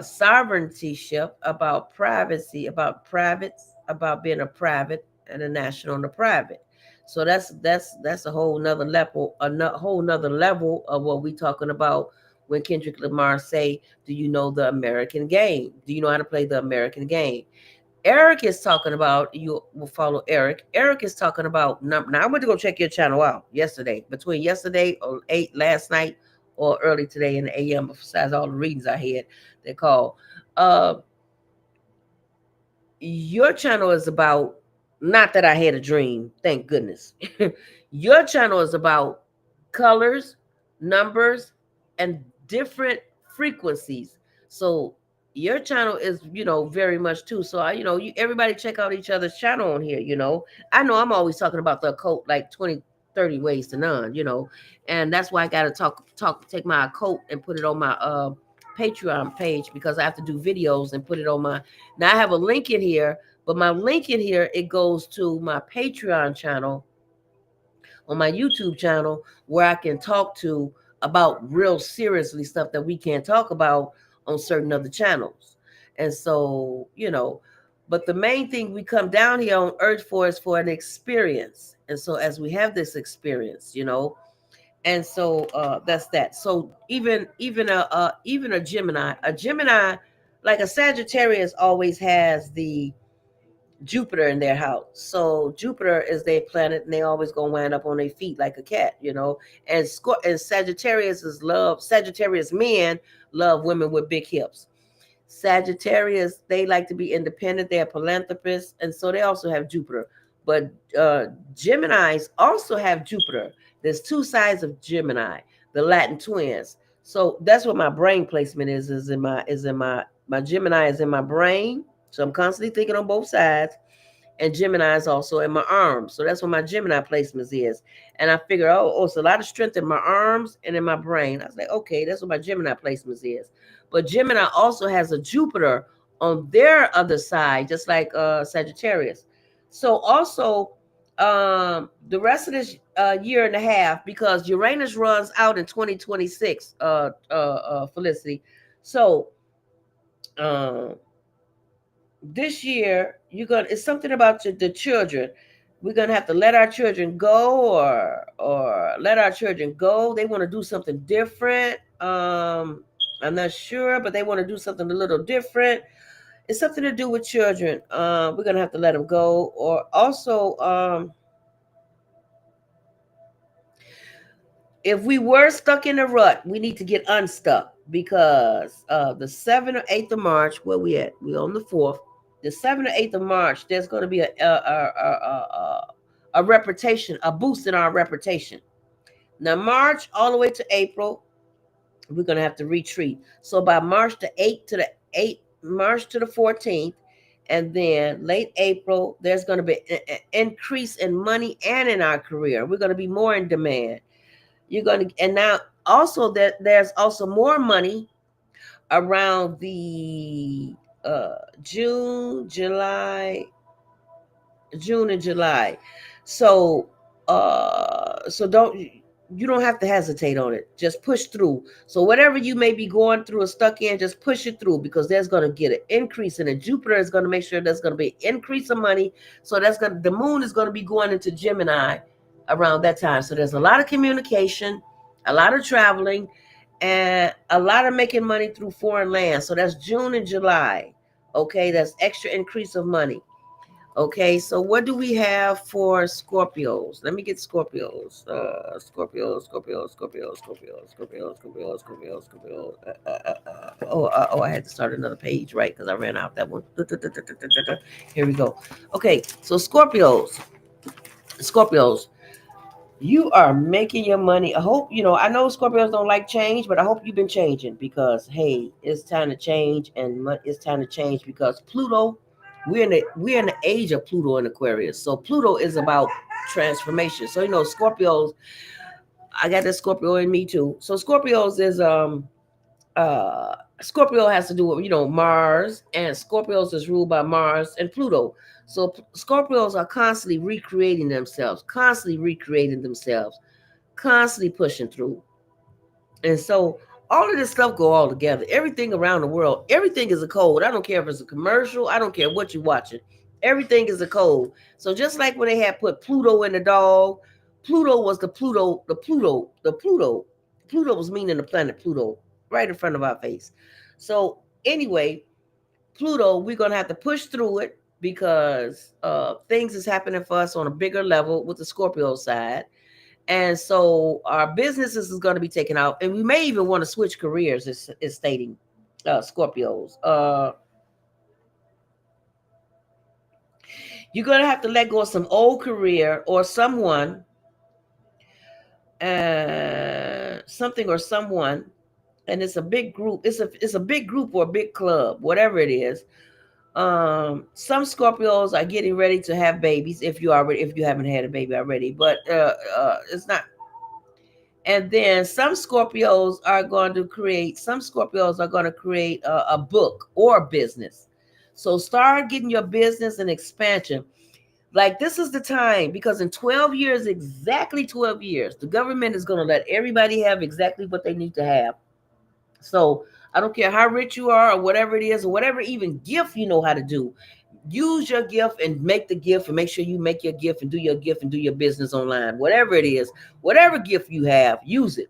sovereigntyship, about privacy, about privates, about being a private and a national and a private. So that's a whole nother level, whole nother level of what we talking about when Kendrick Lamar say, "Do you know the American game? Do you know how to play the American game?" Eric is talking about, you will follow Eric. Eric is talking about now. I went to go check your channel out yesterday, between yesterday or 8 last night or early today in the AM. Besides all the readings I had, they call. Uh, your channel is about, not that I had a dream, thank goodness. Your channel is about colors, numbers, and different frequencies. So your channel is, very much too. So everybody check out each other's channel on here. I know I'm always talking about the occult like 20, 30 ways to none. And that's why I got to take my occult and put it on my Patreon page, because I have to do videos and put it on my. Now I have a link in here, but my link in here, it goes to my Patreon channel on my YouTube channel, where I can talk to about real seriously stuff that we can't talk about on certain other channels. And so, but the main thing we come down here on Earth for is for an experience. And so as we have this experience, and so that's that. So even a Gemini, like a Sagittarius, always has the Jupiter in their house. So Jupiter is their planet, and they always gonna wind up on their feet like a cat. And Sagittarius men love women with big hips. Sagittarius, they like to be independent. They're philanthropists, and so they also have Jupiter. But Geminis also have Jupiter. There's two sides of Gemini, the Latin twins. So that's what my brain placement is. My Gemini is in my brain. So I'm constantly thinking on both sides, and Gemini is also in my arms. So that's what my Gemini placements is. And I figure, it's a lot of strength in my arms and in my brain. I was like, okay, that's what my Gemini placements is. But Gemini also has a Jupiter on their other side, just like Sagittarius. So also, the rest of this year and a half, because Uranus runs out in 2026, Felicity. So um, this year it's something about the children. We're gonna have to let our children go, or let our children go. They want to do something different. I'm not sure, but they want to do something a little different. It's something to do with children. We're gonna have to let them go. Or also If we were stuck in a rut, we need to get unstuck because the 7th or 8th of March, where we at? We on the 4th. The 7th or 8th of March, there's going to be a reputation, a boost in our reputation. Now, March all the way to April, we're going to have to retreat. So by March the 8th to the 8th, March to the 14th, and then late April, there's going to be an increase in money and in our career. We're going to be more in demand. You're going to, and now also that there's also more money around the June, July, June and July. So so don't, you don't have to hesitate on it. Just push through. So whatever you may be going through or stuck in, just push it through because there's going to get an increase in it. Jupiter is going to make sure there's going to be an increase of money. So that's going to, the moon is going to be going into Gemini around that time. So there's a lot of communication, a lot of traveling, and a lot of making money through foreign lands. So that's June and July. Okay, that's extra increase of money. Okay, so what do we have for Scorpios? Let me get Scorpios. Scorpios. Oh, I had to start another page, right? Because I ran out that one. Here we go. Okay, so Scorpios, you are making your money. I hope, I know Scorpios don't like change, but I hope you've been changing because, hey, it's time to change and it's time to change because Pluto, we're in the age of Pluto in Aquarius. So Pluto is about transformation. So, Scorpios, I got this Scorpio in me too. So Scorpios is, Scorpio has to do with, Mars, and Scorpios is ruled by Mars and Pluto. So Scorpios are constantly recreating themselves, constantly pushing through. And so all of this stuff go all together. Everything around the world, everything is a code. I don't care if it's a commercial. I don't care what you're watching. Everything is a code. So just like when they had put Pluto in the dog, Pluto was the Pluto, the Pluto, the Pluto. Pluto was meaning the planet Pluto right in front of our face. So anyway, Pluto, we're going to have to push through it because things is happening for us on a bigger level with the Scorpio side. And so our businesses is going to be taken out. And we may even want to switch careers, is stating Scorpios. You're going to have to let go of some old career or someone, something or someone. And it's a big group. It's a big group or a big club, whatever it is. Some Scorpios are getting ready to have babies if you haven't had a baby already, but it's not. And then some Scorpios are going to create a book or a business. So start getting your business and expansion. Like this is the time because in 12 years, exactly 12 years, the government is going to let everybody have exactly what they need to have. So I don't care how rich you are or whatever it is or whatever even gift you know how to do. Use your gift and make the gift and make sure you make your gift and do your gift and do your business online. Whatever it is, whatever gift you have, use it.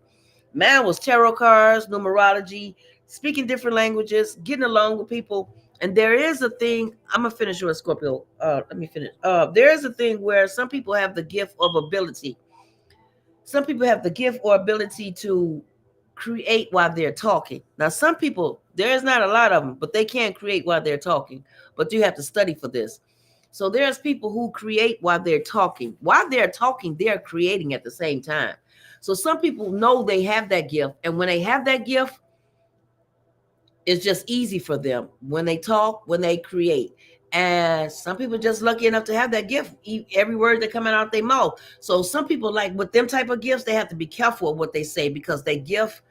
Mine was tarot cards, numerology, speaking different languages, getting along with people. And there is a thing, I'm going to finish with Scorpio. Let me finish. There is a thing where some people have the gift of ability. Some people have the gift or ability to create while they're talking. Now, some people, there's not a lot of them, but they can create while they're talking. But you have to study for this. So there's people who create while they're talking. While they're talking, they're creating at the same time. So some people know they have that gift. And when they have that gift, it's just easy for them when they talk, when they create. And some people just lucky enough to have that gift. Every word that coming out their mouth. So some people, like with them type of gifts, they have to be careful of what they say because they gift.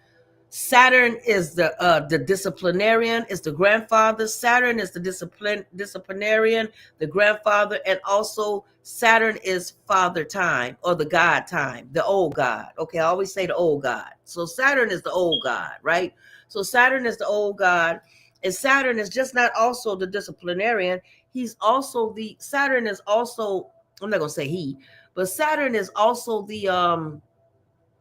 Saturn is the disciplinarian, is the grandfather. Saturn is the disciplinarian, the grandfather, and also Saturn is father time or the God time, the old God. Okay, I always say the old God. So Saturn is the old God, right? So Saturn is the old God, and Saturn is just not also the disciplinarian. Saturn is also, I'm not gonna say he, but Saturn is also the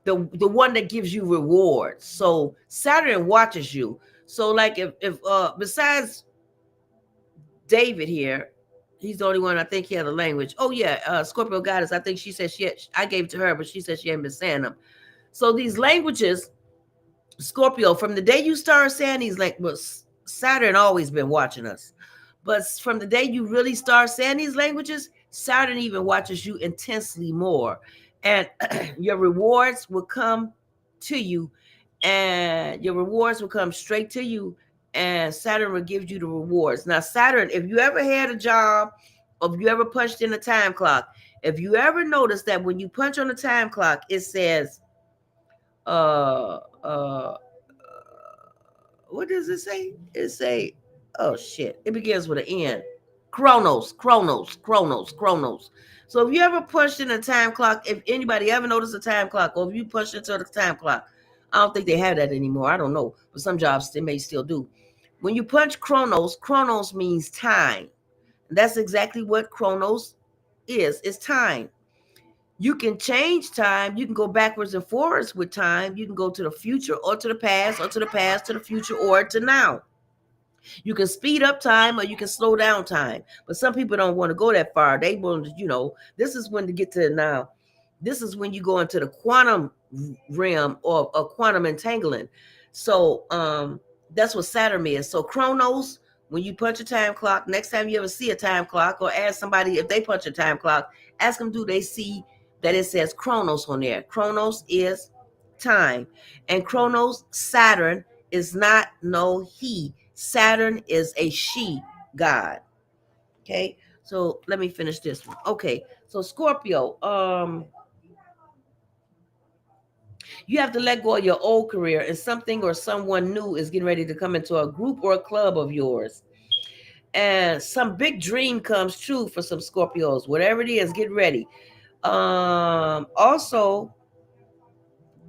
one that gives you rewards. So Saturn watches you. So like if besides David here, he's the only one I think he had a language. Oh yeah, Scorpio goddess. I think she said I gave it to her, but she said she hadn't been saying them. So these languages, Scorpio, from the day you start saying these, like, well, Saturn always been watching us, but from the day you really start saying these languages, Saturn even watches you intensely more, and your rewards will come to you, and your rewards will come straight to you, and Saturn will give you the rewards. Now, Saturn, if you ever had a job, or if you ever punched in a time clock, if you ever noticed that when you punch on the time clock, it says, uh, uh, what does it say? It say, oh shit, it begins with an N. Chronos, Chronos, Chronos, Chronos. So if you ever punched in a time clock, if anybody ever noticed a time clock, or if you punched into the time clock, I don't think they have that anymore. I don't know, but some jobs they may still do. When you punch Chronos, Chronos means time. That's exactly what Chronos is. It's time. You can change time. You can go backwards and forwards with time. You can go to the future or to the past, or to the past, to the future, or to now. You can speed up time or you can slow down time. But some people don't want to go that far. They want to, this is when to get to now. This is when you go into the quantum realm or quantum entangling. So that's what Saturn is. So Chronos, when you punch a time clock, next time you ever see a time clock, or ask somebody if they punch a time clock, ask them, do they see that it says Chronos on there? Chronos is time. And Chronos, Saturn, is not no he. Saturn is a she god. Okay, so let me finish this one. Okay, so Scorpio, you have to let go of your old career, and something or someone new is getting ready to come into a group or a club of yours. And some big dream comes true for some Scorpios. Whatever it is, get ready. Also,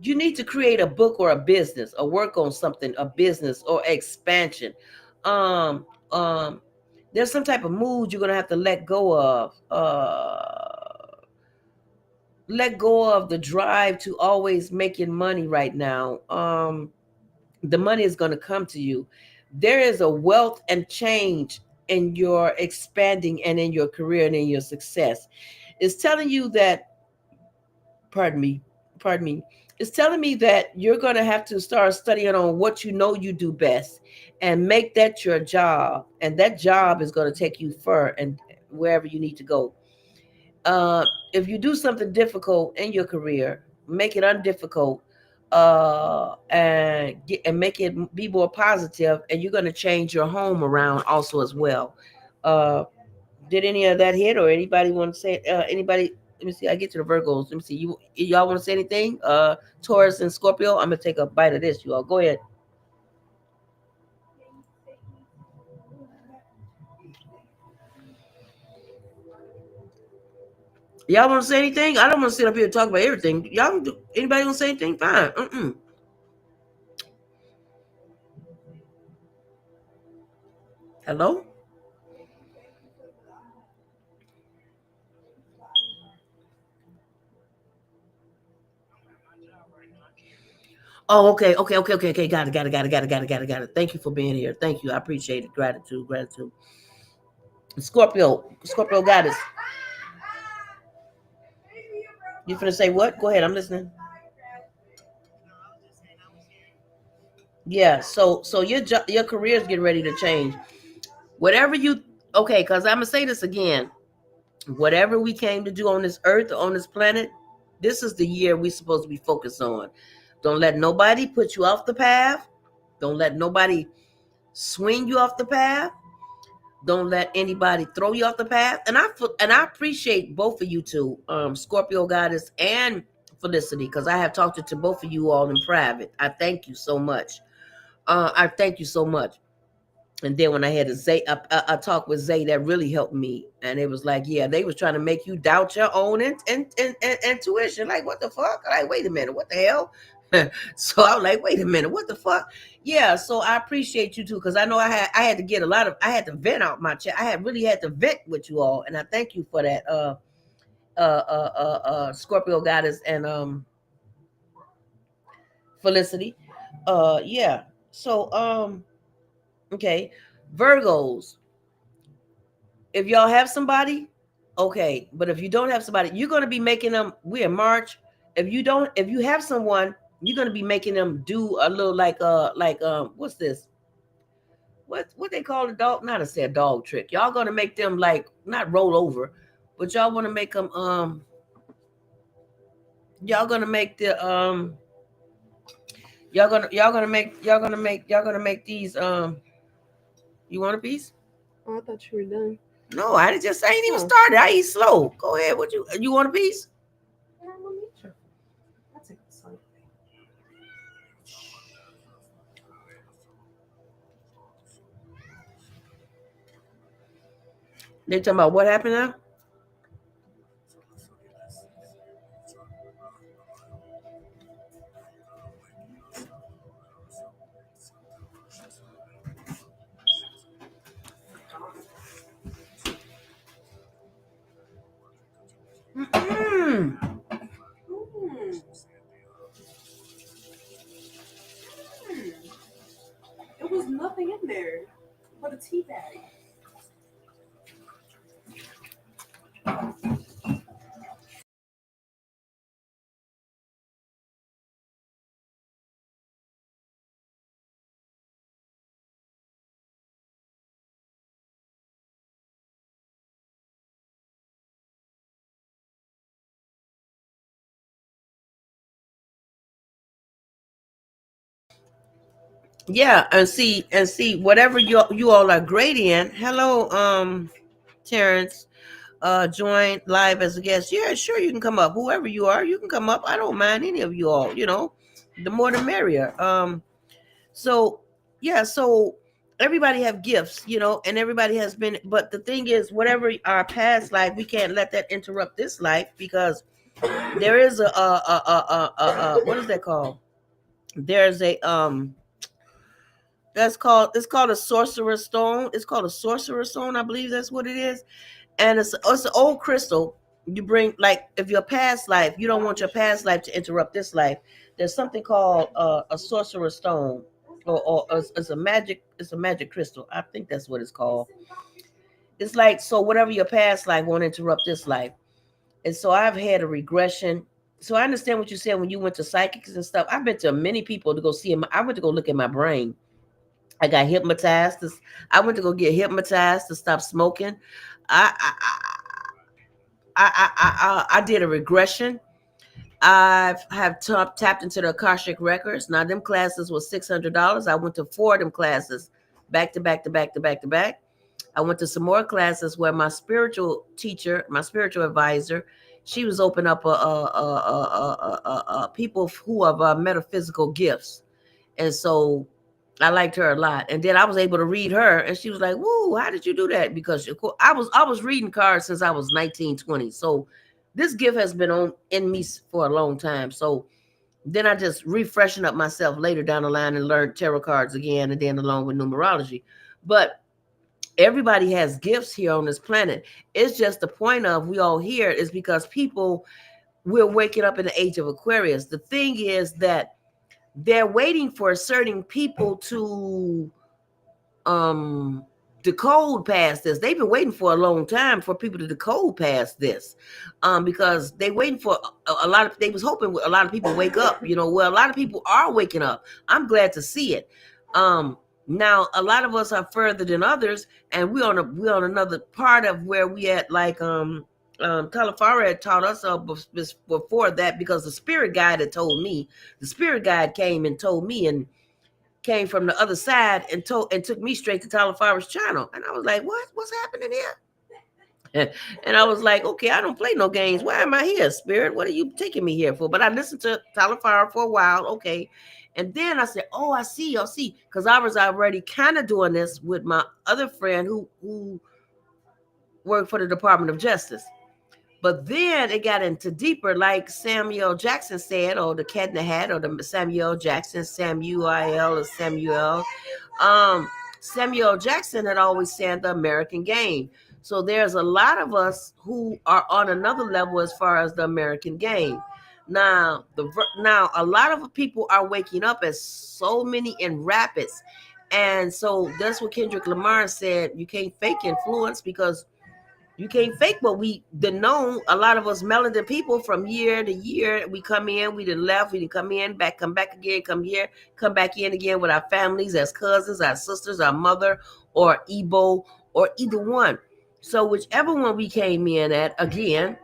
you need to create a book or a business, or work on something, a business or expansion. Um, um, there's some type of mood you're gonna have to let go of. Let go of the drive to always making money right now. The money is gonna come to you. There is a wealth and change in your expanding and in your career and in your success. It's telling you that, pardon me, pardon me, it's telling me that you're going to have to start studying on what you know you do best, and make that your job. And that job is going to take you far and wherever you need to go. If you do something difficult in your career, make it undifficult, and make it be more positive, and you're going to change your home around also as well. Uh, did any of that hit, or anybody want to say? Anybody? Let me see. I get to the Virgos. Let me see. Y'all want to say anything? Taurus and Scorpio. I'm gonna take a bite of this. You all go ahead. Y'all want to say anything? I don't want to sit up here and talk about everything. Y'all do. Anybody want to say anything? Fine. Hello. Oh, okay, okay, okay, okay, okay. Got it, got it, got it, got it, got it, got it, got it. Thank you for being here. Thank you. I appreciate it. Gratitude, gratitude. Scorpio, Scorpio goddess. You finna say what? Go ahead. I'm listening. Yeah. So your career is getting ready to change. Whatever you, okay, because I'm gonna say this again. Whatever we came to do on this earth or on this planet, this is the year we're supposed to be focused on. Don't let nobody put you off the path. Don't let nobody swing you off the path. Don't let anybody throw you off the path. And I appreciate both of you two, Scorpio Goddess and Felicity, because I have talked to both of you all in private. I thank you so much. I thank you so much. And then when I had a talk with Zay, that really helped me. And it was like, yeah, they was trying to make you doubt your own intuition. Like, what the fuck? Like, wait a minute, what the hell? So I was like, wait a minute, what the fuck? Yeah, so I appreciate you too, because I know I had to get I had to vent out my chest. I had really had to vent with you all, and I thank you for that. Scorpio Goddess and Felicity. Yeah. So okay, Virgos. If y'all have somebody, okay. But if you don't have somebody, you're gonna be making them. We're in March. if you have someone, you're gonna be making them do a little what's this? What they call a dog? Not a dog trick. Y'all gonna make them like not roll over, but y'all want to make them y'all gonna make the y'all gonna make these you want a piece?
Oh, I thought you were done.
No, I just ain't even started. I eat slow. Go ahead. What you want a piece?
Yeah, I'm gonna meet you. I'll take this one.
They talking about what happened now? Mm-mm.
Mm. Mm. It was nothing in there but a tea bag.
Yeah, and see whatever you all are great in. Hello, Terrence. Join live as a guest. Yeah, sure, you can come up. Whoever you are, you can come up. I don't mind any of you all. The more the merrier. So yeah, so everybody have gifts, and everybody has been. But the thing is, whatever our past life, we can't let that interrupt this life because there is what is that called? There's a it's called a sorcerer's stone. It's called a sorcerer's stone. I believe that's what it is, and it's an old crystal. You bring like if your past life, you don't want your past life to interrupt this life. There's something called a sorcerer's stone, or it's a magic crystal. I think that's what it's called. It's like so whatever your past life won't interrupt this life. And so I've had a regression. So I understand what you said when you went to psychics and stuff. I've been to many people to go see him. I went to go look at my brain. I got hypnotized. I went to go get hypnotized to stop smoking. I I did a regression. I have tapped into the Akashic records. Now them classes was $600. I went to four of them classes, back to back to back to back to back. I went to some more classes where my spiritual teacher, my spiritual advisor, she was open up people who have metaphysical gifts, and so I liked her a lot. And then I was able to read her, and she was like, "Woo, how did you do that?" Because of course, I was reading cards since I was 19, 20. So this gift has been on in me for a long time. So then I just refreshing up myself later down the line and learned tarot cards again, and then along with numerology. But everybody has gifts here on this planet. It's just the point of we all here is because people we're waking up in the age of Aquarius. The thing is that they're waiting for certain people to um decode past this. They've been waiting for a long time for people to decode past this, because they waiting for a lot of. They was hoping a lot of people wake up. Well, a lot of people are waking up. I'm glad to see it. Now a lot of us are further than others, and we on another part of where we at. Like Califara had taught us before that, because the spirit guide had told me. The spirit guide came and told me, and came from the other side and took me straight to Talifara's channel. And I was like, what's happening here? And I was like, okay, I don't play no games. Why am I here, spirit? What are you taking me here for? But I listened to Talifara for a while, okay. And then I said, oh, I see. Because I was already kind of doing this with my other friend who worked for the Department of Justice. But then it got into deeper, like Samuel Jackson said, or the Cat in the Hat, or the Samuel Jackson, Samuel or Samuel. Samuel Jackson had always said the American game. So there's a lot of us who are on another level as far as the American game. Now a lot of people are waking up as so many in rapids, and so that's what Kendrick Lamar said. You can't fake influence because You can't fake what we done known. A lot of us melanin people from year to year, we come in, we done left, we done come in, back, come back again, come here, come back in again with our families as cousins, our sisters, our mother, or Igbo, or either one. So whichever one we came in at, again,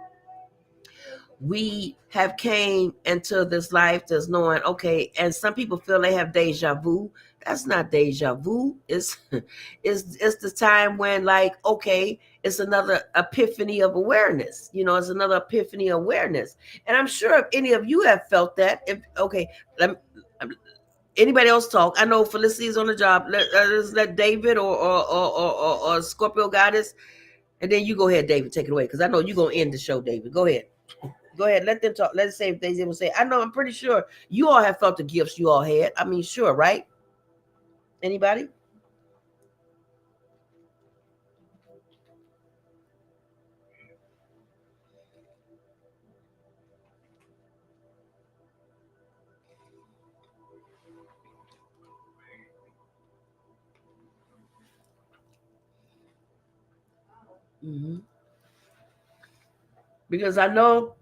we have came into this life just knowing, okay, and some people feel they have deja vu. That's not deja vu. It's the time when, like, okay, it's another epiphany of awareness. It's another epiphany of awareness. And I'm sure if any of you have felt that, if okay, let me, anybody else talk. I know Felicity is on the job. Let's let David or Scorpio Goddess, and then you go ahead, David, take it away, because I know you're gonna end the show, David. Go ahead. Go ahead, let them talk. Let's say if they will say, I know, I'm pretty sure you all have felt the gifts you all had. I mean, sure, right? Anybody? Hmm. Because I know,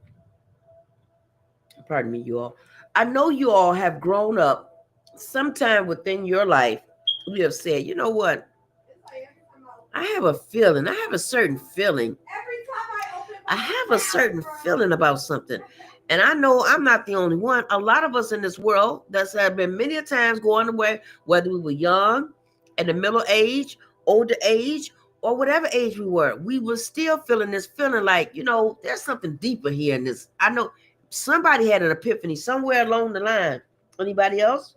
pardon me, you all. I know you all have grown up sometime within your life. You have said, you know what? I have a feeling. I have a certain feeling. I have a certain feeling about something. And I know I'm not the only one. A lot of us in this world that's have been many a times going away, whether we were young, in the middle age, older age, or whatever age we were still feeling this feeling like, there's something deeper here in this. I know somebody had an epiphany somewhere along the line. Anybody else?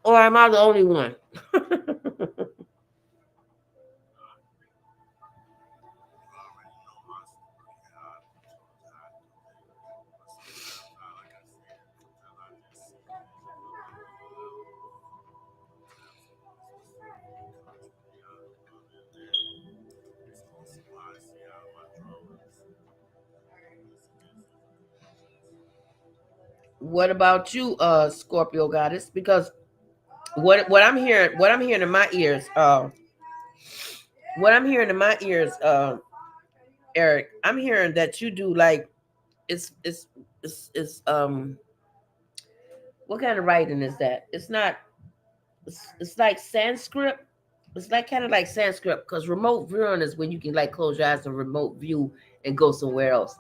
Or am I the only one? What about you, Scorpio Goddess? Because what I'm hearing in my ears, what I'm hearing in my ears, Eric, I'm hearing that you do like it's it's it's what kind of writing is that? It's not. It's like Sanskrit. It's like kind of like Sanskrit, because remote viewing is when you can like close your eyes and remote view and go somewhere else.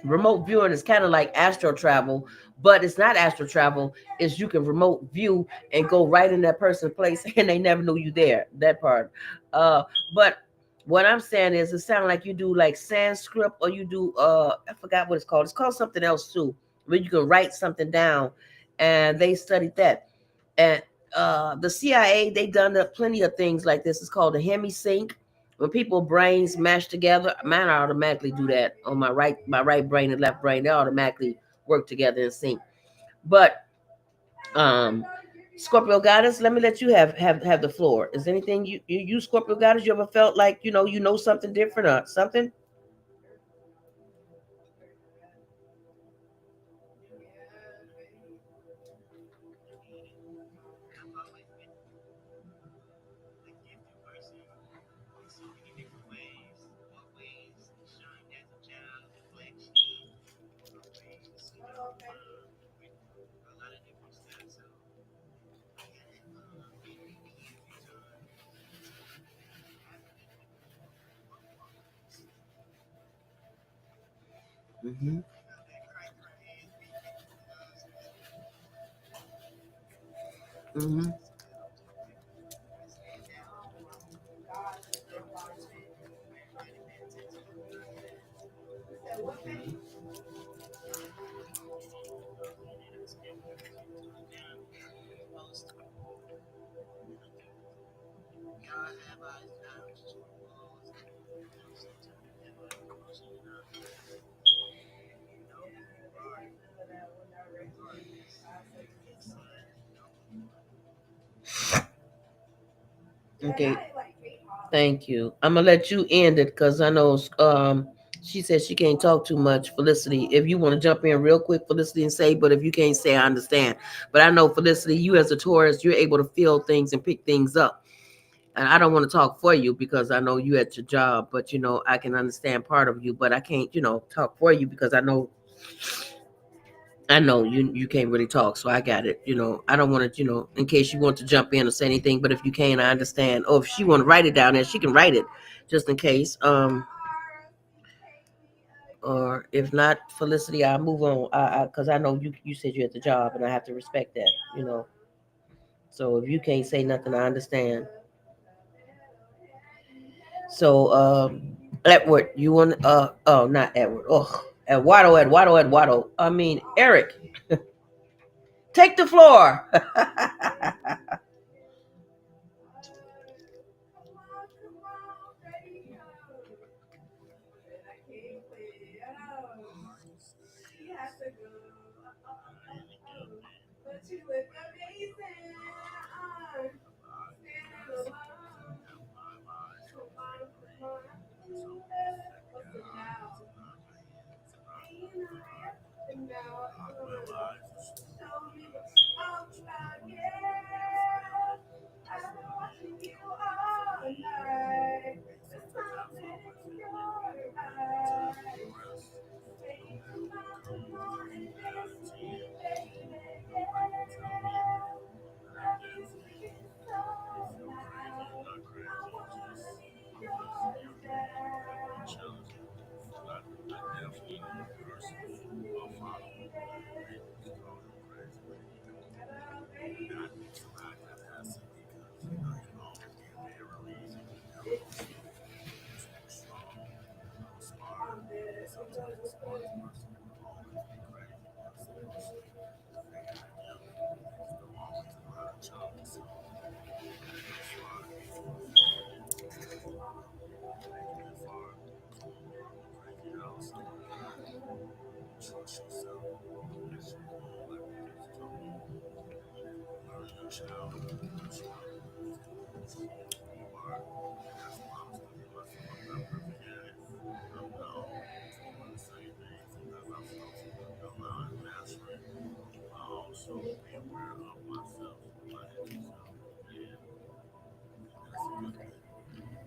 Remote viewing is kind of like astral travel, but it's not astral travel. Is you can remote view and go right in that person's place and they never know you there. That part. Uh, but what I'm saying is, it sounds like you do like Sanskrit, or you do I forgot what it's called. It's called something else too, where you can write something down, and they studied that. And the CIA, they done plenty of things like this. It's called a hemi sync. When people brains mash together, mine automatically do that on my right brain and left brain. They automatically work together in sync. But um, Scorpio Goddess, let me let you have the floor. Is anything you Scorpio Goddess, you ever felt like you know something different or something? Mm-hmm. Mm-hmm. Okay. Thank you. I'm gonna let you end it because I know she said she can't talk too much. Felicity, if you want to jump in real quick, Felicity, and say, but if you can't say, I understand. But I know Felicity, you as a Taurus, you're able to feel things and pick things up. And I don't want to talk for you because I know you at your job, but I can understand part of you, but I can't, talk for you because I know you can't really talk, so I got it. I don't want to, in case you want to jump in or say anything, but if you can, I understand. Or if she want to write it down there, she can write it just in case. Or if not, Felicity, I'll move on. Because I know you said you're at the job, and I have to respect that. So if you can't say nothing, I understand. So, Edward, you want? Oh, not Edward. Oh, Eduardo. I mean, Eric, take the floor.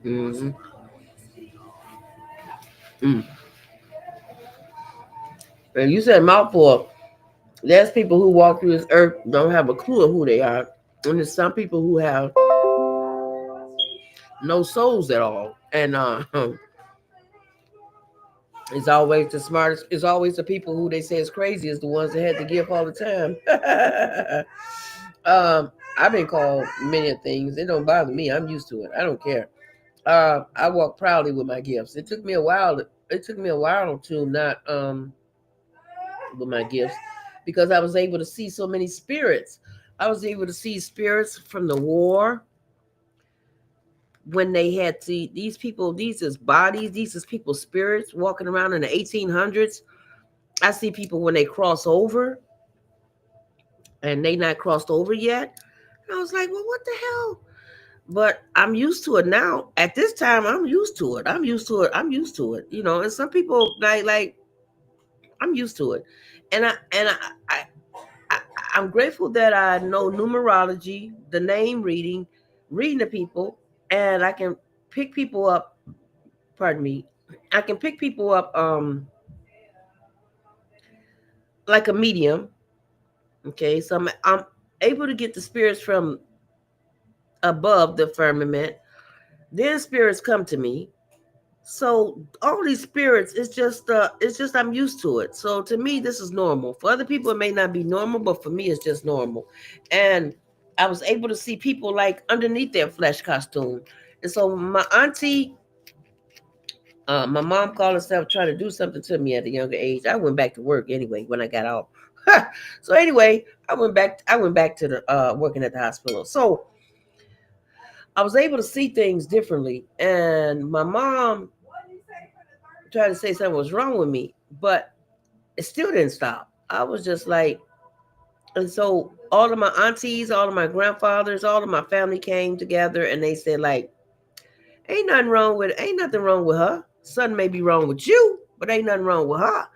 Hmm. Mm. And you said mouthful. There's people who walk through this earth don't have a clue of who they are, and there's some people who have no souls at all. And it's always the smartest. It's always the people who they say is crazy is the ones that had to give all the time. I've been called many things. It don't bother me. I'm used to it. I don't care. I walk proudly with my gifts. It took me a while. It took me a while to not with my gifts because I was able to see so many spirits. I was able to see spirits from the war when they had to these people. These is bodies. These is people's spirits walking around in the 1800s. I see people when they cross over and they not crossed over yet. And I was like, well, what the hell? But I'm used to it now. At this time, I'm used to it. I'm used to it. I'm used to it. And some people like I'm used to it, and I I'm grateful that I know numerology, the name reading, reading the people, and I can pick people up. Pardon me. I can pick people up like a medium. Okay, so I'm able to get the spirits from above the firmament. Then spirits come to me. So all these spirits, it's just I'm used to it. So to me, this is normal. For other people, it may not be normal, but for me, it's just normal. And I was able to see people like underneath their flesh costume. And so my auntie, my mom called herself trying to do something to me at a younger age. I went back to work anyway when I got out. So anyway, I went back to the working at the hospital. So I was able to see things differently. And my mom tried to say something was wrong with me, but it still didn't stop. I was just like, and so all of my aunties, all of my grandfathers, all of my family came together and they said, like, ain't nothing wrong with her. Something may be wrong with you, but ain't nothing wrong with her.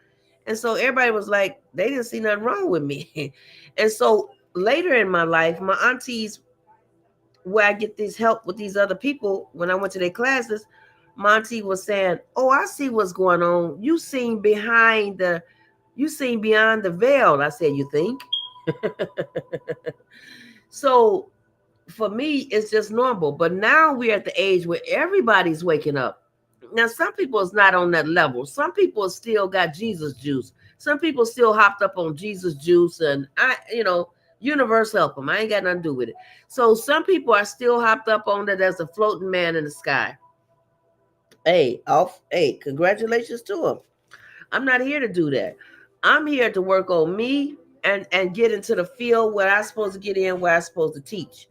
And so everybody was like, they didn't see nothing wrong with me. And so later in my life, my aunties where I get this help with these other people, when I went to their classes, Monty was saying, "Oh, I see what's going on. You seen beyond the veil." I said, "You think?" So for me, it's just normal. But now we're at the age where everybody's waking up. Now, some people is not on that level. Some people still got Jesus juice. Some people still hopped up on Jesus juice, and universe help them. I ain't got nothing to do with it. So some people are still hopped up on that as a floating man in the sky. Hey, off. Hey, congratulations to them. I'm not here to do that. I'm here to work on me and get into the field where I'm supposed to get in, where I'm supposed to teach,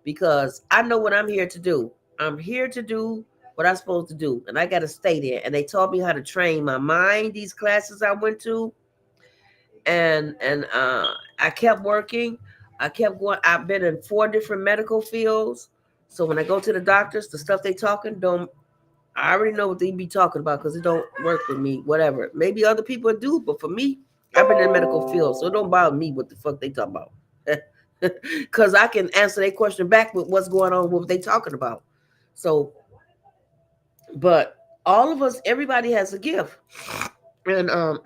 because I know what I'm here to do. I'm here to do what I'm supposed to do, and I got to stay there. And they taught me how to train my mind. These classes I went to, and I kept working. I kept going. I've been in 4 different medical fields. So when I go to the doctors, the stuff they talking don't. I already know what they be talking about because it don't work with me. Whatever. Maybe other people do, but for me, I've been in the medical field, so it don't bother me what the fuck they talk about. Because I can answer their question back with what's going on, what they talking about. So, but all of us, everybody has a gift, and I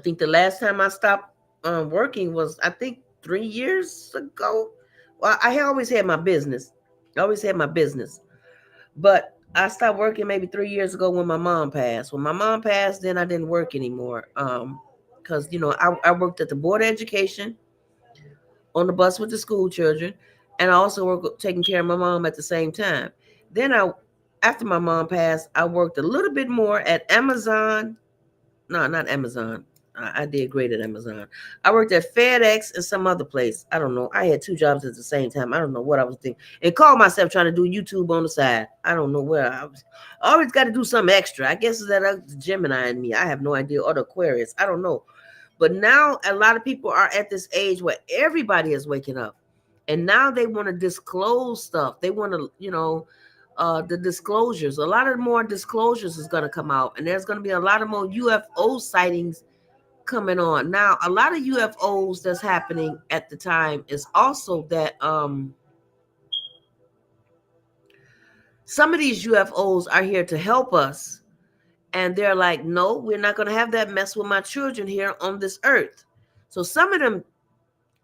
think the last time I stopped working was, I think, 3 years ago. Well, I always had my business. I always had my business, but I stopped working maybe 3 years ago when my mom passed. When my mom passed, then I didn't work anymore. Because I worked at the board of education on the bus with the school children, and I also worked taking care of my mom at the same time. Then after my mom passed, I worked a little bit more at Amazon. No, not Amazon. I did great at Amazon. I worked at FedEx and some other place. I don't know. I had 2 jobs at the same time. I don't know what I was thinking. And called myself trying to do YouTube on the side. I don't know where I was. I always got to do something extra. I guess it's that Gemini in me. I have no idea. Or the Aquarius. I don't know. But now a lot of people are at this age where everybody is waking up. And now they want to disclose stuff. They want to, the disclosures. A lot of more disclosures is going to come out. And there's going to be a lot of more UFO sightings coming on. Now, a lot of UFOs that's happening at the time is also that some of these UFOs are here to help us. And they're like, no, we're not going to have that mess with my children here on this earth. So some of them,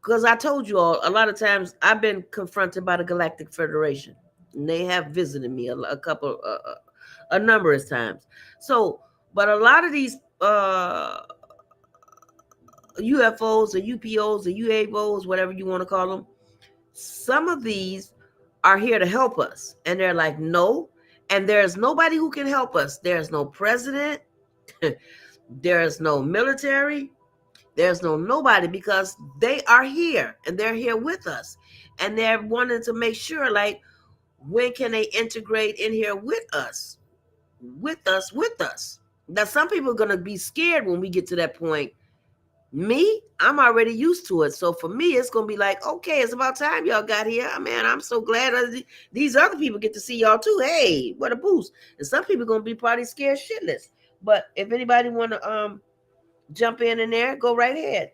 because I told you all, a lot of times I've been confronted by the Galactic Federation. And they have visited me a number of times. So, but a lot of these UFOs or UPOs or UAVOs, whatever you want to call them, some of these are here to help us. And they're like, no. And there's nobody who can help us. There's no president. There's no military. There's nobody, because they are here and they're here with us. And they're wanting to make sure, like, when can they integrate in here with us? With us, with us. Now, some people are going to be scared when we get to that point. Me, I'm already used to it. So for me, it's going to be like, okay, it's about time y'all got here. Man, I'm so glad these other people get to see y'all too. Hey, what a boost. And some people are going to be probably scared shitless. But if anybody want to jump in there, go right ahead.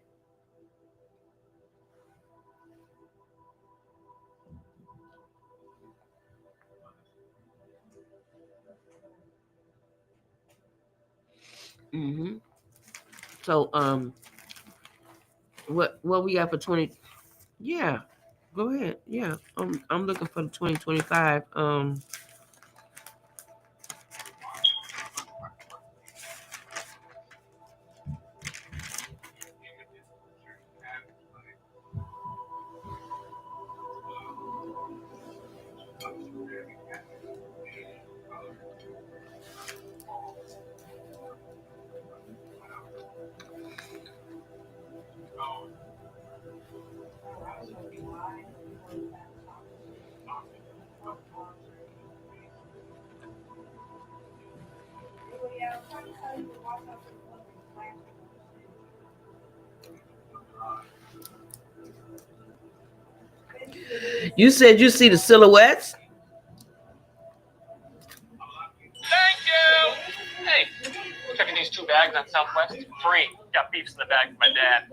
Mm-hmm. So, what we got for 20? Yeah, go ahead. Yeah, I'm looking for the 2025. You said you see the silhouettes.
Thank you. Hey, checking these 2 bags on Southwest. Free. Got beefs in the bag for my dad.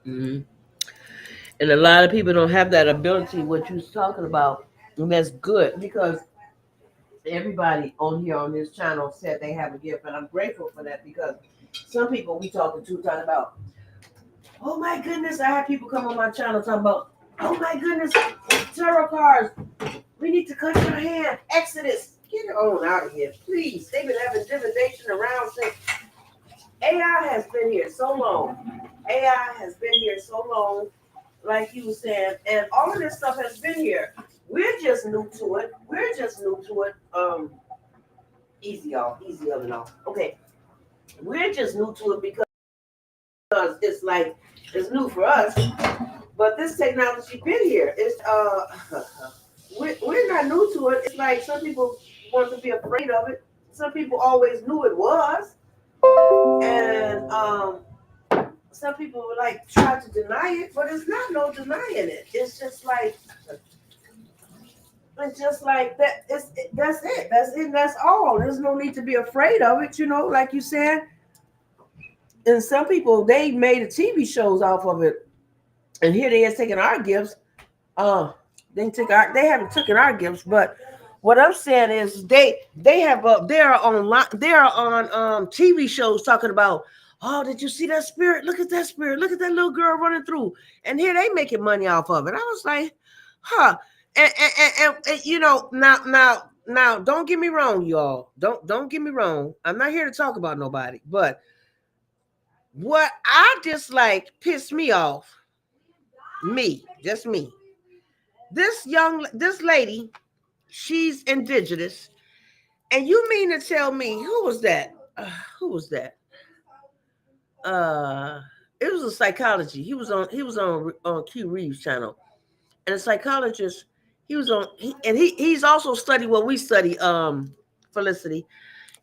Hmm. And a lot of people don't have that ability, what you was talking about. And that's good because everybody on here on this channel said they have a gift. And I'm grateful for that because some people we talking about, oh my goodness, I have people come on my channel talking about, oh my goodness, tarot cards. We need to cut your hand. Exodus. Get it on out of here, please. They've been having divination around since AI has been here so long. AI has been here so long, like you were saying, and all of this stuff has been here. We're just new to it. We're just new to it. Easy, y'all. Easy, y'all. Okay. We're just new to it because it's like it's new for us. But this technology been here. It's we're not new to it. It's like some people want to be afraid of it. Some people always knew it was, and some people like try to deny it, but it's not no denying it. It's just like that. That's it. That's it. That's all. There's no need to be afraid of it. You know, like you said. And some people they made a TV shows off of it, and here they is taking our gifts. Uh, they haven't taken our gifts, but what I'm saying is they have they are on TV shows talking about, oh, did you see that spirit? Look at that spirit. Look at that little girl running through, and here they making money off of it. I was like, huh. And you know, now don't get me wrong, y'all. Don't get me wrong. I'm not here to talk about nobody, but what I dislike pissed me off. Me, just me. This lady, she's indigenous, and you mean to tell me who was that? Who was that? Uh, it was a psychology. He was on Q Reeves channel, and a psychologist. He was on, he's also studied what we study. Felicity.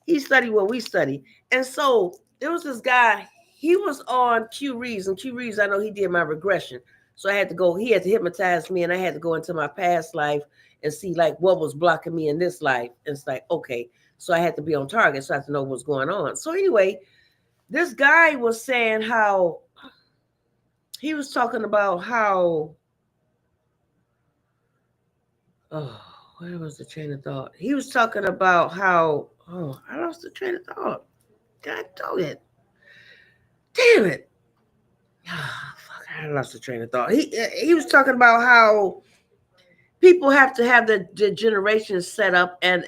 He studied what we study, and so there was this guy. He was on Q Reeves, and Q Reeves, I know he did my regression. So I had to go. He had to hypnotize me, and I had to go into my past life and see like what was blocking me in this life. And it's like, okay, so I had to be on target, so I had to know what's going on. So anyway, this guy was saying how he was talking about how. Oh, where was the train of thought? He was talking about how. Oh, I lost the train of thought. God dog it. Damn it. Fuck, I lost the train of thought. He was talking about how people have to have the generation set up and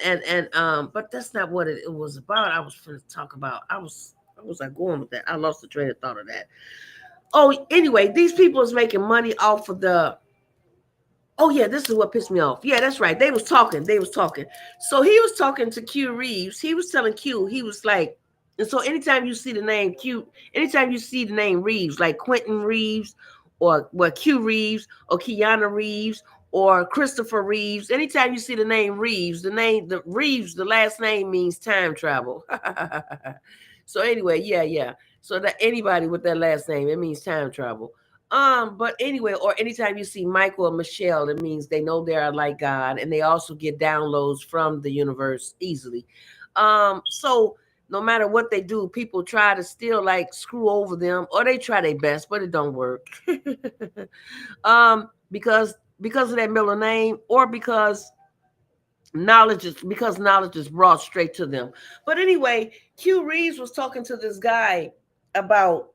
but that's not what it was about. I was going to talk about. I was like going with that. I lost the train of thought of that. Oh, anyway, these people is making money off of the. Oh yeah, this is what pissed me off. Yeah, that's right. They was talking. They was talking. So he was talking to Q Reeves. He was telling Q. He was like, and so anytime you see the name Q, anytime you see the name Reeves, like Quentin Reeves, or what Q Reeves, or Keanu Reeves, or Christopher Reeves, anytime you see the name Reeves, the Reeves, the last name means time travel. So anyway, yeah. So that anybody with that last name, it means time travel. But anyway, or anytime you see Michael or Michelle, it means they know they are like God, and they also get downloads from the universe easily. So no matter what they do, people try to still like screw over them, or they try their best, but it don't work. Because of that middle name, or because knowledge is brought straight to them. But anyway, Q Reeves was talking to this guy about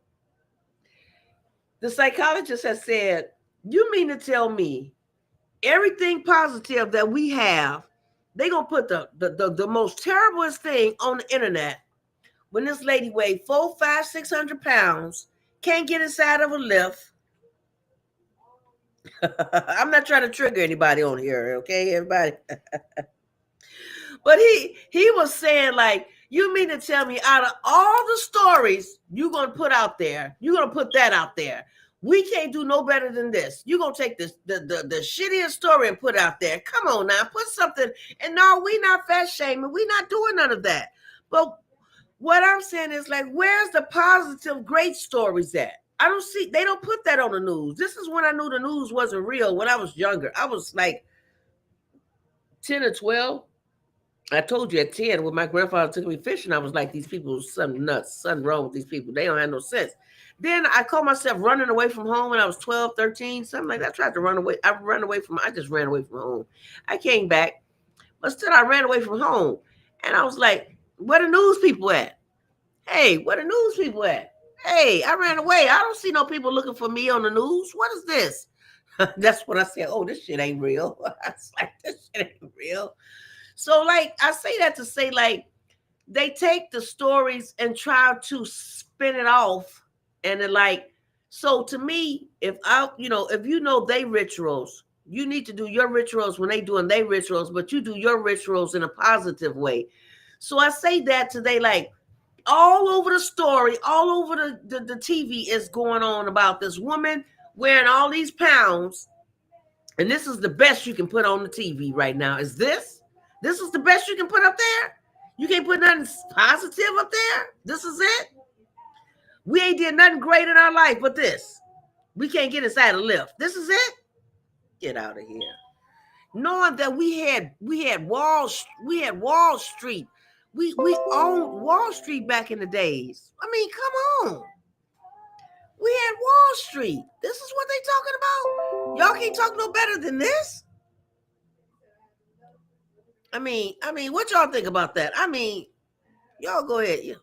the psychologist has said, you mean to tell me everything positive that we have, they gonna put the most terriblest thing on the internet when this lady weighed 4, 5, 600 pounds, can't get inside of a lift. I'm not trying to trigger anybody on here, okay, everybody. But he was saying like, you mean to tell me out of all the stories you're gonna put out there, you're gonna put that out there. We can't do no better than this. You're gonna take this the shittiest story and put out there. Come on now, put something. And no, we not fat shaming. We not doing none of that. But what I'm saying is like, where's the positive, great stories at? I don't see. They don't put that on the news. This is when I knew the news wasn't real. When I was younger, I was like 10 or 12. I told you at 10 when my grandfather took me fishing, I was like, these people, something nuts, something wrong with these people. They don't have no sense. Then I caught myself running away from home when I was 12, 13, something like that. I tried to run away. I just ran away from home. I came back, but still I ran away from home. And I was like, where the news people at? Hey, where the news people at? Hey, I ran away. I don't see no people looking for me on the news. What is this? That's what I said. Oh, this shit ain't real. I was like, this shit ain't real. So, like, I say that to say, like, they take the stories and try to spin it off. And then, like, so to me, if you know they rituals, you need to do your rituals when they doing their rituals, but you do your rituals in a positive way. So I say that today, like, all over the story, all over the TV is going on about this woman wearing all these pounds. And this is the best you can put on the TV right now. Is this? This is the best you can put up there? You can't put nothing positive up there? This is it? We ain't did nothing great in our life but this. We can't get inside a lift. This is it? Get out of here. Knowing that we had Wall Street. We owned Wall Street back in the days. I mean, come on. We had Wall Street. This is what they talking about? Y'all can't talk no better than this? I mean, what y'all think about that? I mean, y'all go ahead. Yeah.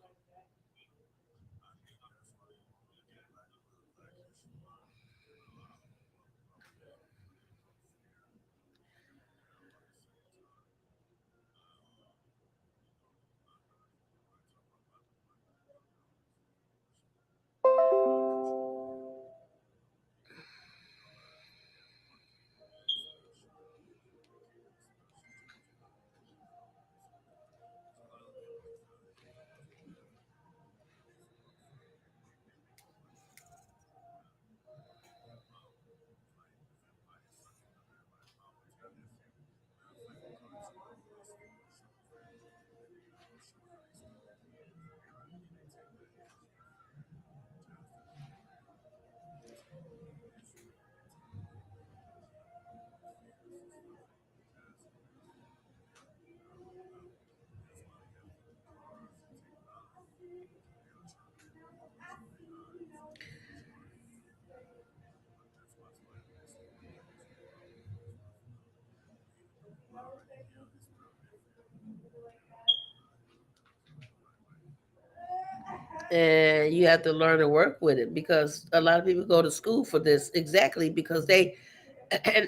And you have to learn to work with it because a lot of people go to school for this exactly because they and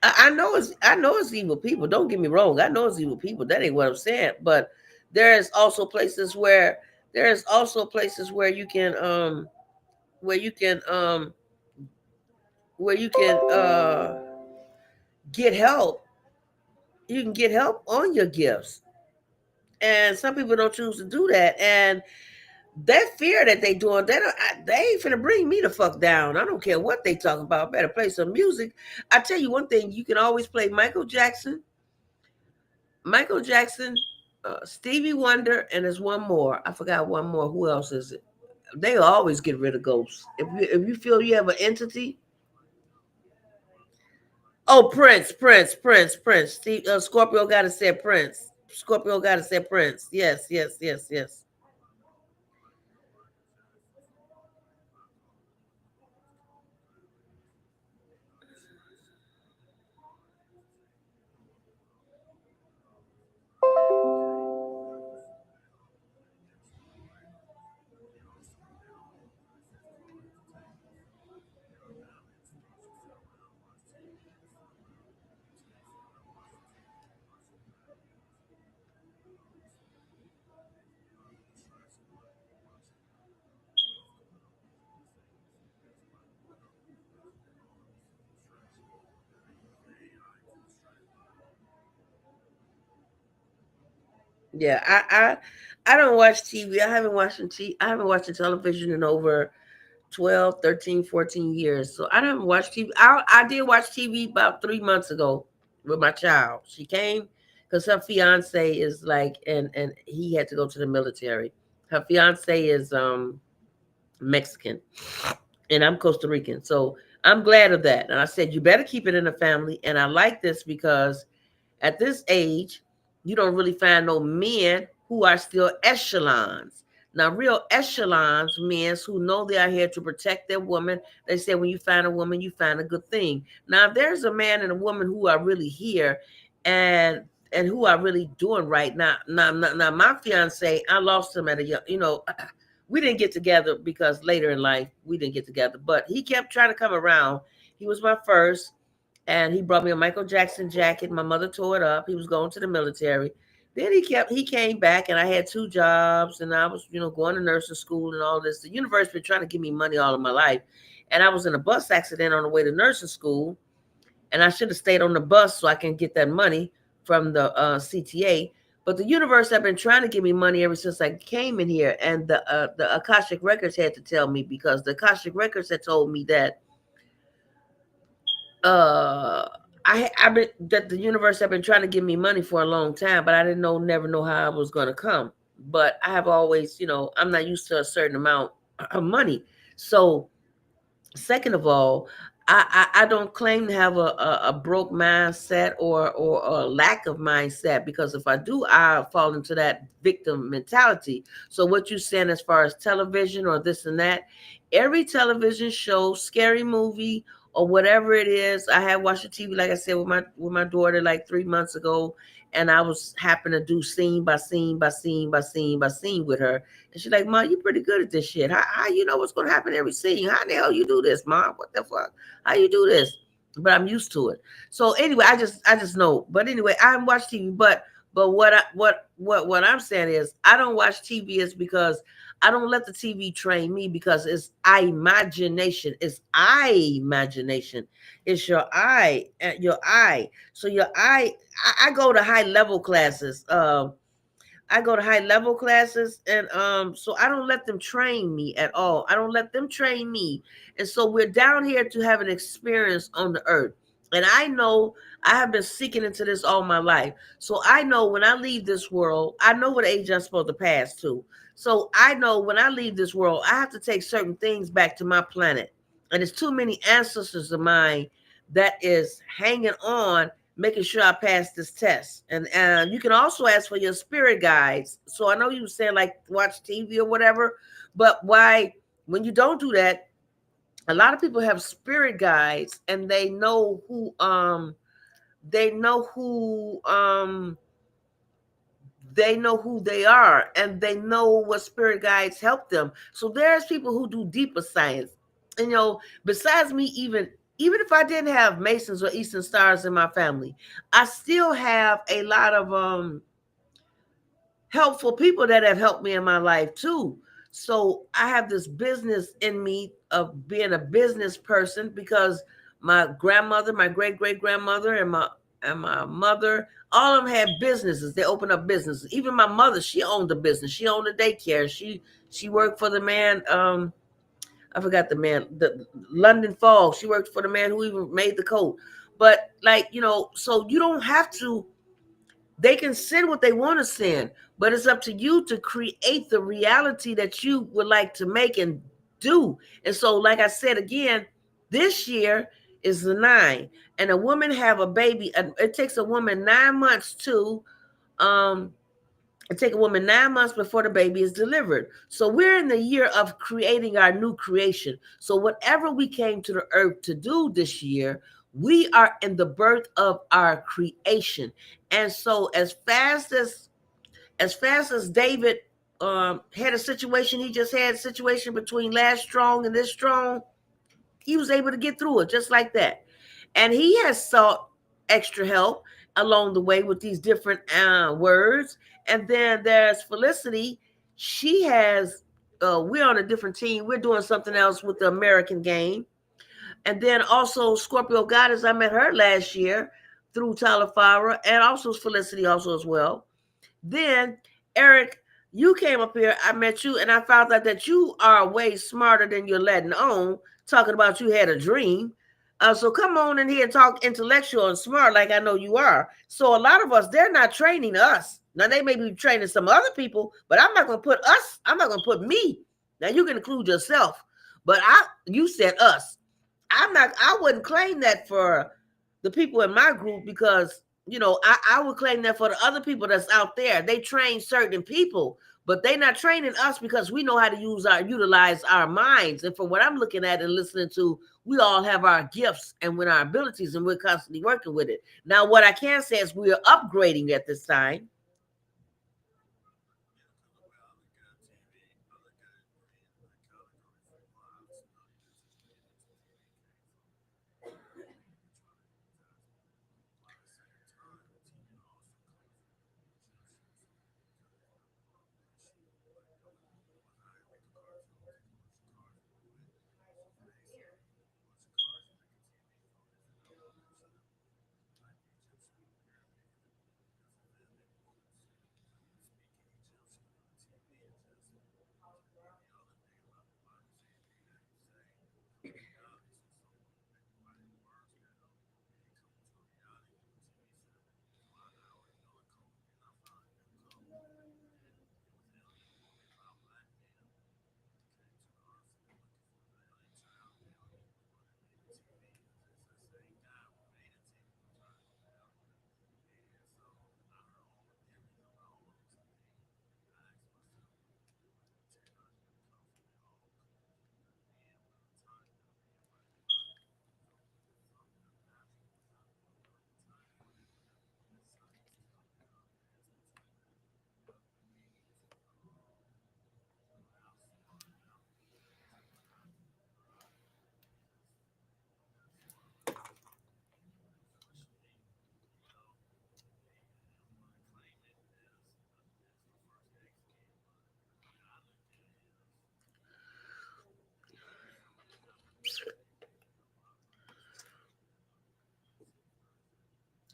I know it's evil people. Don't get me wrong. I know it's evil people. That ain't what I'm saying. But there's also places where you can where you can where you can get help. You can get help on your gifts. And some people don't choose to do that. And that fear that they doing, they ain't finna bring me the fuck down. I don't care what they talking about. Better play some music. I tell you one thing, you can always play Michael Jackson, Stevie Wonder, and there's one more. I forgot one more. Who else is it? They always get rid of ghosts. If you feel you have an entity, oh Prince. Steve, Scorpio got to say Prince. Scorpio got to say Prince. Yes, yes, yes, yes. Yeah, I don't watch TV. I haven't watched the television in over 12, 13, 14 years. So I don't watch TV. I did watch TV about 3 months ago with my child. She came because her fiance is like, and he had to go to the military. Her fiance is Mexican, and I'm Costa Rican. So I'm glad of that. And I said, you better keep it in the family. And I like this because at this age, you don't really find no men who are still echelons. Now, real echelons means who know they are here to protect their woman. They say when you find a woman, you find a good thing. Now, if there's a man and a woman who are really here and who are really doing right now, my fiance, I lost him at a young, we didn't get together because later in life we didn't get together, but he kept trying to come around. He was my first, and he brought me a Michael Jackson jacket. My mother tore it up. He was going to the military. Then he came back, and I had two jobs, and I was going to nursing school and all this. The universe been trying to give me money all of my life, and I was in a bus accident on the way to nursing school, and I should have stayed on the bus so I can get that money from the CTA. But the universe have been trying to give me money ever since I came in here, and the Akashic Records had to tell me, because the Akashic Records had told me that uh I've been that the universe have been trying to give me money for a long time, but I didn't never know how it was gonna come. But I have always, I'm not used to a certain amount of money. So second of all, I don't claim to have a broke mindset or a lack of mindset, because if I do, I fall into that victim mentality. So what you saying as far as television or this and that, every television show, scary movie, or whatever it is, I had watched the TV, like I said, with my daughter like 3 months ago, and I was happen to do scene by scene by scene by scene by scene with her. And she's like, "Mom, you pretty good at this shit. How you know what's gonna happen every scene? How the hell you do this, Mom? What the fuck? How you do this?" But I'm used to it. So anyway, I just know. But anyway, I haven't watched TV. But what I'm saying is, I don't watch TV is because I don't let the TV train me, because it's I imagination. It's I imagination. It's your eye, your eye. So your eye. I go to high level classes. I go to high level classes, and so I don't let them train me at all. I don't let them train me. And so we're down here to have an experience on the earth. And I know I have been seeking into this all my life. So I know when I leave this world, I know what age I'm supposed to pass to. So I know when I leave this world, I have to take certain things back to my planet. And it's too many ancestors of mine that is hanging on, making sure I pass this test. And you can also ask for your spirit guides. So I know you were saying like watch TV or whatever, but why when you don't do that, a lot of people have spirit guides, and they know who they know who they are, and they know what spirit guides help them. So there's people who do deeper science. And besides me, even if I didn't have Masons or Eastern Stars in my family, I still have a lot of helpful people that have helped me in my life too. So I have this business in me of being a business person, because my grandmother, my great great grandmother, and my mother, all of them had businesses. They opened up businesses. Even my mother, she owned a business. She owned a daycare. She worked for the man. I forgot the man. The London Fog. She worked for the man who even made the coat. But like so you don't have to, they can send what they want to send, but it's up to you to create the reality that you would like to make and do. And so, like I said again, this year is the 9, and a woman have a baby. It takes a woman 9 months to um it take a woman 9 months before the baby is delivered. So we're in the year of creating our new creation. So whatever we came to the earth to do this year, we are in the birth of our creation. And so as fast as David had a situation, he just had a situation between last strong and this strong, he was able to get through it just like that. And he has sought extra help along the way with these different words. And then there's Felicity. She has, we're on a different team. We're doing something else with the American game. And then also Scorpio Goddess, I met her last year through Talafara, and also Felicity also as well. Then, Eric, you came up here. I met you, and I found out that you are way smarter than you're letting on. Talking about you had a dream. So come on in here and talk intellectual and smart, like I know you are. So a lot of us, they're not training us. Now they may be training some other people, but I'm not going to put us. I'm not going to put me. Now you can include yourself, but you said us. I'm not. I wouldn't claim that for the people in my group, because I would claim that for the other people that's out there, they train certain people, but they not training us because we know how to utilize our minds. And from what I'm looking at and listening to, we all have our gifts and with our abilities, and we're constantly working with it. Now, what I can say is we are upgrading at this time.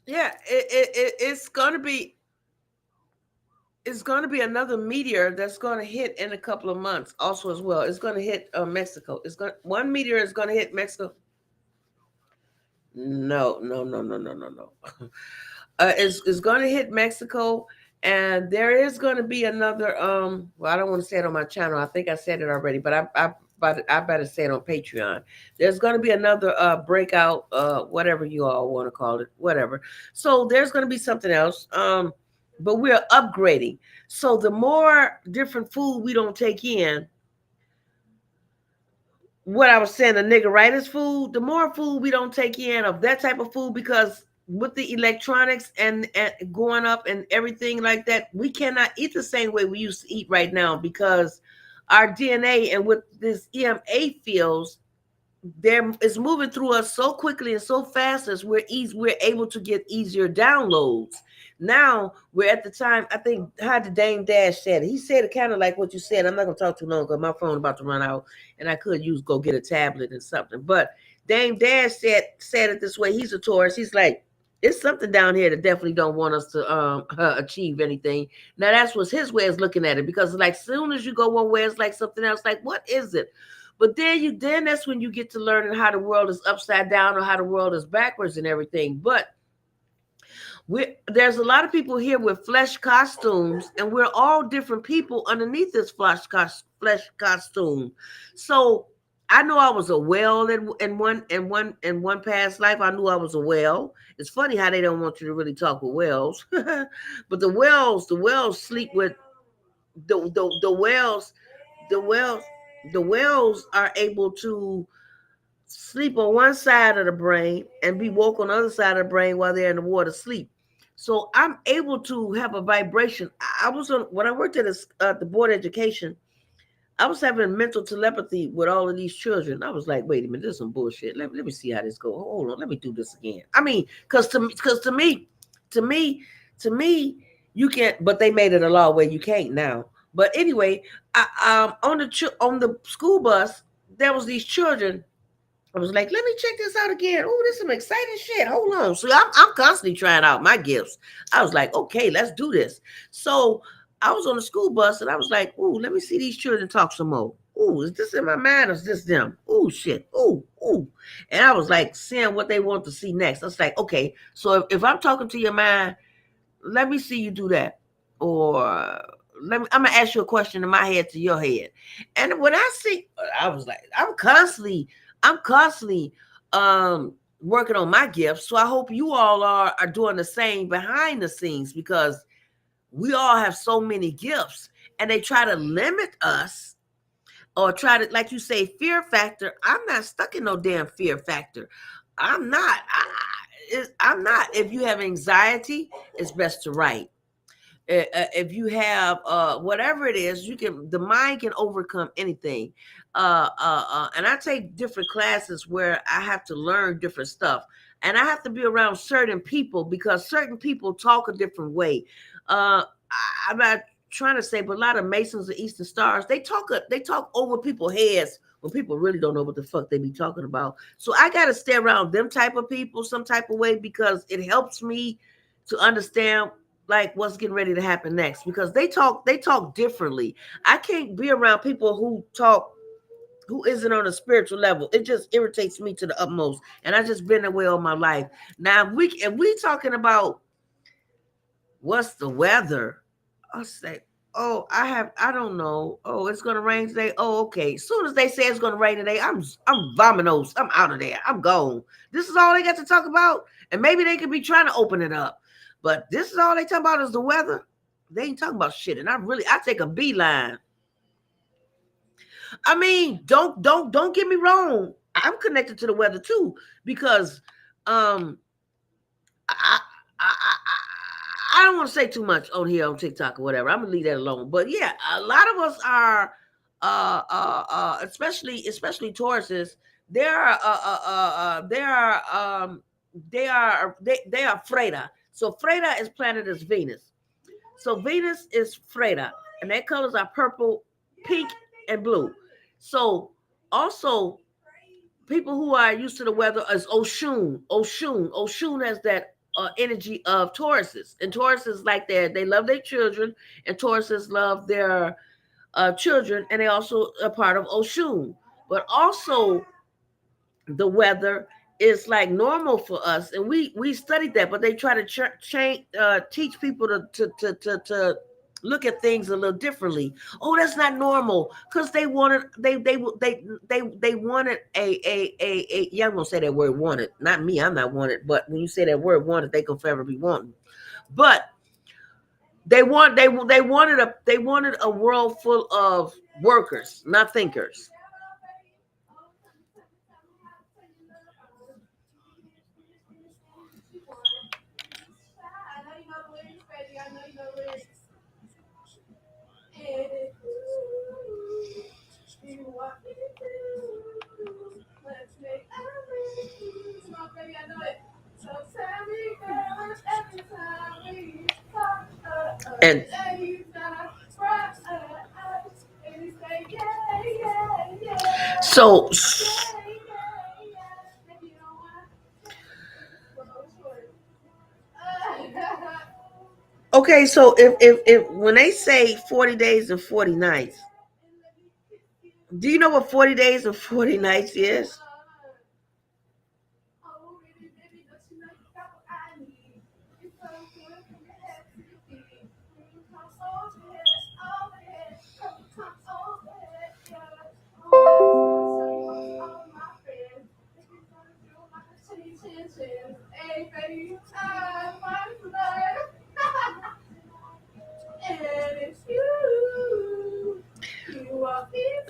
Yeah, it's going to be another meteor that's going to hit in a couple of months also as well. It's going to hit Mexico. One meteor is going to hit Mexico. No, no, no, no, no, no, no. Is going to hit Mexico, and there is going to be another. Well, I don't want to say it on my channel. I think I said it already, but I better say it on Patreon. There's going to be another breakout, whatever you all want to call it, whatever. So there's going to be something else. But we're upgrading. So the more different food we don't take in, what I was saying, the niggeritis food, the more food we don't take in of that type of food, because with the electronics and going up and everything like that, we cannot eat the same way we used to eat right now, because our DNA and what this EMA feels, there is moving through us so quickly and so fast as we're able to get easier downloads. Now we're at the time, I think how the Dame Dash said it. He said it kind of like what you said. I'm not gonna talk too long because my phone about to run out and I could use go get a tablet and something. But Dame Dash said it this way. He's a Taurus. He's like, it's something down here that definitely don't want us to achieve anything. Now that's what's his way of looking at it, because like soon as you go one way, it's like something else. Like, what is it? But then that's when you get to learning how the world is upside down or how the world is backwards and everything. But there's a lot of people here with flesh costumes, and we're all different people underneath this flesh costume. So I know I was a whale in one past life. I knew I was a whale. It's funny how they don't want you to really talk with whales, but the whales sleep with the whales the whales the whales are able to sleep on one side of the brain and be woke on the other side of the brain while they're in the water sleep. So I'm able to have a vibration. I was on when I worked at the board education. I was having mental telepathy with all of these children. I was like, wait a minute, this is some bullshit. Let me see how this goes. Hold on, let me do this again. I mean, to me, to me, you can't. But they made it a law where you can't now. But anyway, on the school bus, there was these children. I was like, let me check this out again. Oh, this is some exciting shit. Hold on. So I'm constantly trying out my gifts. I was like, okay, let's do this. So I was on the school bus and I was like, ooh, let me see these children talk some more. Ooh, is this in my mind or is this them? Ooh, shit. Ooh, ooh. And I was like, seeing what they want to see next. I was like, okay, so if I'm talking to your mind, let me see you do that. Or I'm gonna ask you a question in my head to your head. And when I see, I was like, I'm constantly um working on my gifts. So I hope you all are doing the same behind the scenes, because we all have so many gifts, and they try to limit us, or try to, like you say, fear factor. I'm not stuck in no damn fear factor. I'm not. I'm not. If you have anxiety, it's best to write. If you have whatever it is, you can, the mind can overcome anything. And I take different classes where I have to learn different stuff, and I have to be around certain people, because certain people talk a different way. I'm not trying to say, but a lot of Masons and Eastern Stars, they talk over people's heads when people really don't know what the fuck they be talking about. So I got to stay around them type of people some type of way, because it helps me to understand like what's getting ready to happen next, because they talk differently. I can't be around people who isn't on a spiritual level. It just irritates me to the utmost, and I just been that way all my life. Now if we talking about what's the weather, I'll say, oh, I don't know. Oh, it's gonna rain today. Oh, okay. As soon as they say it's gonna rain today, I'm vominos. I'm out of there. I'm gone. This is all they got to talk about. And maybe they could be trying to open it up. But this is all they talk about is the weather. They ain't talking about shit. And I take a beeline. I mean, don't get me wrong. I'm connected to the weather too, because um I I don't want to say too much on here on TikTok or whatever. I'm gonna leave that alone. But yeah, a lot of us are, especially Tauruses. They are, they are Freda. So Freda is planet as Venus. So Venus is Freda, and their colors are purple, pink, and blue. So also people who are used to the weather is Oshun. Oshun has that energy of Tauruses, and Tauruses like that. They love their children, and Tauruses love their children, and they also are part of Oshun. But also the weather is like normal for us, and we studied that, but they try to change, teach people to look at things a little differently. Oh, that's not normal, because they wanted a yeah, I'm gonna say that word wanted, not me, I'm not wanted, but when you say that word wanted, they can forever be wanting. But they wanted a world full of workers, not thinkers. And so okay, so if when they say 40 days and 40 nights, do you know what 40 days and 40 nights is?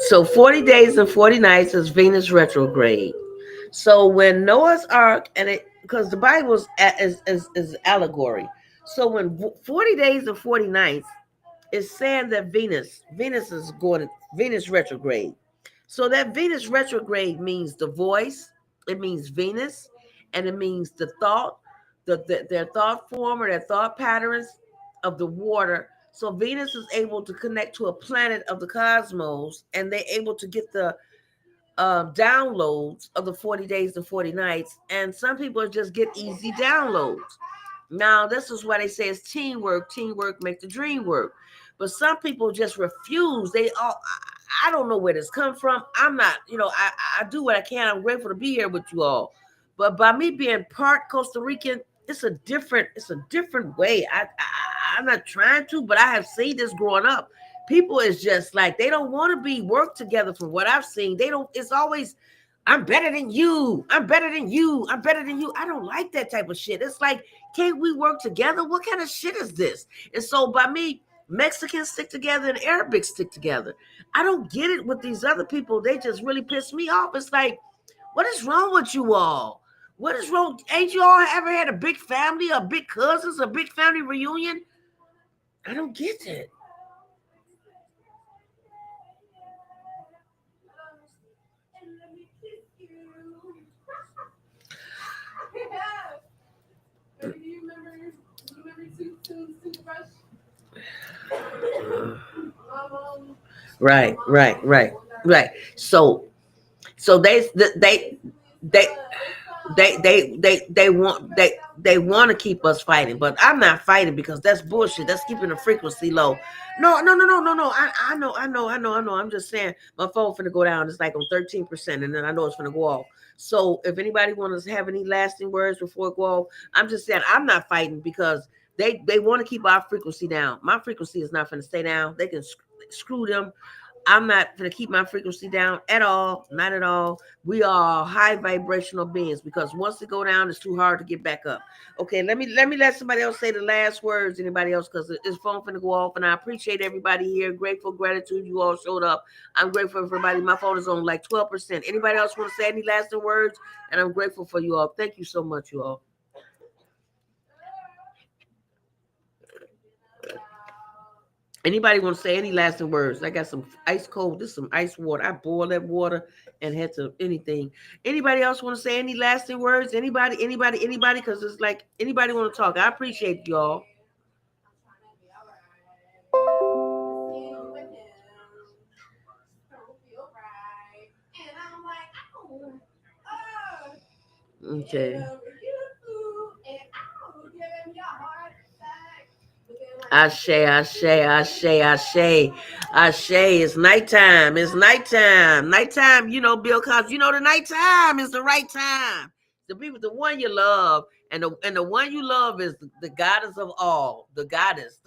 So 40 days and 40 nights is Venus retrograde. So when Noah's Ark, and it, because the Bible is allegory. So when 40 days and 40 nights is saying that Venus is going to Venus retrograde. So that Venus retrograde means the voice, it means Venus, and it means the thought, their thought form or their thought patterns of the water. So Venus is able to connect to a planet of the cosmos, and they're able to get the downloads of the 40 days to 40 nights. And some people just get easy downloads. Now, this is why they say it's teamwork. Teamwork make the dream work. But some people just refuse. They all, I don't know where this come from. I'm not, I do what I can. I'm grateful to be here with you all. But by me being part Costa Rican, it's a different way. I'm not trying to, but I have seen this growing up. People is just like they don't want to be work together. From what I've seen, they don't. It's always I'm better than you. I'm better than you. I'm better than you. I don't like that type of shit. It's like, can't we work together? What kind of shit is this? And so by me, Mexicans stick together and Arabics stick together. I don't get it with these other people. They just really piss me off. It's like, what is wrong with you all? What is wrong? Ain't you all ever had a big family, a big cousins, a big family reunion? I don't get it. Right, right, right, right. So they they want to keep us fighting, but I'm not fighting because that's bullshit. That's keeping the frequency low. No. I know. I'm just saying my phone finna go down. It's like on 13%, and then I know it's finna go off. So if anybody wants to have any lasting words before it go off, I'm just saying I'm not fighting because they want to keep our frequency down. My frequency is not finna stay down. They can screw them. I'm not going to keep my frequency down at all. Not at all. We are high vibrational beings because once it go down, it's too hard to get back up. Okay, let me let somebody else say the last words. Anybody else? Because this phone finna go off, and I appreciate everybody here. Grateful, gratitude. You all showed up. I'm grateful for everybody. My phone is on like 12%. Anybody else want to say any lasting words? And I'm grateful for you all. Thank you so much, you all. Anybody want to say any lasting words? I got some ice cold. This is some ice water. I boiled that water and had to anything. Anybody else want to say any lasting words? Anybody? Because it's like anybody want to talk. I appreciate y'all. Okay. Ashe. It's nighttime. It's nighttime. Nighttime, Bill Cosby. The nighttime is the right time. The people, the one you love, and the one you love is the goddess of all. The goddess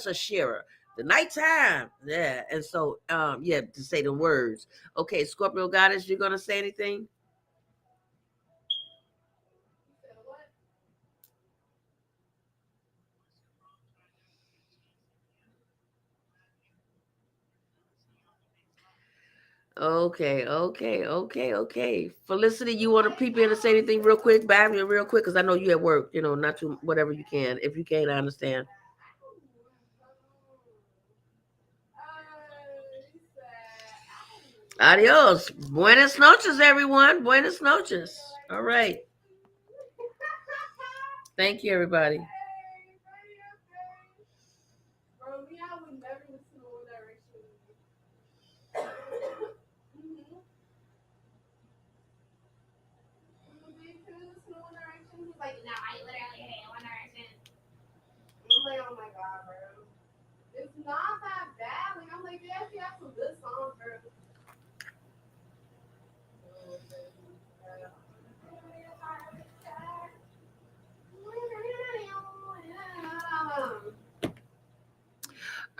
of Shira. The nighttime. Yeah. And so yeah, to say the words. Okay, Scorpio goddess, you're gonna say anything? Okay. Felicity, you want to peep in and say anything real quick? Bam, real quick, because I know you at work. Not too whatever you can. If you can't, I understand. Adios. Buenas noches, everyone. Buenas noches. All right. Thank you, everybody.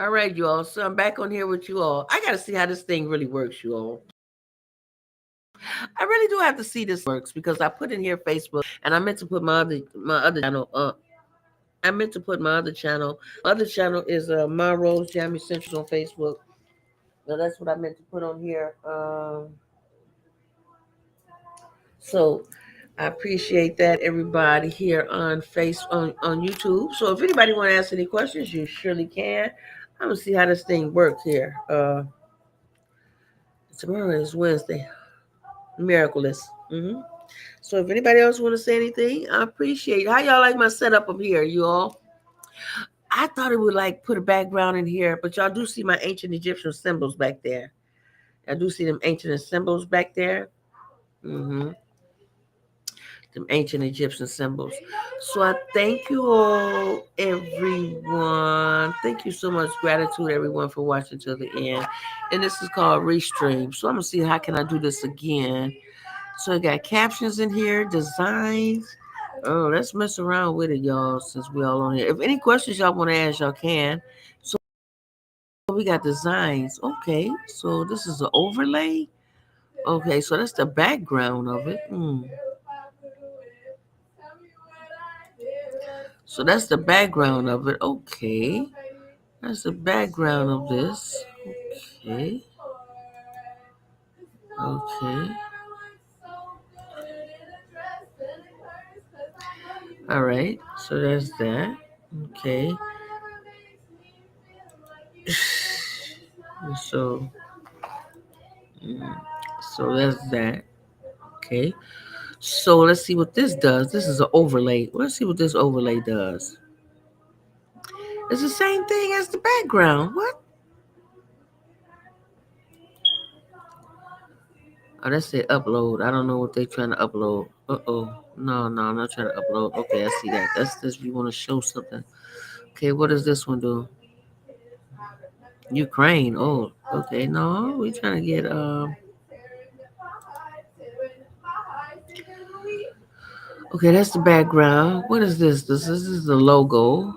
All right, you all. So I'm back on here with you all. I got to see how this thing really works, you all. I really do have to see this works because I put in here Facebook, and I meant to put my other channel up. I meant to put my other channel. My other channel is Monroe's Jammy Central on Facebook. So that's what I meant to put on here. So I appreciate that, everybody here on YouTube. So if anybody want to ask any questions, you surely can. I'm gonna see how this thing works here. Tomorrow is Wednesday. Miraculous. So if anybody else want to say anything, I appreciate it. How y'all like my setup up here, you all? I thought it would like put a background in here, but y'all do see my ancient Egyptian symbols back there. I do see them ancient symbols back there. Mm-hmm. Them ancient Egyptian symbols. So I thank you all, everyone. Thank you so much. Gratitude, everyone, for watching till the end. And this is called Restream. So I'm gonna see how can I do this again. So I got captions in here, designs. Oh, let's mess around with it, y'all, since we all on here. If any questions y'all want to ask, y'all can. So we got designs. Okay, so this is an overlay. Okay, so that's the background of it. So that's the background of it. Okay. That's the background of this. Okay. Okay. All right. So there's that. Okay. So, mm, so that's that. Okay. So let's see what this does. This is an overlay. Let's see what this overlay does. It's the same thing as the background. What? Oh, that's it. Upload. I don't know what they're trying to upload. Uh-oh. No, no, I'm not trying to upload. Okay, I see that. That's this. You want to show something. Okay, what does this one do? Ukraine. Oh, okay. No, we trying to get Okay, that's the background. What is this? This is the logo.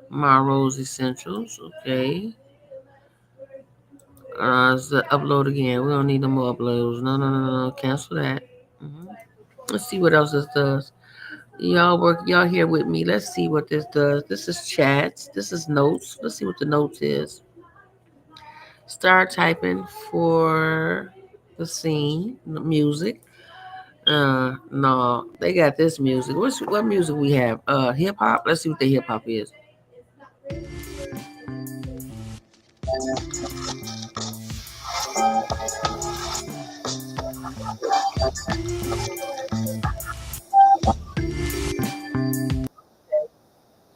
Marrow's Essentials. Okay. Let's upload again. We don't need no more uploads. No, no, no, no, no. Cancel that. Let's see what else this does. Y'all work. Y'all here with me. Let's see what this does. This is chats. This is notes. Let's see what the notes is. Start typing for the scene, the music. No, they got this music. What music we have? Hip hop. Let's see what the hip hop is.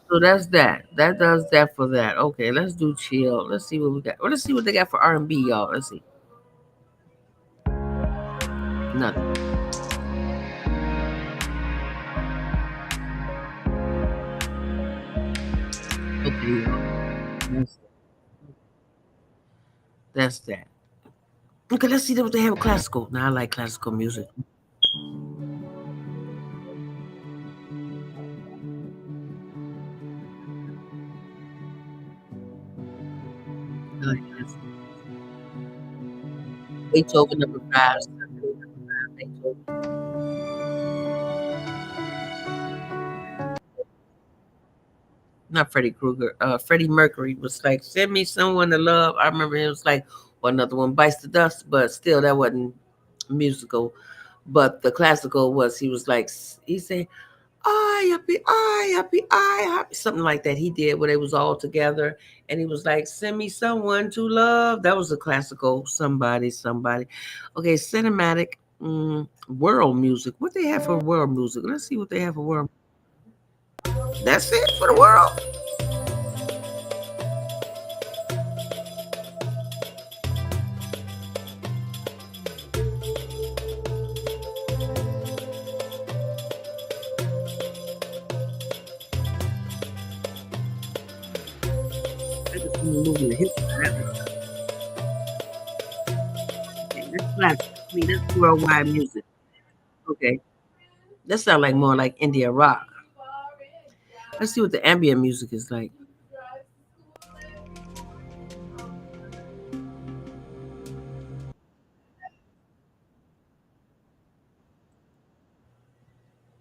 So that's that. That does that for that. Okay, let's do chill. Let's see what we got. Well, let's see what they got for R&B, y'all. Let's see. Nothing. Okay, that's that's that. Okay, let's see what they have classical. Now I like classical music. I like classical. Beethoven number five. Symphony number five. Beethoven. Not Freddie Krueger. Freddie Mercury was like, "Send me someone to love." I remember it was like, well, another one bites the dust, but still, that wasn't musical. But the classical was. He was like, he said, I happy, I happy, something like that. He did where they was all together, and he was like, "Send me someone to love." That was a classical. Somebody. Okay, cinematic. World music. What they have for world music? Let's see what they have for world. That's it for the world. I just want to move in the hip hop. Okay, that's classic. I mean, that's worldwide music. Okay, that sounds like more like India rock. Let's see what the ambient music is like.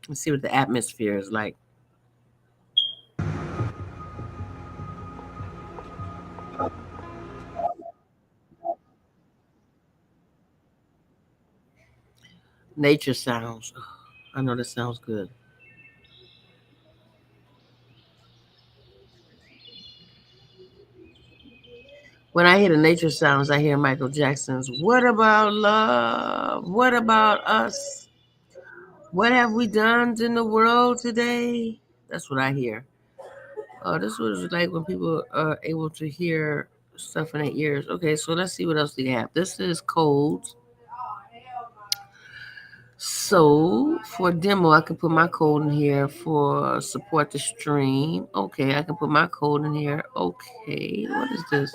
Let's see what the atmosphere is like. Nature sounds. I know that sounds good. When I hear the nature sounds, I hear Michael Jackson's "What About Love? What About Us? What have we done in the world today?" That's what I hear. This was like when people are able to hear stuff in their ears. Okay, so let's see what else they have. This is codes. So for demo, I can put my code in here for support the stream. Okay, I can put my code in here. Okay, what is this?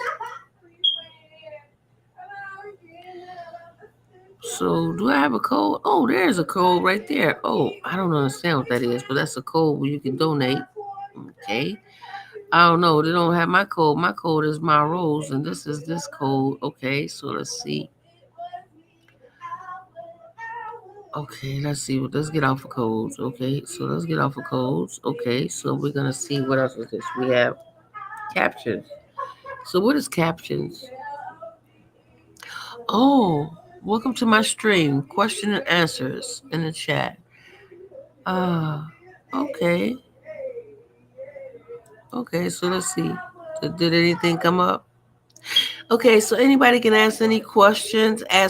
So do I have a code? Oh, there's a code right there. Oh, I don't understand what that is, but that's a code where you can donate. Okay. I don't know. They don't have my code. My code is my rose, and this is this code. Okay, so let's see. Okay, let's see. Let's get off of codes. Okay, so let's get off of codes. Okay, so we're gonna see what else is this. We have captions. So what is captions? Oh, welcome to my stream. Question and answers in the chat. Ah, okay. Okay, so let's see. Did anything come up? Okay, so anybody can ask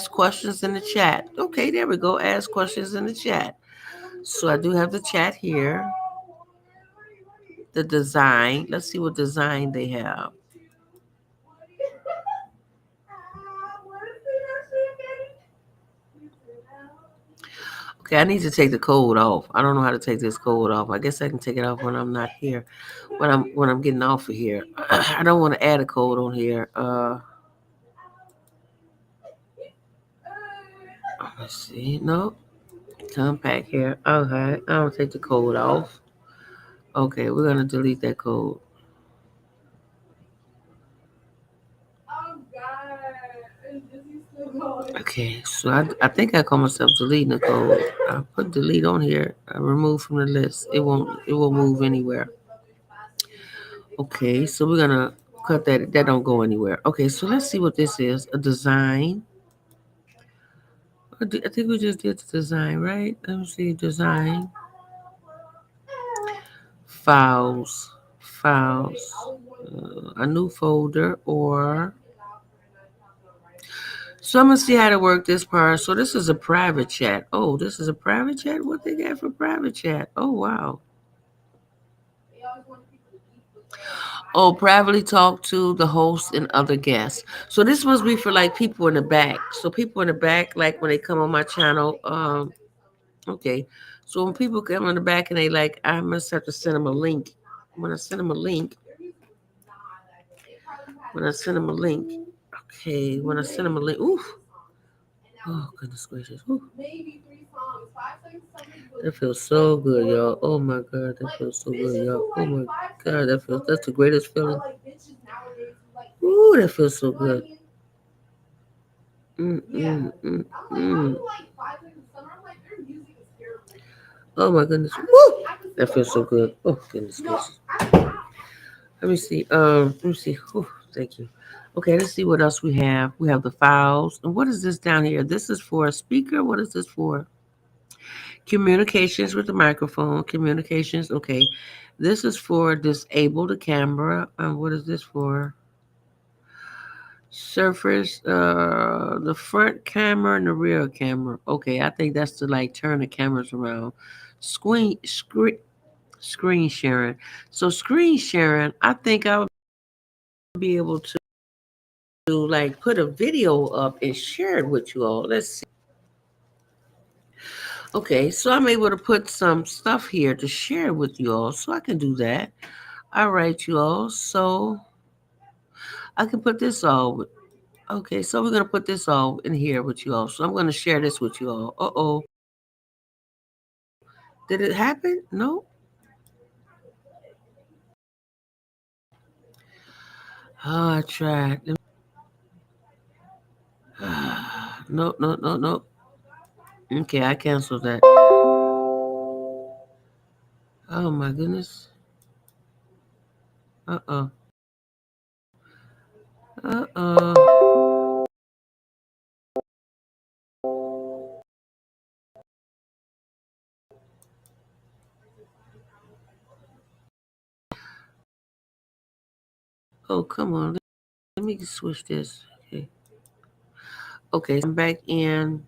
questions in the chat. Okay, there we go. Ask questions in the chat. So I do have the chat here. The design. Let's see what design they have. Okay, I need to take the code off. I don't know how to take this code off. I guess I can take it off when I'm not here. When I'm getting off of here. I don't want to add a code on here. Let's see. No. Come back here. Okay. I don't take the code off. Okay, we're gonna delete that code. Okay, so I think I call myself deleting the code. I put delete on here. I remove from the list. It won't move anywhere. Okay, so we're gonna cut that. That don't go anywhere. Okay, so let's see what this is. A design. I think we just did the design, right? Let me see design. Files. Files. A new folder or so I'm gonna see how to work this part. So this is a private chat. Oh, this is a private chat? What they got for private chat? Oh wow. Oh, privately talk to the host and other guests. So this must be for like people in the back. So people in the back, like when they come on my channel, okay. So when people come in the back and they like, I must have to send them a link. When I send them a link, when I send them a link, okay, when I send them a link, oof. Oh goodness gracious. Ooh. That feels so good, y'all. Oh my god, that feels so good, y'all. Oh my god, that's the greatest feeling. Ooh, that feels so good. Mm, mm, mm, mm. Oh my goodness. Woo! That feels so good. Oh goodness gracious. Let me see. Let me see. Whew, thank you. Okay, let's see what else we have. We have the files. And what is this down here? This is for a speaker. What is this for? Communications with the microphone. Communications. Okay. This is for disable the camera. What is this for? Surface, the front camera and the rear camera. Okay, I think that's to like turn the cameras around. Screen sharing. So screen sharing, I think I would be able to like put a video up and share it with you all. Let's see. Okay, so I'm able to put some stuff here to share with you all, so I can do that. All right, you all. So I can put this all. Okay, so we're gonna put this all in here with you all. So I'm gonna share this with you all. Uh-oh. Did it happen? No. Oh, I tried. No, no, no, no. Okay, I canceled that. Oh my goodness. Uh-oh. Uh-oh. Oh, come on. Let me switch this. Okay. Okay, so I'm back in.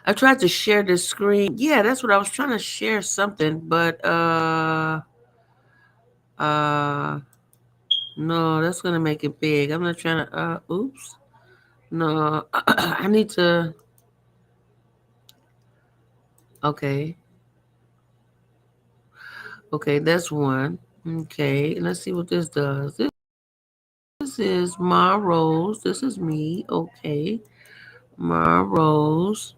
I tried to share the screen. Yeah, that's what I was trying to share something, but uh no, that's gonna make it big. I'm not trying to oops. No, I need to okay. Okay, that's one. Okay, let's see what this does. This is Ma Rose. This is me. Okay. Ma Rose.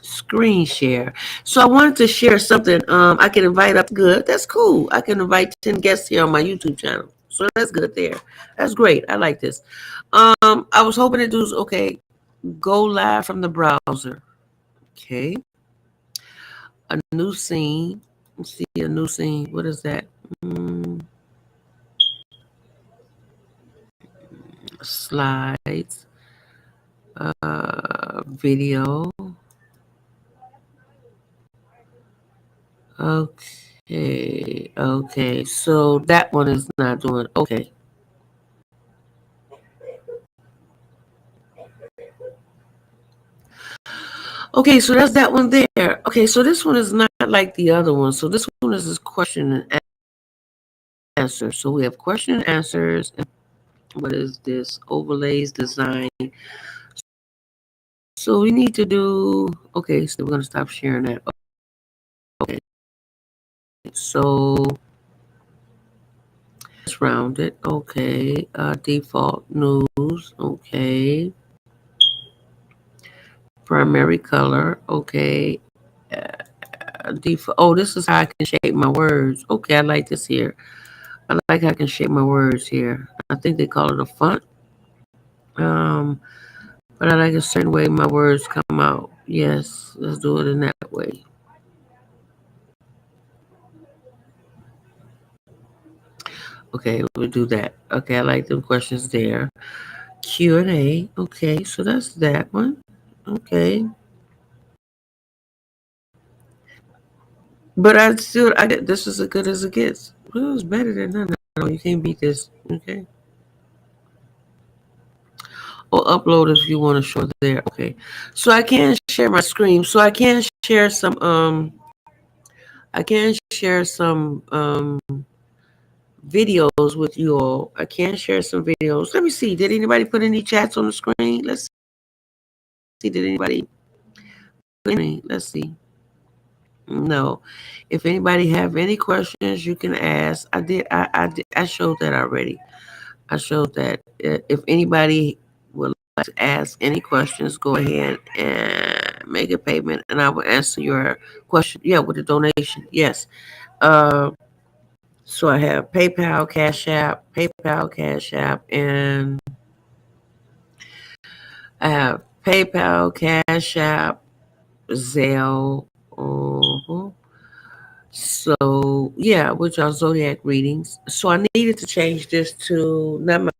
Screen share. So I wanted to share something. I can invite up good. That's cool. I can invite 10 guests here on my YouTube channel. So that's good there. That's great. I like this. I was hoping to do okay. Go live from the browser. Okay. A new scene. Let's see a new scene. What is that? Mm, slides. Video. Okay. Okay. So that one is not doing okay. Okay, so that's that one there. Okay, so this one is not like the other one. So this one is this question and answer. So we have question and answers. And what is this? Overlays, design. So we need to do. Okay, so we're gonna stop sharing that. Okay, so it's rounded. Okay, default news. Okay, primary color. Okay, default. Oh, this is how I can shape my words. Okay, I like this here. I like how I can shape my words here. I think they call it a font. Um, but I like a certain way my words come out. Yes, let's do it in that way. Okay, we'll do that. Okay, I like them questions there. Q&A. Okay, so that's that one. Okay. But I get this is as good as it gets. Well, it's better than none. No, you can't beat this. Okay. Or upload if you want to show there. Okay. So I can share my screen. So I can share some videos with you all. I can share some videos. Let me see. Did anybody put any chats on the screen? Let's see. Did anybody put any? Let's see. No. If anybody have any questions, you can ask. I showed that already. I showed that. If anybody would like to ask any questions, go ahead and make a payment, and I will answer your question. Yeah, with a donation. Yes. Uh, so I have PayPal, Cash App, and I have PayPal, Cash App, Zelle. uh So yeah, which are Zodiac readings. So I needed to change this to not my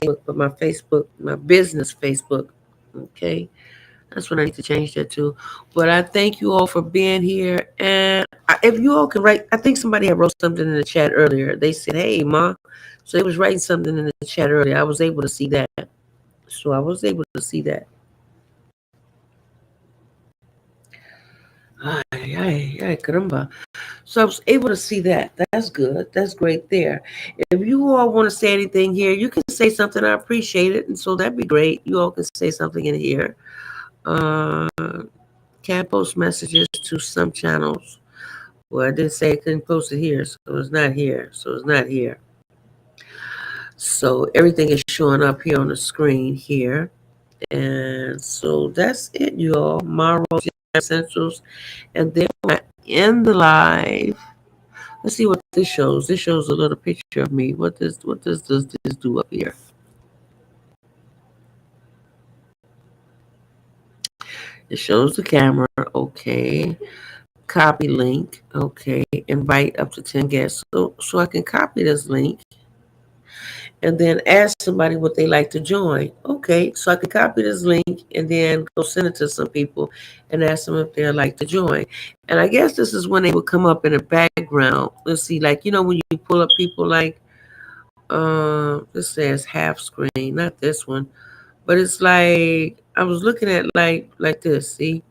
Facebook, but my Facebook, my business Facebook. Okay, that's what I need to change that to. But I thank you all for being here. And if you all can write, I think somebody had wrote something in the chat earlier. They said, "Hey, ma," so they was writing something in the chat earlier. I was able to see that. So I was able to see that. Ay, ay, ay, caramba. So I was able to see that. That's good. That's great there. If you all want to say anything here, you can say something. I appreciate it. And so that'd be great. You all can say something in here. Uh, can post messages to some channels. Well, I did say I couldn't post it here, so it's not here. So it's not here. So everything is showing up here on the screen here. And so that's it, you all. Tomorrow's essentials. And then I end the live. Let's see what this shows. This shows a little picture of me. Does this do up here? It shows the camera. Okay. Copy link. Okay. Invite up to 10 guests. So I can copy this link and then ask somebody what they like to join. Okay. So I can copy this link and then go send it to some people and ask them if they'd like to join. And I guess this is when they would come up in the background. Let's see, like, when you pull up people like this says half screen, not this one, but it's like I was looking at like this. See,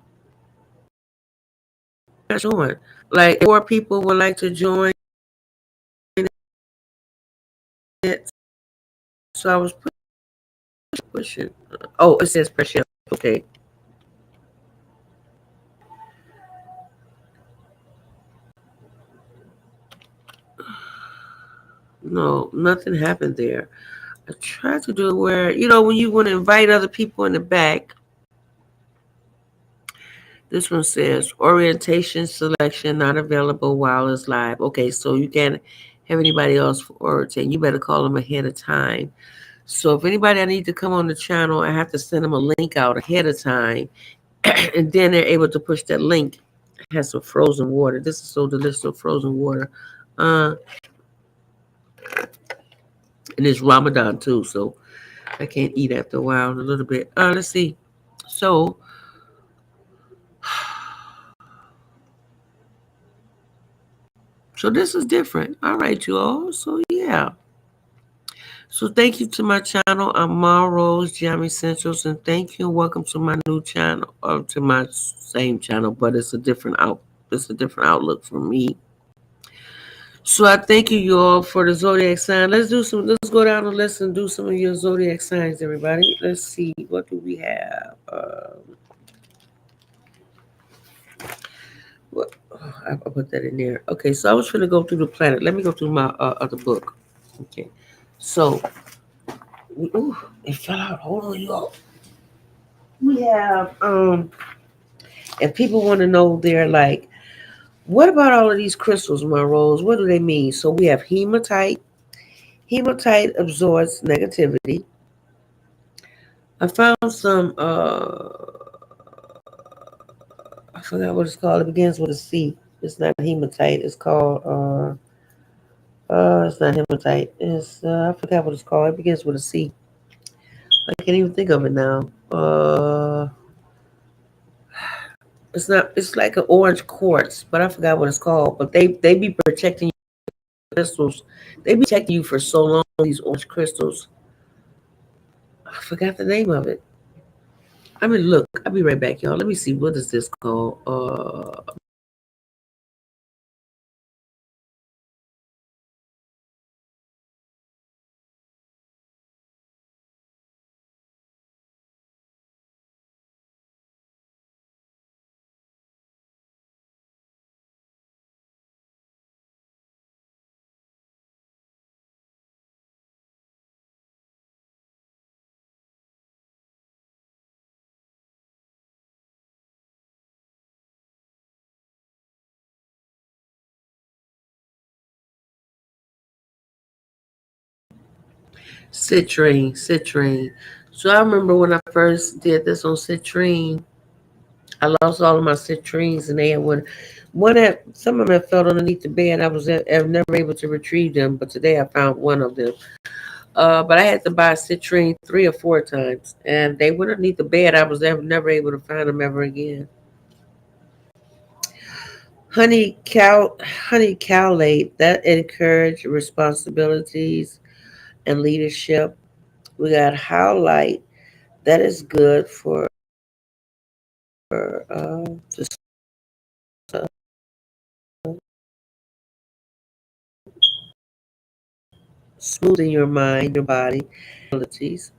not showing. Like more people would like to join it, so I was pushing. Oh, it says pressure. Okay, no, nothing happened there. I tried to do it where when you want to invite other people in the back. This one says orientation selection not available while it's live. Okay, so you can't have anybody else for orientation. You better call them ahead of time. So if anybody I need to come on the channel, I have to send them a link out ahead of time. And then they're able to push that link. It has some frozen water. This is so delicious, so frozen water. Uh, and it's Ramadan too, so I can't eat after a while. A little bit. Let's see. So, so this is different. All right, you all. So yeah. So thank you to my channel. I'm Rose Jamie Essentials, and thank you and welcome to my new channel, or to my same channel, but it's a different out. It's a different outlook for me. So I thank you all for the zodiac sign. Let's do some. Let's go down the list and do some of your zodiac signs, everybody. Let's see. What do we have? What? I put that in there. Okay, so I was going to go through the planet. Let me go through my other book. Okay, so ooh, it fell out. Hold on, you all. We have and people want to know, they're like, what about all of these crystals, my rose? What do they mean? So we have hematite. Hematite absorbs negativity. I found some I forgot what it's called. It begins with a C. It's not hematite. It's called it's not hematite. It's I forgot what it's called. It begins with a C. I can't even think of it now. It's not. It's like an orange quartz, but I forgot what it's called. But they be protecting crystals. They be protecting you for so long. These orange crystals. I forgot the name of it. I mean, look. I'll be right back, y'all. Let me see. What is this called? Citrine. Citrine. So I remember when I first did this on citrine. I lost all of my citrines, and they had one that some of them had fell underneath the bed. I was never able to retrieve them, but today I found one of them. But I had to buy citrine 3 or 4 times, and they went underneath the bed. I was never able to find them ever again. Honey cowlate that encourage responsibilities and leadership. We got howlite that is good for just smoothing your mind, your body, abilities.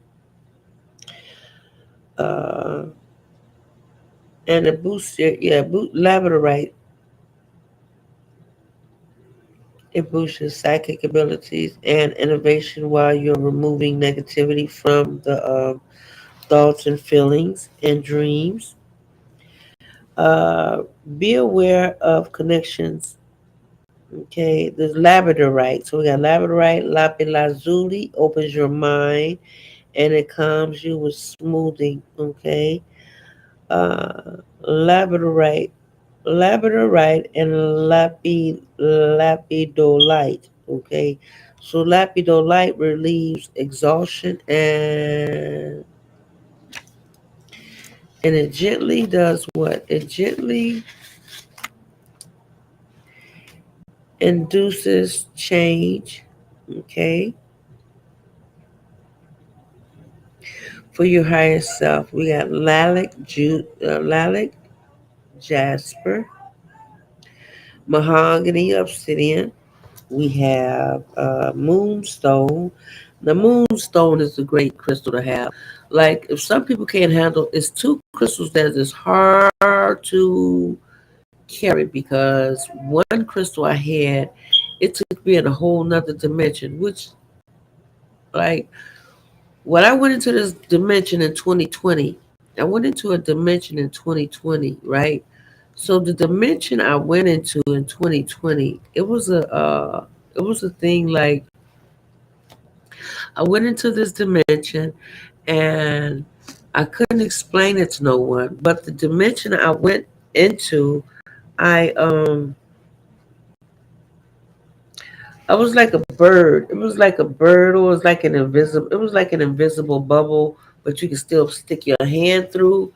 Uh, and it boosts your labradorite. It boosts your psychic abilities and innovation while you're removing negativity from the thoughts and feelings and dreams. Uh, be aware of connections. Okay, there's labradorite. So we got labradorite, lapis lazuli opens your mind and it calms you with smoothing. Okay, labradorite, and lapidolite. Okay, so lapidolite relieves exhaustion, and it gently does what? It gently induces change. Okay, for your higher self. We got lilac, jasper, mahogany, obsidian. We have moonstone. The moonstone is a great crystal to have. Like, if some people can't handle, it's two crystals that is hard to carry, because one crystal I had, it took me in a whole nother dimension, which, like, when I went into this dimension in 2020, I went into a dimension in 2020, right? So the dimension I went into in 2020, it was a thing like, I went into this dimension, and I couldn't explain it to no one, but the dimension I went into, I um I was like a bird. It was like a bird, or it was like an invisible. It was like an invisible bubble, but you could still stick your hand through,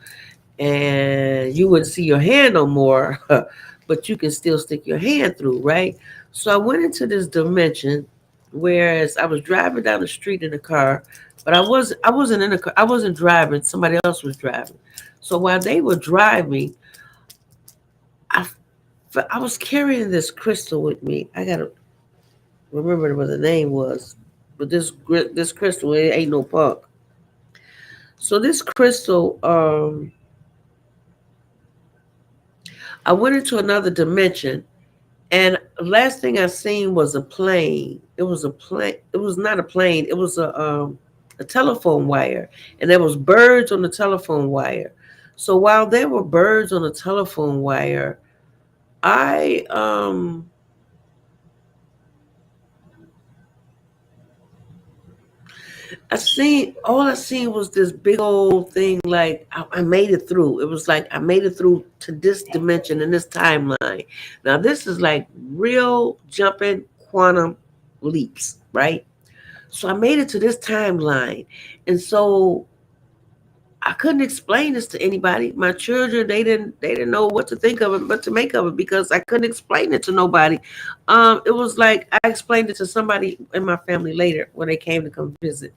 and you wouldn't see your hand no more, but you can still stick your hand through, right? So I went into this dimension, whereas I was driving down the street in a car, but I wasn't in a car. I wasn't driving. Somebody else was driving. So while they were driving, I I was carrying this crystal with me. I gotta remember what the name was, but this crystal, it ain't no punk. So this crystal, I went into another dimension. And last thing I seen was a plane. It was a plane. It was not a plane. It was a telephone wire, and there was birds on the telephone wire. So while there were birds on the telephone wire, I um I seen was this big old thing. Like I made it through. It was like I made it through to this dimension and this timeline. Now this is like real jumping quantum leaps, right? So I made it to this timeline. And so I couldn't explain this to anybody. My children, they didn't know what to think of it, but to make of it, because I couldn't explain it to nobody. It was like I explained it to somebody in my family later when they came to come visit.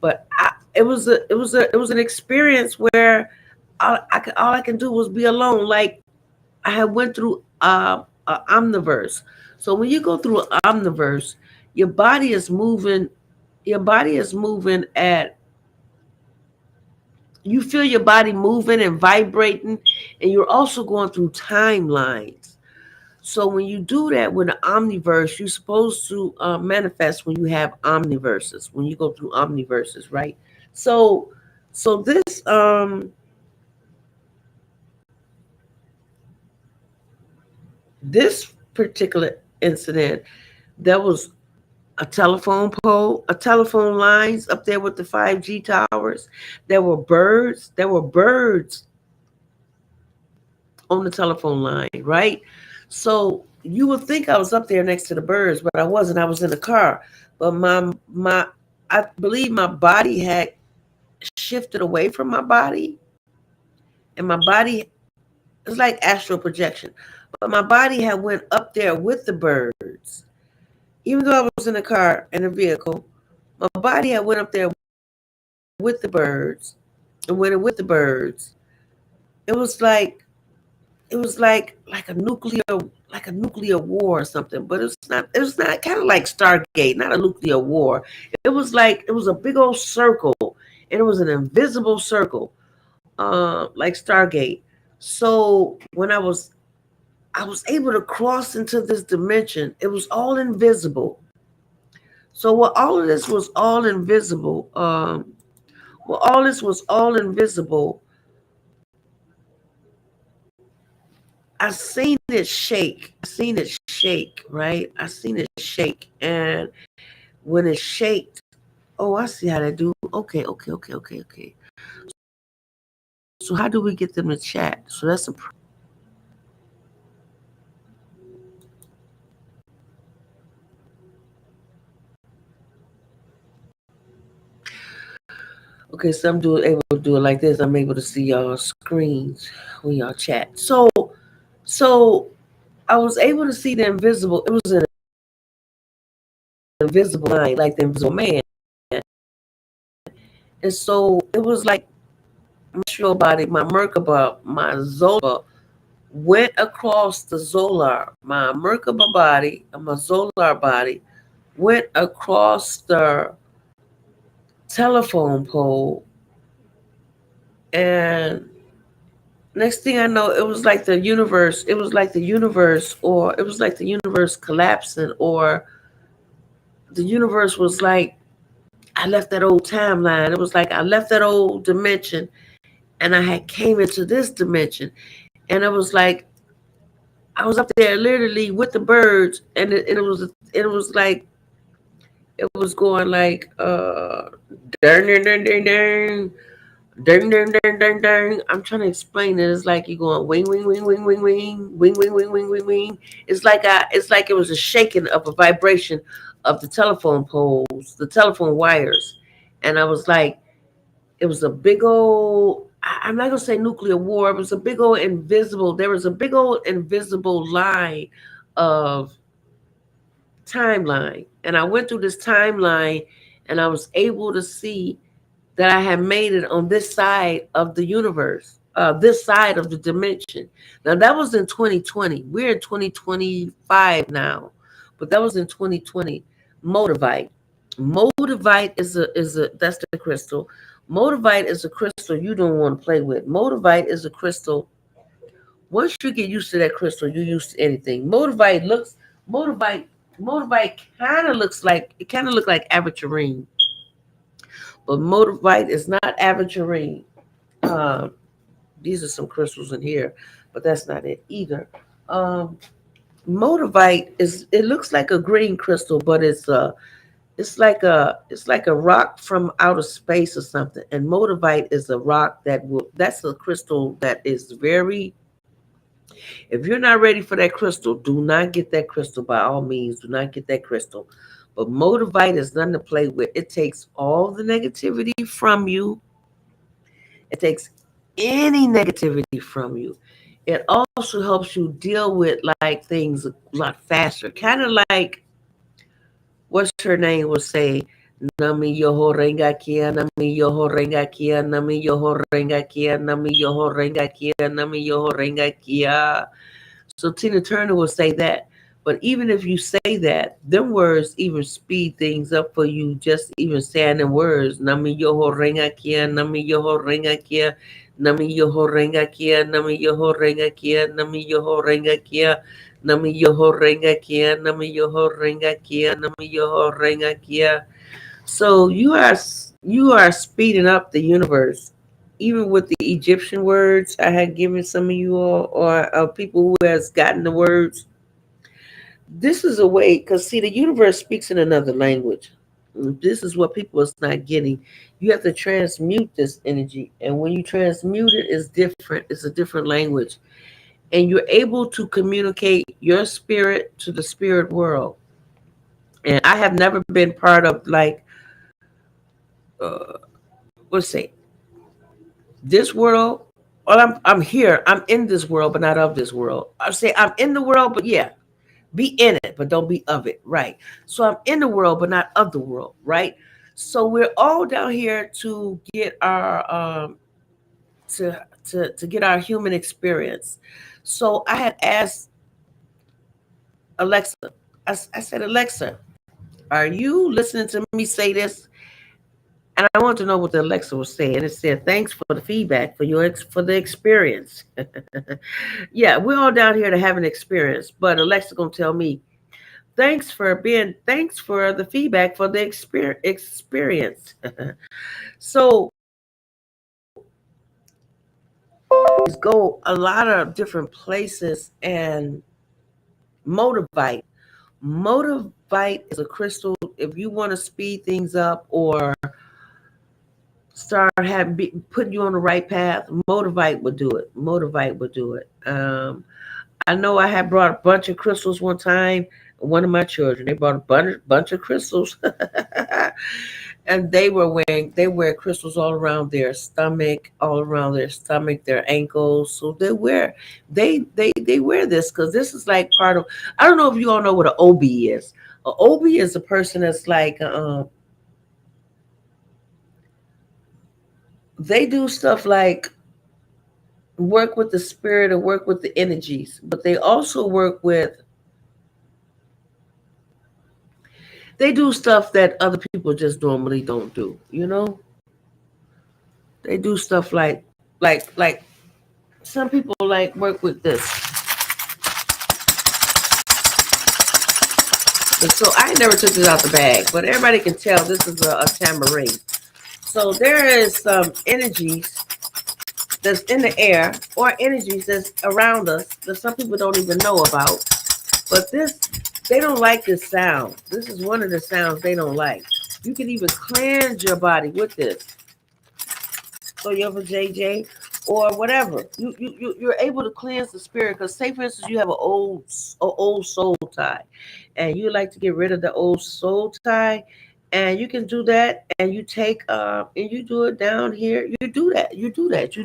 But it was an experience where all I can do was be alone. Like I had went through a omniverse. So when you go through an omniverse, your body is moving. Your body is moving at, you feel your body moving and vibrating, and you're also going through timelines. So when you do that with an omniverse, you're supposed to manifest when you have omniverses, when you go through omniverses, right? So so this particular incident, there was a telephone pole, a telephone lines up there with the 5G towers. There were birds. There were birds on the telephone line, right? So you would think I was up there next to the birds, but I wasn't. I was in the car. But my I believe my body had shifted away from my body, and my body, it's like astral projection. But my body had went up there with the birds. Even though I was in a car in a vehicle, my body had went up there with the birds, and went with the birds. It was like like a nuclear war or something, but it's not kind of like Stargate, not a nuclear war. It was like it was a big old circle, and it was an invisible circle, like Stargate. So when I was able to cross into this dimension, it was all invisible. So what all of this was all invisible, well, all this was all invisible. I seen it shake. I seen it shake, right? I seen it shake. And when it shaked, oh, I see how they do. Okay, okay, okay, okay, okay. So how do we get them to chat? So that's a okay. So I'm doing able to do it like this. I'm able to see y'all screens when y'all chat. So I was able to see the invisible. It was an invisible line, like the invisible man. And so it was like my astral body, my Merkaba, my Zola went across the Zolar. My Merkaba body and my Zolar body went across the telephone pole, and next thing I know, it was like the universe. It was like the universe, or it was like the universe collapsing, or the universe was like I left that old timeline. It was like I left that old dimension, and I had came into this dimension, and it was like I was up there literally with the birds, and it was like it was going like dun, dun, dun, dun, dun. Ding, ding, ding, ding, ding. I'm trying to explain it. It's like you going wing, wing, wing, wing, wing, wing, wing, wing, wing, wing, wing, wing. It's like it was a shaking of a vibration of the telephone poles, the telephone wires, and I was like, it was a big old. I'm not gonna say nuclear war. It was a big old invisible. There was a big old invisible line of timeline, and I went through this timeline, and I was able to see that I had made it on this side of the universe, this side of the dimension. Now that was in 2020. We're in 2025 now, but that was in 2020. Motivite. Motivite is a that's the crystal. Motivite is a crystal you don't want to play with. Motivite is a crystal. Once you get used to that crystal, you're used to anything. Motivite Motivite kind of look like aventurine, but Motivite is not aventurine. Um, these are some crystals in here, but that's not it either. Um, Motivite is it looks like a green crystal, but it's like a rock from outer space or something. And Motivite is a rock that's a crystal that is very. If you're not ready for that crystal, do not get that crystal by all means. Do not get that crystal. But Motivite is nothing to play with. It takes all the negativity from you. It takes any negativity from you. It also helps you deal with like things a lot faster. Kind of like what's her name will say, Nami yoho renga kia, nami yoho renga kia, nami yoho renga kia, nami yoho renga kia, nami yoho renga kia. So Tina Turner will say that. But even if you say that, them words even speed things up for you, just even saying the words. Nami yoho renga kia, nami yoho renga kia, nami yoho renga kia, nami yoho renga kia, nami yoho renga kia, nami yoho renga kia, nami yoho renga kia, nami yoho renga kia. So you are speeding up the universe. Even with the Egyptian words I had given some of you all, or people who has gotten the words, this is a way because see the universe speaks in another language. This is what people is not getting. You have to transmute this energy, and when you transmute it, it's different. It's a different language, and you're able to communicate your spirit to the spirit world. And I have never been part of like uh, let's say this world. Well, I'm here. I'm in this world, but not of this world. I say I'm in the world, but yeah, be in it, but don't be of it. Right. So I'm in the world, but not of the world. Right. So we're all down here to get our to get our human experience. So I had asked Alexa. I said, Alexa, are you listening to me say this? And I want to know what the Alexa was saying. It said, "Thanks for the feedback for for the experience." Yeah, we're all down here to have an experience, but Alexa gonna tell me, Thanks for the feedback for the experience." So go a lot of different places and motivate. Motivate is a crystal. If you want to speed things up or putting you on the right path, motivate would do it. Motivate would do it. I know I had brought a bunch of crystals one time. One of my children, they brought a bunch of crystals, and they wear crystals all around their stomach, their ankles. So they wear this because this is like part of. I don't know if you all know what an OB is. An OB is a person that's like they do stuff like work with the spirit or work with the energies, but they also work with they do stuff that other people just normally don't do. You know, they do stuff like some people like work with this. And so I never took this out the bag, but everybody can tell this is a tambourine. So there is some energies that's in the air or energies that's around us that some people don't even know about. But they don't like this sound. This is one of the sounds they don't like. You can even cleanse your body with this. or you have a JJ or whatever. You're able to cleanse the spirit. Because say for instance you have a old soul tie, and you like to get rid of the old soul tie, and you can do that, and you take and you do it down here. You do that. You do that. You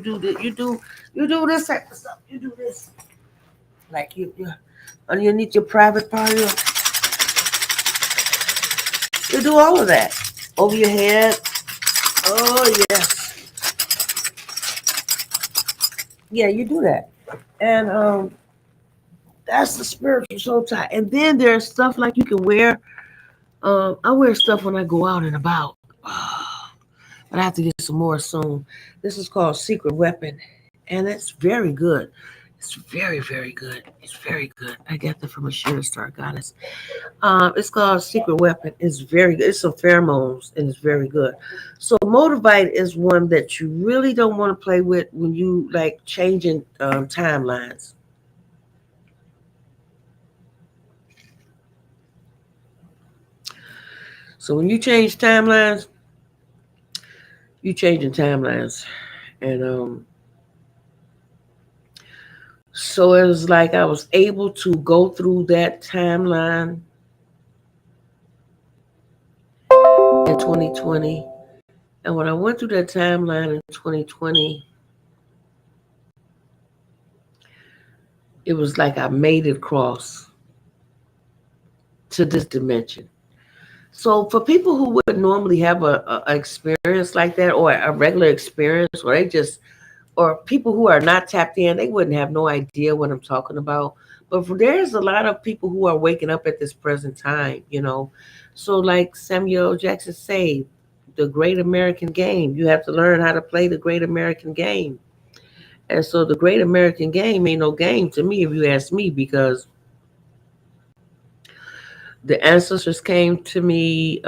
do this type of stuff. You do this like you underneath your private part. You do all of that over your head. Oh yes, yeah, you do that, and that's the spiritual soul tie. And then there's stuff like you can wear. I wear stuff when I go out and about, but I have to get some more soon. This is called Secret Weapon, and it's very good. It's very, very good. It's very good. I got that from a Shira Star Goddess. It's called Secret Weapon. It's very good. It's some pheromones, and it's very good. So Motivite is one that you really don't want to play with when you like changing timelines. So when you change timelines, you changing timelines, and so it was like I was able to go through that timeline in 2020, and when I went through that timeline in 2020, it was like I made it across to this dimension. So for people who would normally have a experience like that, or a regular experience, or they just, or people who are not tapped in, they wouldn't have no idea what I'm talking about. But there's a lot of people who are waking up at this present time. So like Samuel Jackson said, the Great American Game. You have to learn how to play the Great American Game. And so the Great American Game ain't no game to me, if you ask me, because the ancestors came to me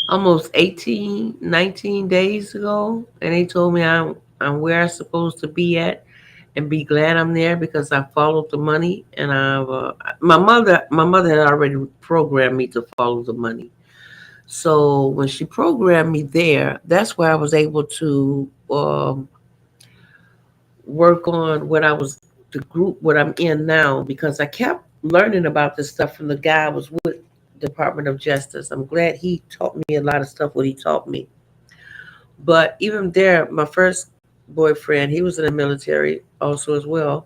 almost 18, 19 days ago, and they told me I'm where I'm supposed to be at, and be glad I'm there because I followed the money, and my mother had already programmed me to follow the money. So when she programmed me there, that's where I was able to work on what I was, the group what I'm in now, because I kept learning about this stuff from the guy I was with, Department of Justice. I'm glad he taught me a lot of stuff what he taught me. But even there, my first boyfriend, he was in the military also as well.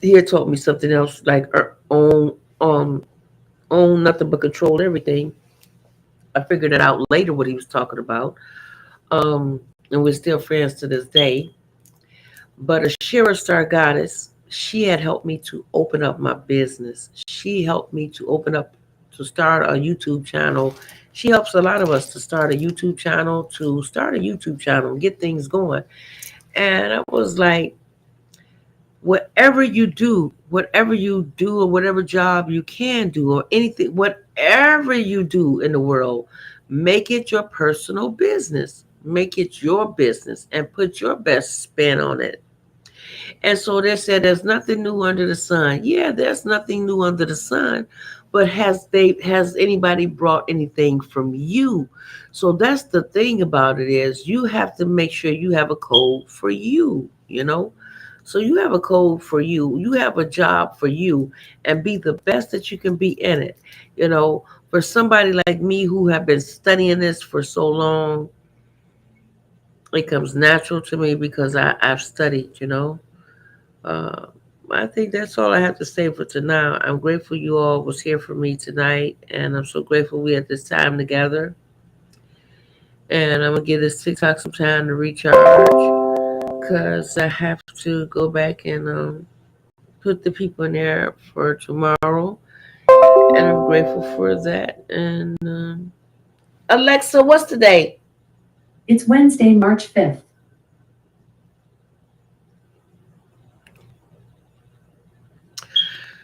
He had taught me something else, like own nothing but control everything. I figured it out later what he was talking about. And we're still friends to this day. But a Shira Star Goddess, she had helped me to open up my business. She helped me to open up, to start a YouTube channel. She helps a lot of us to start a YouTube channel, and get things going. And I was like, whatever you do, or whatever job you can do, or anything, whatever you do in the world, make it your personal business. Make it your business and put your best spin on it. And so they said there's nothing new under the sun. Yeah, there's nothing new under the sun, but has anybody brought anything from you? So that's the thing about it, is you have to make sure you have a code for you. So you have a code for you. You have a job for you, and be the best that you can be in it. For somebody like me who have been studying this for so long, it comes natural to me because I've studied. Uh, I think that's all I have to say for tonight. I'm grateful you all was here for me tonight, and I'm so grateful we had this time together. And I'm gonna give this TikTok some time to recharge, because I have to go back and put the people in there for tomorrow, and I'm grateful for that. And Alexa, what's the date?
It's Wednesday, March 5th.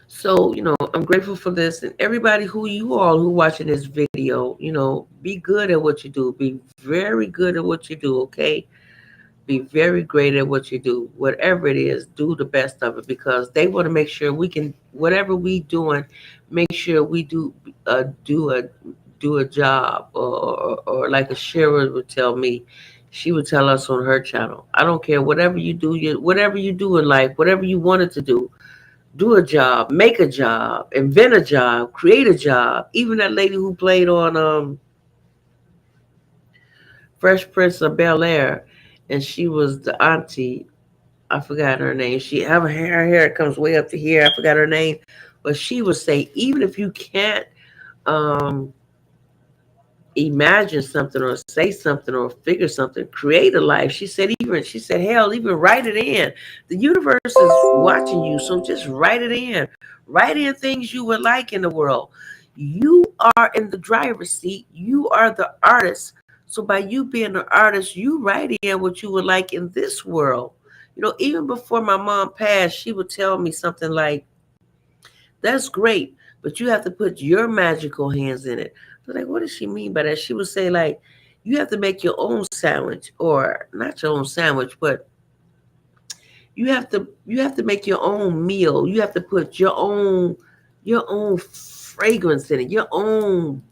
So, I'm grateful for this, and everybody who watching this video, be good at what you do. Be very good at what you do, okay? Be very great at what you do. Whatever it is, do the best of it, because they want to make sure we can, whatever we doing, make sure we do do a job, or like a Shira would tell me, she would tell us on her channel, I don't care whatever you do, whatever you do in life, whatever you wanted to do a job, make a job, invent a job, create a job. Even that lady who played on Fresh Prince of Bel Air, and she was the auntie. I forgot her name. She have her hair comes way up to here. I forgot her name, but she would say, even if you can't um, imagine something or say something or figure something, create a life. She said, hell, even write it in. The universe is watching you, so just write it in. Write in things you would like in the world. You are in the driver's seat. You are the artist. So by you being the artist, you write in what you would like in this world. Even before my mom passed, she would tell me something like, that's great, but you have to put your magical hands in it. I was like, what does she mean by that? She would say, like, you have to make your own sandwich, or not your own sandwich, but you have to make your own meal. You have to put your own fragrance in it, your own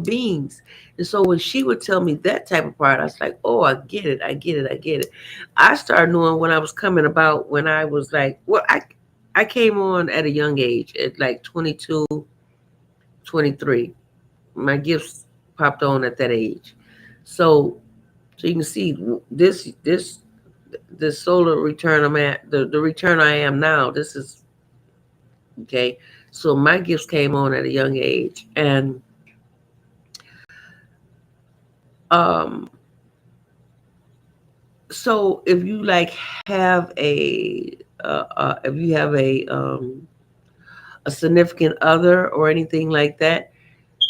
beings. And so when she would tell me that type of part, I was like, oh, I get it, I get it, I get it. I started knowing when I was coming about, when I was like, well, I came on at a young age, at like 22, 23. My gifts popped on at that age. So so you can see this solar return I'm at, the return I am now. This is okay. So my gifts came on at a young age, and um, so if you like have if you have a significant other or anything like that,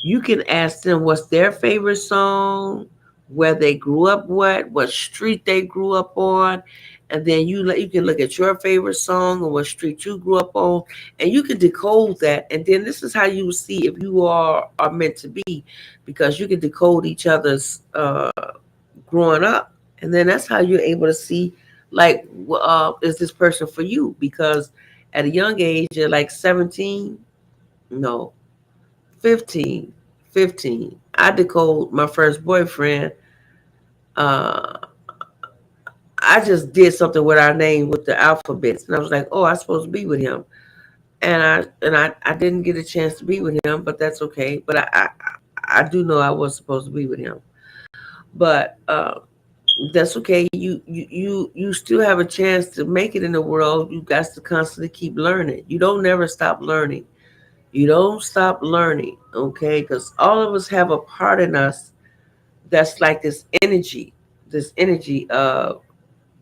you can ask them what's their favorite song, where they grew up, what street they grew up on, and then you can look at your favorite song and what street you grew up on, and you can decode that. And then this is how you will see if you are meant to be, because you can decode each other's growing up, and then that's how you're able to see, like, is this person for you? Because at a young age, at like 17, no, 15, 15, I decode my first boyfriend. Uh, I just did something with our name with the alphabets, and I was like, oh, I'm supposed to be with him. And I didn't get a chance to be with him, but that's okay. But I do know I was supposed to be with him. But that's okay. You still have a chance to make it in the world. You got to constantly keep learning. You don't never stop learning. You don't stop learning, okay? Because all of us have a part in us that's like this energy of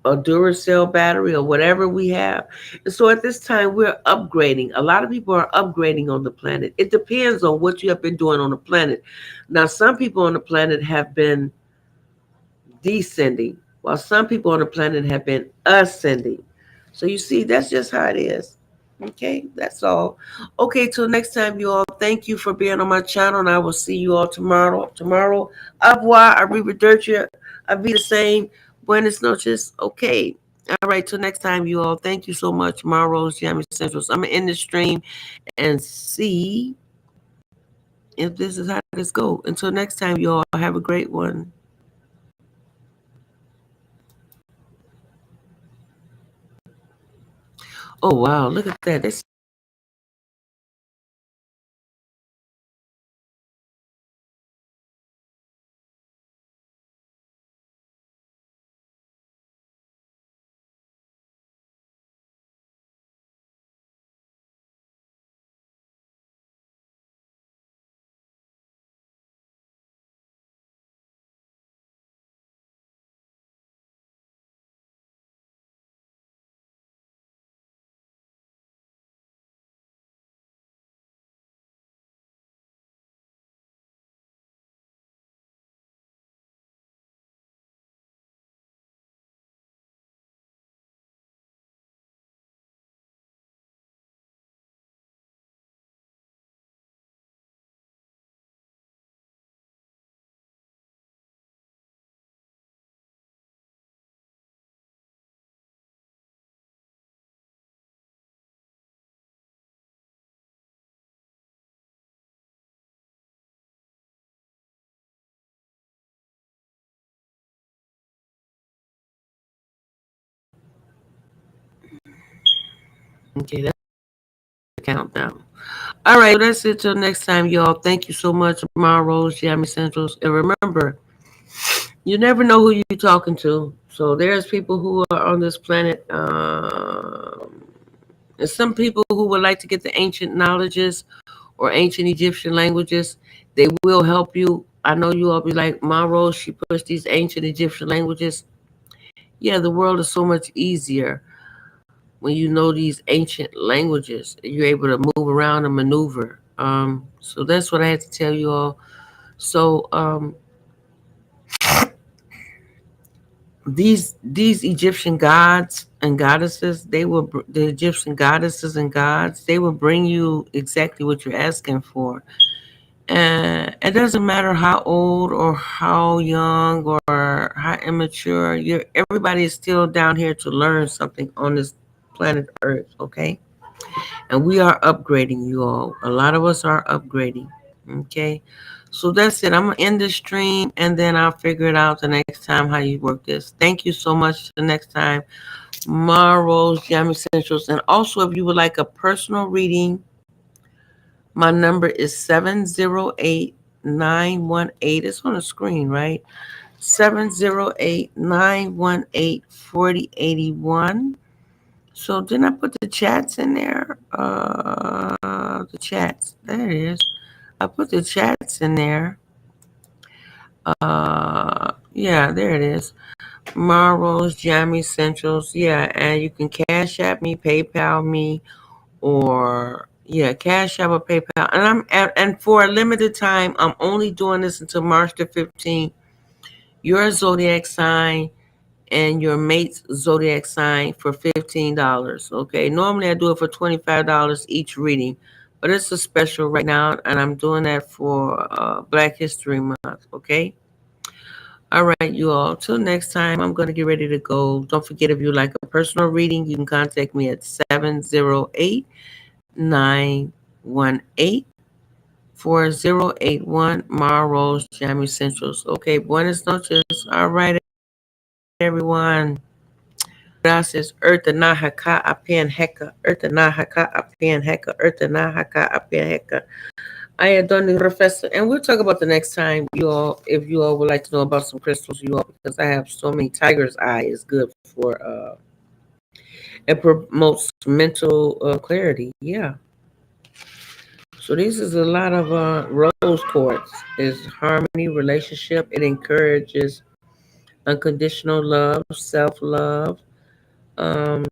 a Duracell battery or whatever we have. And so at this time, we're upgrading. A lot of people are upgrading on the planet. It depends on what you have been doing on the planet. Now, some people on the planet have been descending, while some people on the planet have been ascending. So you see, that's just how it is. Okay, that's all. Okay, till next time, you all. Thank you for being on my channel, and I will see you all tomorrow. Tomorrow, au revoir, arrivederci, the same. Buenas noches. Okay. All right, till next time, you all. Thank you so much. Tomorrow's Yami Centrals. I'm gonna end the stream and see if this is how this go. Until next time, you all. Have a great one. Oh wow, look at that. They Okay, that's the countdown. All right, so that's it till next time, y'all. Thank you so much, Rose, Jamie Centrals. And remember, you never know who you're talking to. So there's people who are on this planet. And some people who would like to get the ancient knowledges or ancient Egyptian languages. They will help you. I know you all be like, Rose, she pushed these ancient Egyptian languages. Yeah, the world is so much easier when you know these ancient languages. You're able to move around and maneuver. So that's what I had to tell you all. So these Egyptian gods and goddesses, the Egyptian goddesses and gods, they will bring you exactly what you're asking for. And it doesn't matter how old or how young or how immature you're. Everybody is still down here to learn something on this planet Earth. Okay, and we are upgrading, you all. A lot of us are upgrading. Okay, so that's it. I'm gonna end the stream and then I'll figure it out the next time how you work this. Thank you so much. The next time, Marro's Jam Essentials, and also if you would like a personal reading, my number is 708-918. It's on the screen, right? 708-918-4081. So didn't I put the chats in there? The chats. There it is. I put the chats in there. Yeah, there it is. Marro's Jammy Centrals. Yeah, and you can Cash App me, PayPal me, or yeah, Cash App or PayPal. And for a limited time, I'm only doing this until March the 15th. Your zodiac sign and your mate's zodiac sign for $15. Okay. Normally I do it for $25 each reading, but it's a special right now, and I'm doing that for Black History Month. Okay. All right, you all. Till next time, I'm going to get ready to go. Don't forget, if you like a personal reading, you can contact me at 708-918-4081. Marro's Jammy Centrals. Okay, buenas noches. All right, everyone. Gracias. Erta Nahaka Apian Heka. Erta Nahaka Apian Heka. Erta Nahaka Apian Heka. I am done, Professor, and we'll talk about the next time, you all. If you all would like to know about some crystals, you all, because I have so many. Tiger's eye is good for it promotes mental clarity. Yeah. So this is a lot of rose quartz. Is harmony, relationship. It encourages unconditional love, self love, um,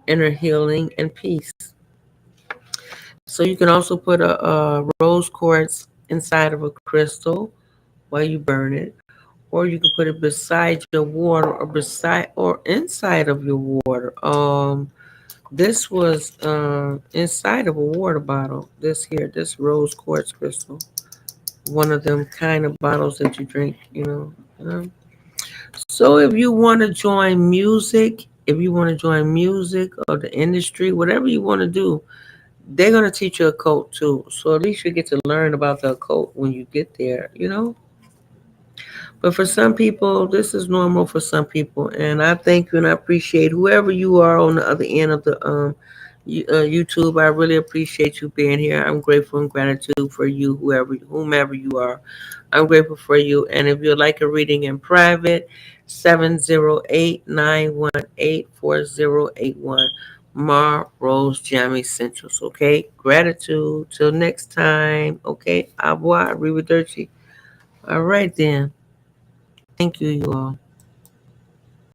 inner healing, and peace. So you can also put a rose quartz inside of a crystal while you burn it, or you can put it beside your water, or beside or inside of your water. This was inside of a water bottle. This here, this rose quartz crystal, one of them kind of bottles that you drink. So if you want to join music, if you want to join music or the industry, whatever you want to do, they're gonna teach you a code too. So at least you get to learn about the code when you get there. But for some people, this is normal for some people, and I thank you and I appreciate whoever you are on the other end of the YouTube. I really appreciate you being here. I'm grateful and gratitude for you, whomever you are. I'm grateful for you. And if you'd like a reading in private, 708-918-4081. Mar Rose Jammy Centrals. Okay, gratitude. Till next time. Okay, au revoir, arrivederci. All right then. Thank you, you all.